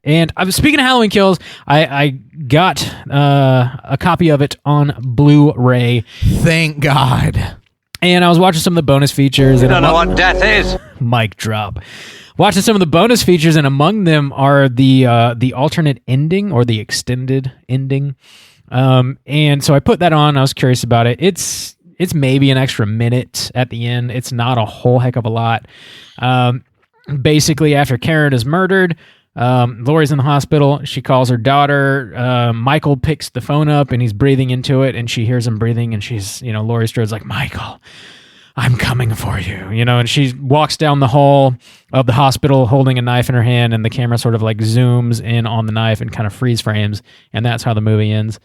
And I was speaking of Halloween Kills. I got a copy of it on Blu-ray. Thank God. And I was watching some of the bonus features. You don't know what death is. Mic drop. Watching some of the bonus features, and among them are the alternate ending or the extended ending. And so I put that on. I was curious about it. It's maybe an extra minute at the end. It's not a whole heck of a lot. Basically, after Karen is murdered, Lori's in the hospital. She calls her daughter. Michael picks the phone up and he's breathing into it, and she hears him breathing, and Laurie Strode's like, Michael, I'm coming for you, and she walks down the hall of the hospital holding a knife in her hand, and the camera sort of like zooms in on the knife and kind of freeze frames, and that's how the movie ends.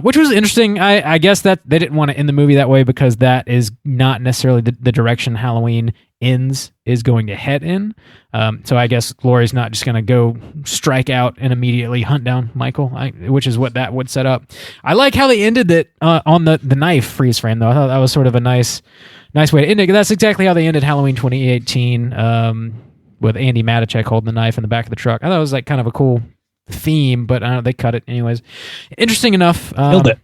Which was interesting. I guess that they didn't want to end the movie that way because that is not necessarily the direction Halloween ends is going to head in. So I guess Laurie's not just going to go strike out and immediately hunt down Michael, which is what that would set up. I like how they ended it on the knife freeze frame, though. I thought that was sort of a nice way to end it. That's exactly how they ended Halloween 2018 with Andy Matichak holding the knife in the back of the truck. I thought it was like kind of a cool theme, but they cut it anyways. Interesting enough. Killed it.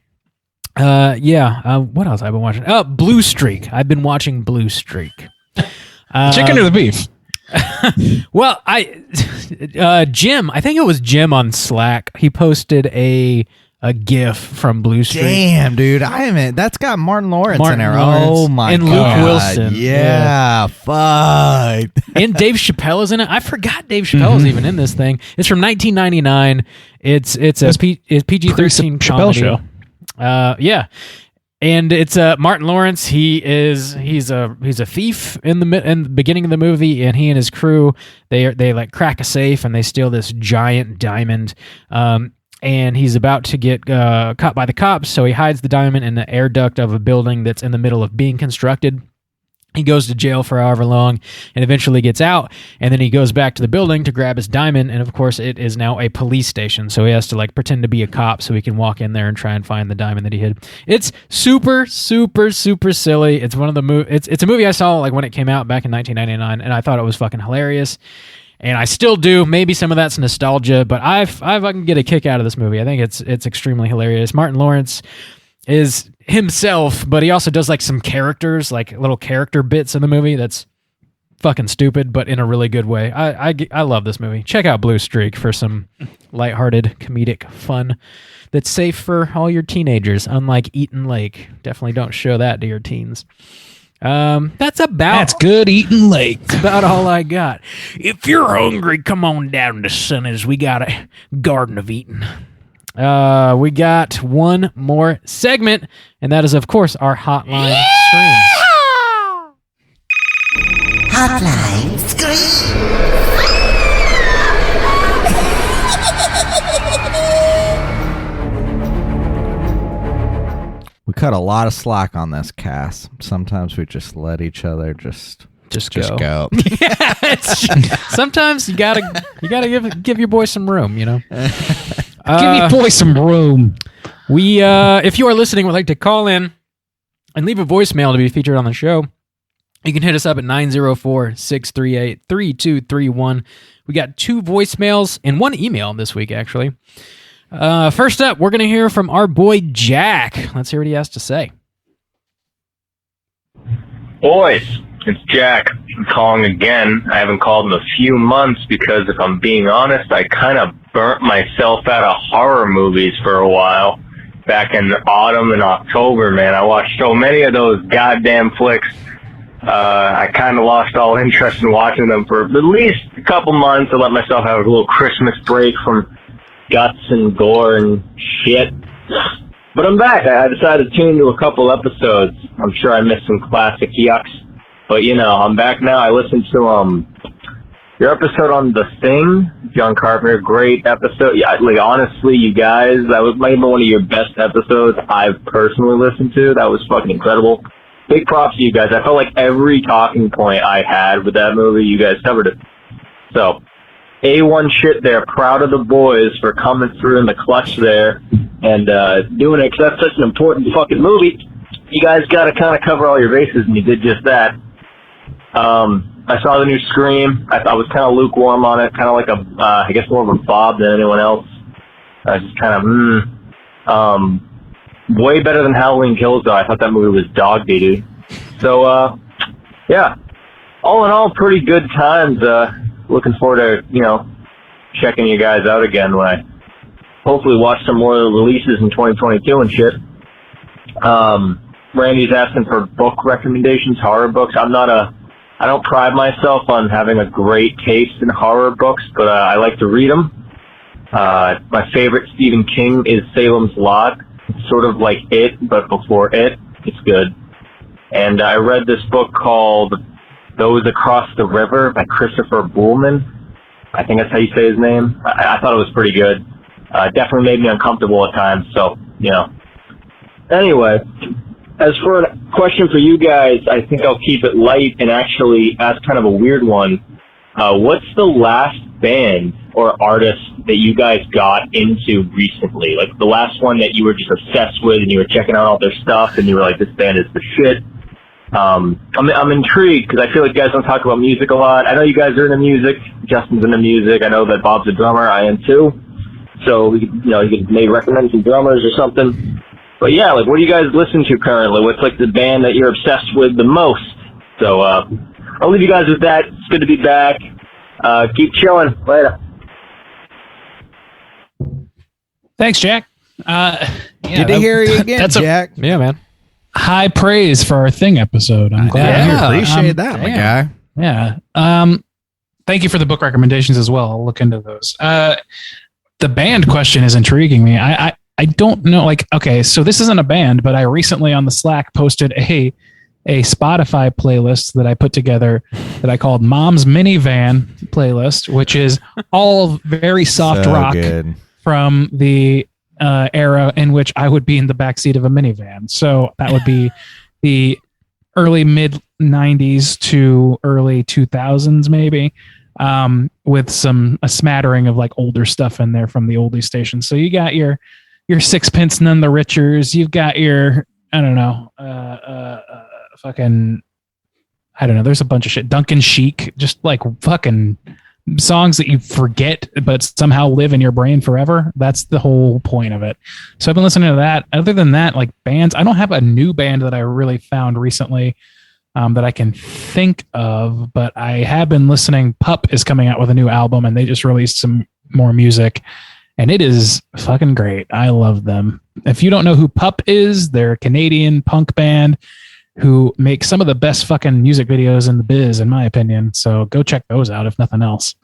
What else have I been watching? Blue Streak. I've been watching Blue Streak. Chicken or the beef? Well, Jim, I think it was Jim on Slack. He posted a GIF from Blue Streak. Damn, dude. That's got Martin Lawrence in there. Lawrence Oh my and God. Luke Wilson. Yeah, fuck. And Dave Chappelle is in it. I forgot Dave Chappelle is even in this thing. It's from 1999. It's a PG-13 Chappelle comedy. show. Yeah. And it's Martin Lawrence. He's a thief in the beginning of the movie, and he and his crew they like crack a safe and they steal this giant diamond. And he's about to get caught by the cops, so he hides the diamond in the air duct of a building that's in the middle of being constructed. He goes to jail for however long and eventually gets out, and then he goes back to the building to grab his diamond, and of course it is now a police station, so he has to like pretend to be a cop so he can walk in there and try and find the diamond that he hid. It's super, super, super silly. It's one of the it's a movie I saw like when it came out back in 1999, and I thought it was fucking hilarious. And I still do. Maybe some of that's nostalgia, but I can get a kick out of this movie. I think it's extremely hilarious. Martin Lawrence is himself, but he also does like some characters, like little character bits in the movie that's fucking stupid, but in a really good way. I love this movie. Check out Blue Streak for some lighthearted comedic fun that's safe for all your teenagers, unlike Eden Lake. Definitely don't show that to your teens. That's good, Eden Lake. That's about all I got. If you're hungry, come on down to Sonny's. We got a Garden of Eden. We got one more segment, and that is, of course, our Hotline Scream. Hotline Scream. We cut a lot of slack on this, Cass. Sometimes we just let each other just go. Sometimes you gotta give your boy some room, you know. Give your boy some room. We, if you are listening, would like to call in and leave a voicemail to be featured on the show. You can hit us up at 904-638-3231. We got 2 voicemails and 1 email this week, actually. First up, we're going to hear from our boy Jack. Let's hear what he has to say. Boys, it's Jack. I'm calling again. I haven't called in a few months because, if I'm being honest, I kind of burnt myself out of horror movies for a while. Back in autumn and October, man, I watched so many of those goddamn flicks. I kind of lost all interest in watching them for at least a couple months. I let myself have a little Christmas break from guts and gore and shit. But I'm back. I decided to tune to a couple episodes. I'm sure I missed some classic yucks. But, you know, I'm back now. I listened to your episode on The Thing, John Carpenter. Great episode. Yeah, like, honestly, you guys, that was maybe one of your best episodes I've personally listened to. That was fucking incredible. Big props to you guys. I felt like every talking point I had with that movie, you guys covered it. So, A1 shit there. Proud of the boys for coming through in the clutch there and doing it, because that's such an important fucking movie. You guys got to kind of cover all your bases, and you did just that. I saw the new Scream. I thought it was kind of lukewarm on it, kind of like I guess more of a Bob than anyone else. Just kind of, way better than Halloween Kills, though. I thought that movie was dog doo-doo. So, yeah. All in all, pretty good times. Looking forward to, checking you guys out again when I hopefully watch some more releases in 2022 and shit. Randy's asking for book recommendations, horror books. I don't pride myself on having a great taste in horror books, but I like to read them. My favorite Stephen King is Salem's Lot. It's sort of like It, but before It. It's good. And I read this book called Those Across the River by Christopher Buhlman. I think that's how you say his name. I thought it was pretty good. Definitely made me uncomfortable at times, so, Anyway, as for a question for you guys, I think I'll keep it light and actually ask kind of a weird one. What's the last band or artist that you guys got into recently? Like the last one that you were just obsessed with and you were checking out all their stuff and you were like, this band is the shit. I'm intrigued because I feel like you guys don't talk about music a lot. I know you guys are into music. Justin's into music. I know that Bob's a drummer. I am too. So, you could maybe recommend some drummers or something. But yeah, like, what do you guys listen to currently? What's like the band that you're obsessed with the most? So, I'll leave you guys with that. It's good to be back. Keep chilling. Later. Thanks, Jack. Good to hear you again, Jack. Yeah, man. High praise for our Thing episode. I'm glad you appreciate that, my guy. Yeah. Thank you for the book recommendations as well. I'll look into those. The band question is intriguing me. I don't know. Like, okay, so this isn't a band, but I recently on the Slack posted a Spotify playlist that I put together that I called Mom's Minivan playlist, which is all very soft rock from the era in which I would be in the backseat of a minivan. So that would be the early mid 90s to early 2000s, maybe, with a smattering of like older stuff in there from the oldie stations. So you got your Sixpence None the Richers. You've got your, I don't know, fucking, I don't know. There's a bunch of shit. Duncan Sheik, just like fucking songs that you forget, but somehow live in your brain forever. That's the whole point of it. So I've been listening to that. Other than that, like bands, I don't have a new band that I really found recently. that I can think of, but I have been listening. Pup is coming out with a new album, and they just released some more music, and it is fucking great. I love them. If you don't know who Pup is, they're a Canadian punk band who make some of the best fucking music videos in the biz, in my opinion. So go check those out, if nothing else.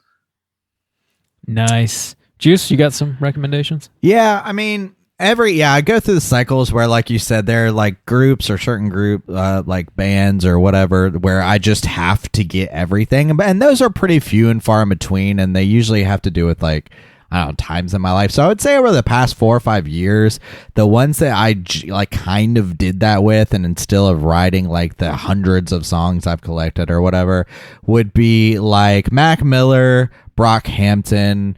Nice. Juice, you got some recommendations? Yeah, I mean, I go through the cycles where, like you said, there are like groups or certain group like bands or whatever where I just have to get everything, and those are pretty few and far in between, and they usually have to do with like, I don't know, times in my life. So I would say over the past 4 or 5 years, the ones that I like kind of did that with, and instead of writing like the hundreds of songs I've collected or whatever, would be like Mac Miller, Brockhampton,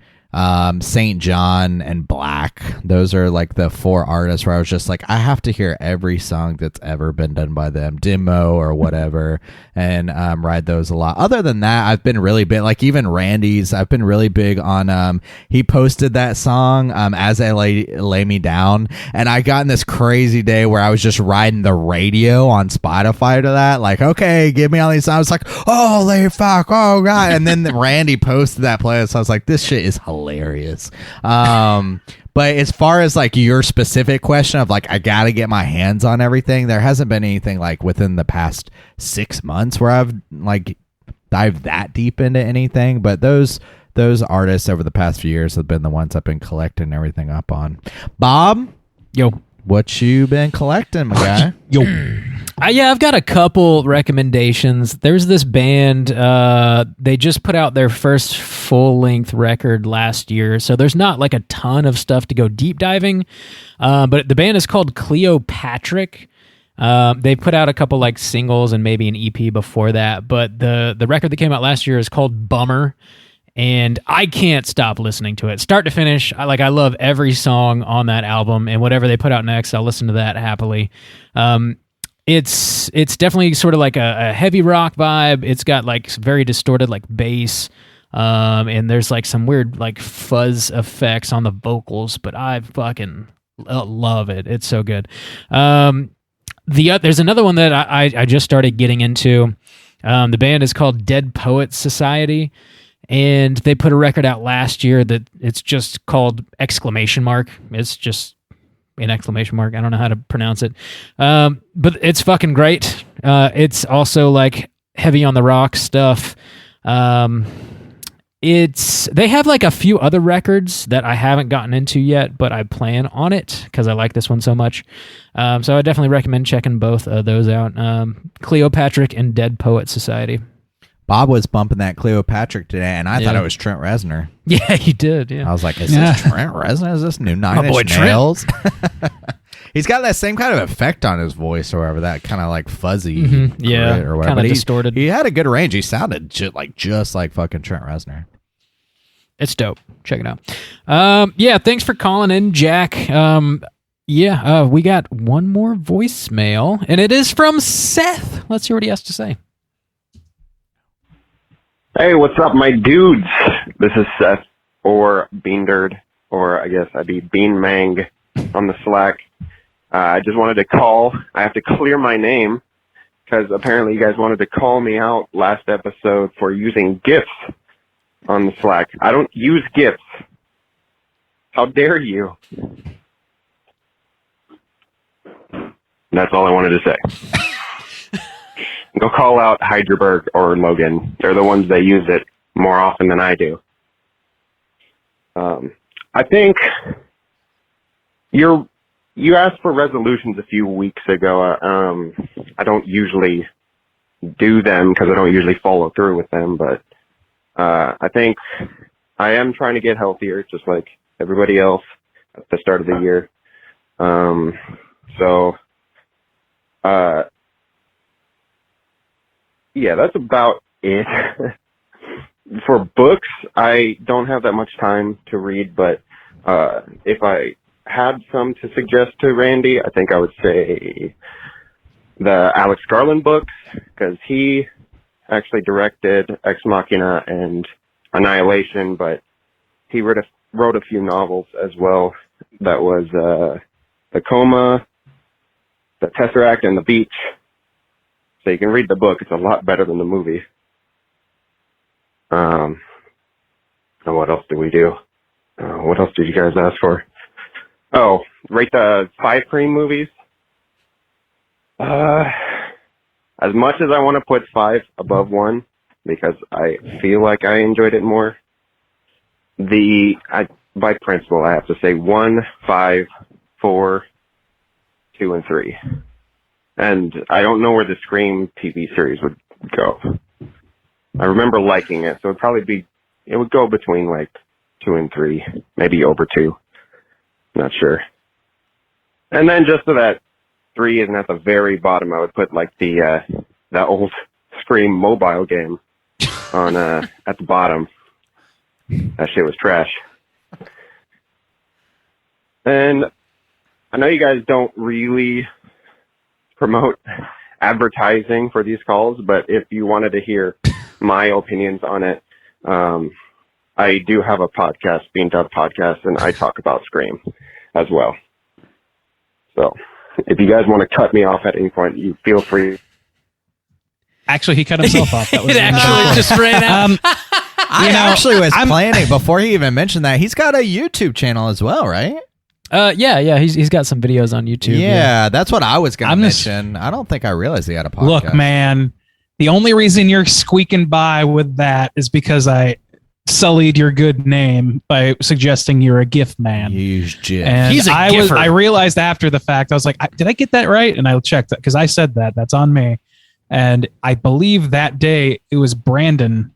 St. John, and Black. Those are like the 4 artists where I was just like, I have to hear every song that's ever been done by them, demo or whatever, and ride those a lot. Other than that, I've been really big, like even Randy's, I've been really big on, he posted that song, As I Lay Me Down, and I got in this crazy day where I was just riding the radio on Spotify to that, like, okay, give me all these songs, like, holy fuck, oh god, and then Randy posted that playlist, so I was like, this shit is hilarious. But as far as like your specific question of like, I gotta get my hands on everything, there hasn't been anything like within the past 6 months where I've like dived that deep into anything, but those artists over the past few years have been the ones I've been collecting everything up on. Bob, Yo. what you been collecting, my guy? Yo. Yeah, I've got a couple recommendations. There's this band, they just put out their first full-length record last year, so there's not like a ton of stuff to go deep diving, but the band is called Cleopatra. They put out a couple like singles and maybe an EP before that, but the record that came out last year is called Bummer, and I can't stop listening to it, start to finish. I love every song on that album, and whatever they put out next, I'll listen to that happily. It's definitely sort of like a heavy rock vibe. It's got like very distorted like bass, and there's like some weird like fuzz effects on the vocals, but I fucking love it. It's so good. There's another one that I just started getting into. The band is called Dead Poets Society, and they put a record out last year that it's just called ! It's just an exclamation mark. I don't know how to pronounce it. But it's fucking great. It's also like heavy on the rock stuff. They have like a few other records that I haven't gotten into yet, but I plan on it because I like this one so much. So I definitely recommend checking both of those out. Cleopatra and Dead Poet Society. Bob was bumping that Cleopatra today, and I thought it was Trent Reznor. Yeah, he did. Yeah, I was like, is this Trent Reznor? Is this new Nine boy Inch Nails? He's got that same kind of effect on his voice or whatever, that kind of like fuzzy yeah, or whatever. Kind of distorted. He had a good range. He sounded just like fucking Trent Reznor. It's dope. Check it out. Yeah, thanks for calling in, Jack. We got one more voicemail, and it is from Seth. Let's see what he has to say. Hey, what's up, my dudes? This is Seth, or Beandird, or I guess I'd be Bean Mang on the Slack. I just wanted to call. I have to clear my name, because apparently you guys wanted to call me out last episode for using GIFs on the Slack. I don't use GIFs. How dare you? That's all I wanted to say. Go call out Hyderberg or Logan. They're the ones that use it more often than I do. I think you asked for resolutions a few weeks ago. I don't usually do them because I don't usually follow through with them, but I think I am trying to get healthier, just like everybody else at the start of the year. Yeah, that's about it. For books, I don't have that much time to read, but if I had some to suggest to Randy, I think I would say the Alex Garland books, because he actually directed Ex Machina and Annihilation, but he wrote a few novels as well. That was The Coma, The Tesseract, and The Beach. So you can read the book. It's a lot better than the movie. And what else did we do? What else did you guys ask for? Oh, rate the 5 Scream movies. As much as I want to put 5 above 1, because I feel like I enjoyed it more, by principle, I have to say 1, 5, 4, 2, and 3. And I don't know where the Scream TV series would go. I remember liking it, so it would go between like 2 and 3, maybe over 2. Not sure. And then just so that 3 isn't at the very bottom, I would put like the old Scream mobile game on at the bottom. That shit was trash. And I know you guys don't really promote advertising for these calls, but if you wanted to hear my opinions on it, I do have a podcast, Bean Dub Podcast, and I talk about Scream as well. So if you guys want to cut me off at any point, you feel free. Actually, he cut himself off. That was It actually just ran out. I actually was planning before he even mentioned that. He's got a YouTube channel as well, right? Yeah. He's got some videos on YouTube. Yeah, that's what I was going to mention. I don't think I realized he had a podcast. Look, man, the only reason you're squeaking by with that is because I sullied your good name by suggesting you're a GIF man. You use GIF. And He's a giffer. I realized after the fact, I was like, did I get that right? And I checked that because I said that. That's on me. And I believe that day it was Brandon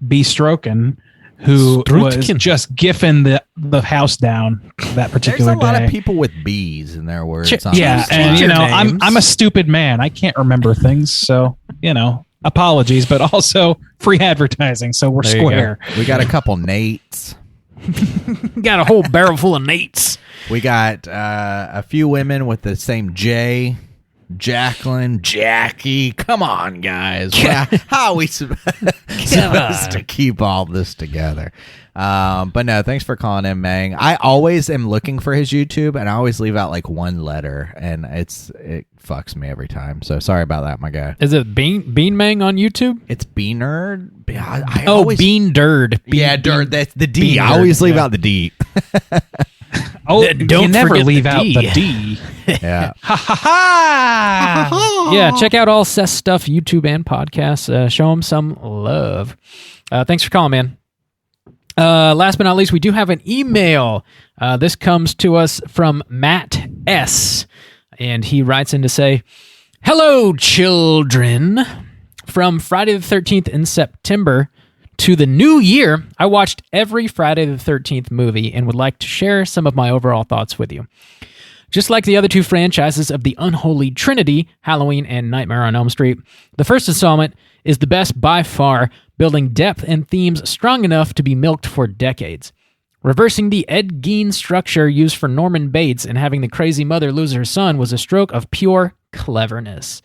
B. Stroken who was just gifting the house down that particular day. There's a lot of people with B's in their words. Yeah, and I'm a stupid man. I can't remember things, so apologies, but also free advertising, so we're square. We got a couple Nates. Got a whole barrel full of Nates. We got a few women with the same J. Jacqueline, Jackie. Come on, guys. How are we supposed to keep all this together? But no, thanks for calling in, Mang. I always am looking for his YouTube, and I always leave out like one letter, and it fucks me every time. So sorry about that, my guy. Is it Bean Mang on YouTube? It's Beanerd. Bean Derd. Derd. That's the D. I always leave out the D. Don't you never forget leave the out D. the D. Yeah. Ha ha ha! Yeah, check out all Seth's stuff, YouTube and podcasts. Show him some love. Thanks for calling, man. Last but not least, we do have an email. This comes to us from Matt S. And he writes in to say, "Hello, children. From Friday the 13th in September to the new year, I watched every Friday the 13th movie and would like to share some of my overall thoughts with you. Just like the other two franchises of the unholy trinity, Halloween and Nightmare on Elm Street, the first installment is the best by far, building depth and themes strong enough to be milked for decades. Reversing the Ed Gein structure used for Norman Bates and having the crazy mother lose her son was a stroke of pure cleverness.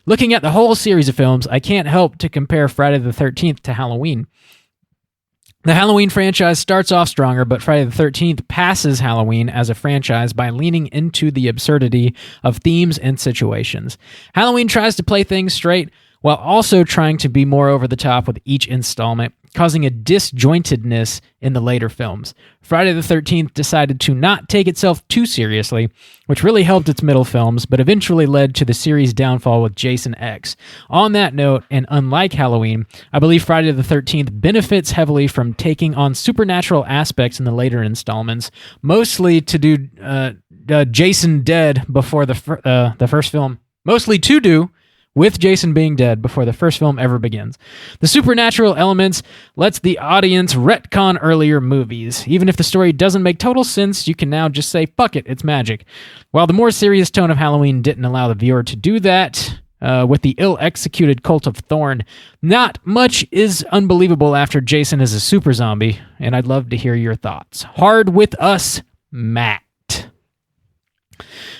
Looking at the whole series of films, I can't help to compare Friday the 13th to Halloween. The Halloween franchise starts off stronger, but Friday the 13th passes Halloween as a franchise by leaning into the absurdity of themes and situations. Halloween tries to play things straight while also trying to be more over the top with each installment, causing a disjointedness in the later films. Friday the 13th decided to not take itself too seriously, which really helped its middle films, but eventually led to the series' downfall with Jason X. On that note, and unlike Halloween, I believe Friday the 13th benefits heavily from taking on supernatural aspects in the later installments, mostly to do Jason dead before the first film. Mostly to do with Jason being dead before the first film ever begins. The supernatural elements lets the audience retcon earlier movies. Even if the story doesn't make total sense, you can now just say, fuck it, it's magic. While the more serious tone of Halloween didn't allow the viewer to do that, with the ill-executed Cult of Thorn, not much is unbelievable after Jason is a super zombie, and I'd love to hear your thoughts. Hard with us, Matt.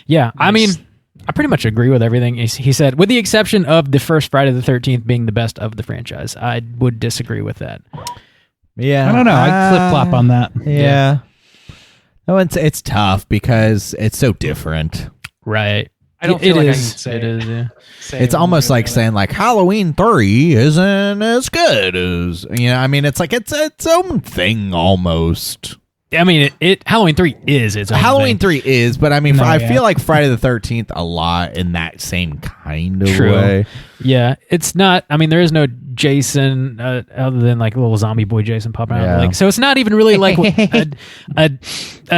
Yeah, nice. I mean, I pretty much agree with everything he said, with the exception of the first Friday the 13th being the best of the franchise. I would disagree with that. Yeah. I don't know. I'd flip-flop on that. Yeah. No, it's tough because it's so different. Right. I don't feel like I can say it is. Yeah. It's almost like saying like Halloween 3 isn't as good as I mean, it's like it's its own thing almost. I mean, Halloween 3 is its own Halloween thing. 3 is, but I mean, I feel like Friday the 13th a lot in that same kind of way. Yeah, it's not. I mean, there is no Jason other than like little zombie boy Jason popping out of the lake. So it's not even really like a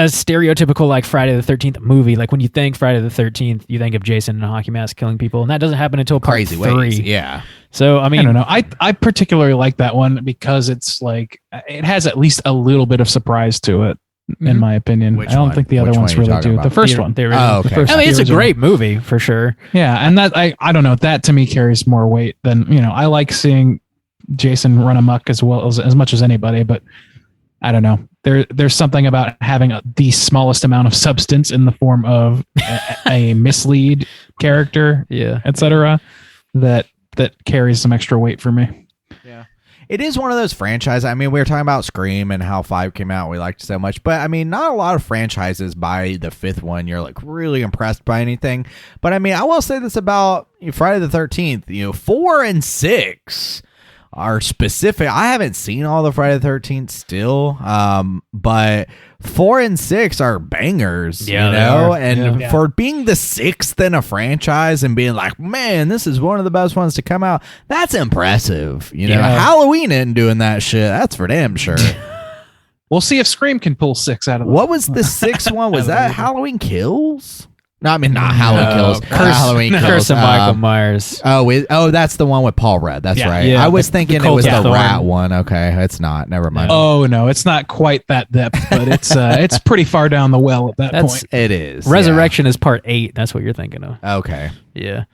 stereotypical like Friday the 13th movie. Like when you think Friday the 13th, you think of Jason in a hockey mask killing people, and that doesn't happen until part Crazy 3. ways, yeah. So I mean, I don't know. I particularly like that one because it's like it has at least a little bit of surprise to it. In my opinion, I don't think the other ones really do. About? The first one, the original. Okay. I mean, it's a great movie for sure. Yeah, and that I don't know. That to me carries more weight than I like seeing Jason run amok as well as much as anybody, but I don't know. There's something about having the smallest amount of substance in the form of a mislead character, etc. That carries some extra weight for me. Yeah. It is one of those franchises. I mean, we were talking about Scream and how 5 came out. We liked it so much. But, I mean, not a lot of franchises by the 5th one you're, like, really impressed by anything. But, I mean, I will say this about Friday the 13th. 4 and 6 are specific. I haven't seen all the Friday the 13th still. But 4 and 6 are bangers, And for being the 6th in a franchise and being like, man, this is one of the best ones to come out, that's impressive. Halloween isn't doing that shit. That's for damn sure. We'll see if Scream can pull 6 out of What was the 6th one? Was that Halloween Kills? No, I mean, not Halloween Kills. Halloween Kills. Curse of Michael Myers. That's the one with Paul Rudd. That's right. Yeah, I was thinking it was the Thorn. rat one. Okay, it's not. Never mind. Oh no, it's not quite that depth, but it's pretty far down the well at that point. It is. Resurrection is part 8. That's what you're thinking of. Okay. Yeah.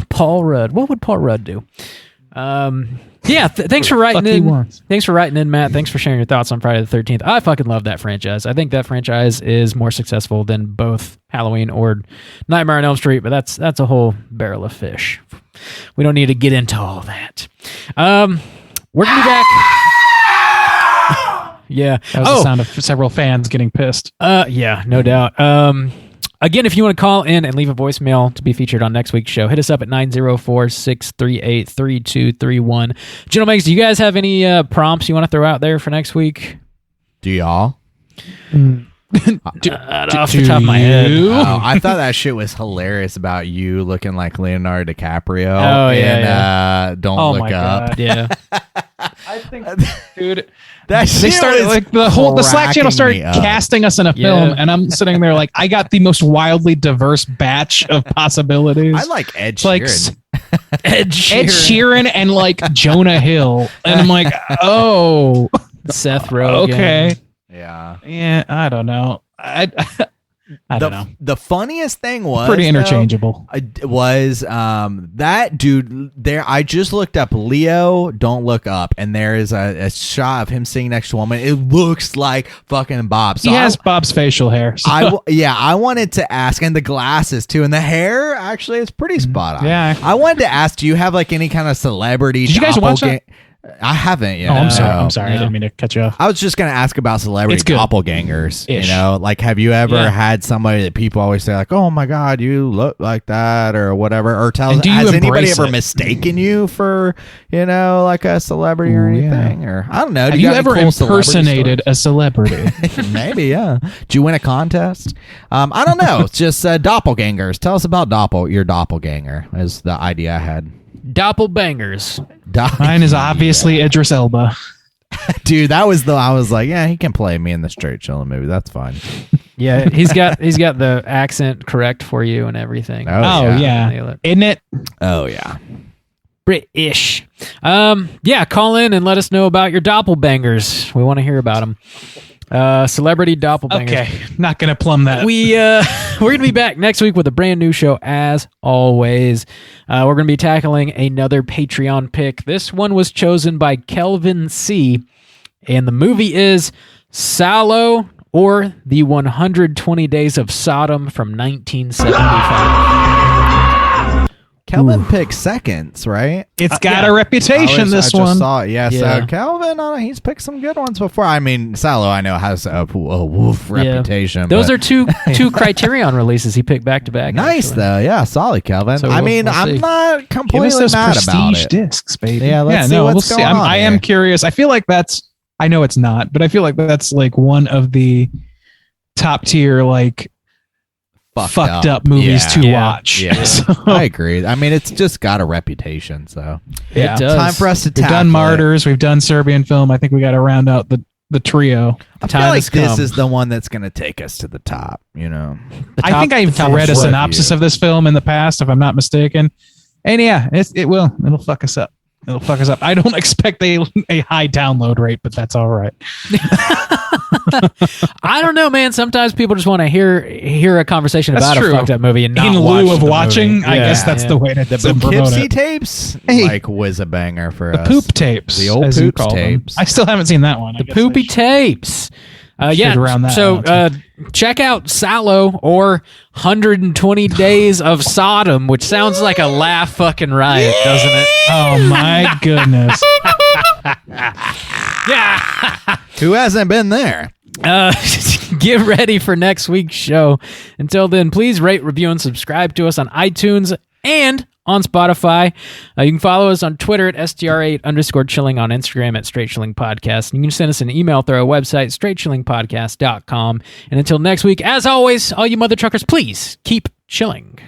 Paul Rudd. What would Paul Rudd do? Thanks for writing in. Thanks for writing in, Matt. Thanks for sharing your thoughts on Friday the 13th. I fucking love that franchise. I think that franchise is more successful than both Halloween or Nightmare on Elm Street, but that's a whole barrel of fish. We don't need to get into all that. We're gonna be back. Yeah. That was the sound of several fans getting pissed. Yeah, no doubt. Again, if you want to call in and leave a voicemail to be featured on next week's show, hit us up at 904-638-3231. Gentlemen, do you guys have any prompts you want to throw out there for next week? Do y'all? Off the top of my head. Oh, I thought that shit was hilarious about you looking like Leonardo DiCaprio. Oh, yeah. Don't look up. God, yeah. I think, dude, they started like the Slack channel started casting us in a film, and I'm sitting there like I got the most wildly diverse batch of possibilities. I like Ed Sheeran. Ed Sheeran and like Jonah Hill, and I'm like, oh, Seth Rogen. Okay, yeah. I don't know. I don't know. The funniest thing was pretty interchangeable. Was that dude there? I just looked up Leo. Don't look up, and there is a shot of him sitting next to a woman. It looks like fucking Bob. So he has Bob's facial hair. So. I wanted to ask, and the glasses too, and the hair actually is pretty spot on. Yeah, I wanted to ask, do you have like any kind of celebrity? Did you guys watch that? I haven't yet. Oh, I'm sorry. I didn't mean to cut you off. I was just going to ask about celebrity doppelgangers. Ish. Like, have you ever had somebody that people always say, like, oh my God, you look like that or whatever? Or has anybody ever mistaken you for, like a celebrity or anything? Or I don't know. Have you ever impersonated a celebrity? Maybe, yeah. Did you win a contest? I don't know. It's just doppelgangers. Tell us about your doppelganger is the idea I had. Doppelbangers. Mine is obviously Idris Elba. Dude, I was like, yeah, he can play me in the Straight Chillin' movie. That's fine. Yeah, he's got the accent correct for you and everything. Oh yeah. Isn't it? Oh yeah. British. Call in and let us know about your doppelbangers. We want to hear about them. Celebrity doppelbangers. Okay, not gonna plumb that. We're gonna be back next week with a brand new show as always. We're gonna be tackling another Patreon pick. This one was chosen by Kelvin C, and the movie is Salò, or the 120 Days of Sodom from 1975. Kelvin picked seconds, right? It's got a reputation, this I one. just saw it. Yeah, Yeah. so Kelvin, he's picked some good ones before. I mean, Salo, I know, has a woof reputation. Those but- are two Criterion releases he picked back to back. nice, actually. though. Yeah, solid, Kelvin. So I we'll see. I'm not Give completely us those mad about prestige it. discs, baby. Yeah, let's see what's we'll see. going on I am here. curious. I feel like I know it's not, but I feel like that's like one of the top tier, like, fucked up movies to watch. Yeah, So, I agree. I mean, it's just got a reputation, so yeah. It does. time for us to We've tackle done it. Martyrs. We've done Serbian Film. I think we got to round out the trio. I feel Time like has this come. is the one that's going to take us to the top. I think I've read a synopsis of this film in the past, if I'm not mistaken. And yeah, it will. It'll fuck us up. It'll fuck us up. I don't expect a high download rate, but that's all right. I don't know, man. Sometimes people just want to hear a conversation That's about true. a fucked up movie and not In watch lieu of the watching, movie. I Yeah, guess that's yeah. the way to The promote Poughkeepsie it. tapes, Hey. like whiz a banger for The us. poop tapes. The old as you poops call them. tapes. I still haven't seen that one. I The guess I poopy should. tapes. Yeah. round that So out. check out Sallow or 120 Days of Sodom, which sounds like a laugh fucking riot, doesn't it? Oh my goodness. Yeah. Who hasn't been there? Get ready for next week's show. Until then, please rate, review, and subscribe to us on iTunes and on Spotify. You can follow us on Twitter at STR8_chilling, on Instagram at Straight Chilling Podcast. And you can send us an email through our website, straightchillingpodcast.com. And until next week, as always, all you mother truckers, please keep chilling.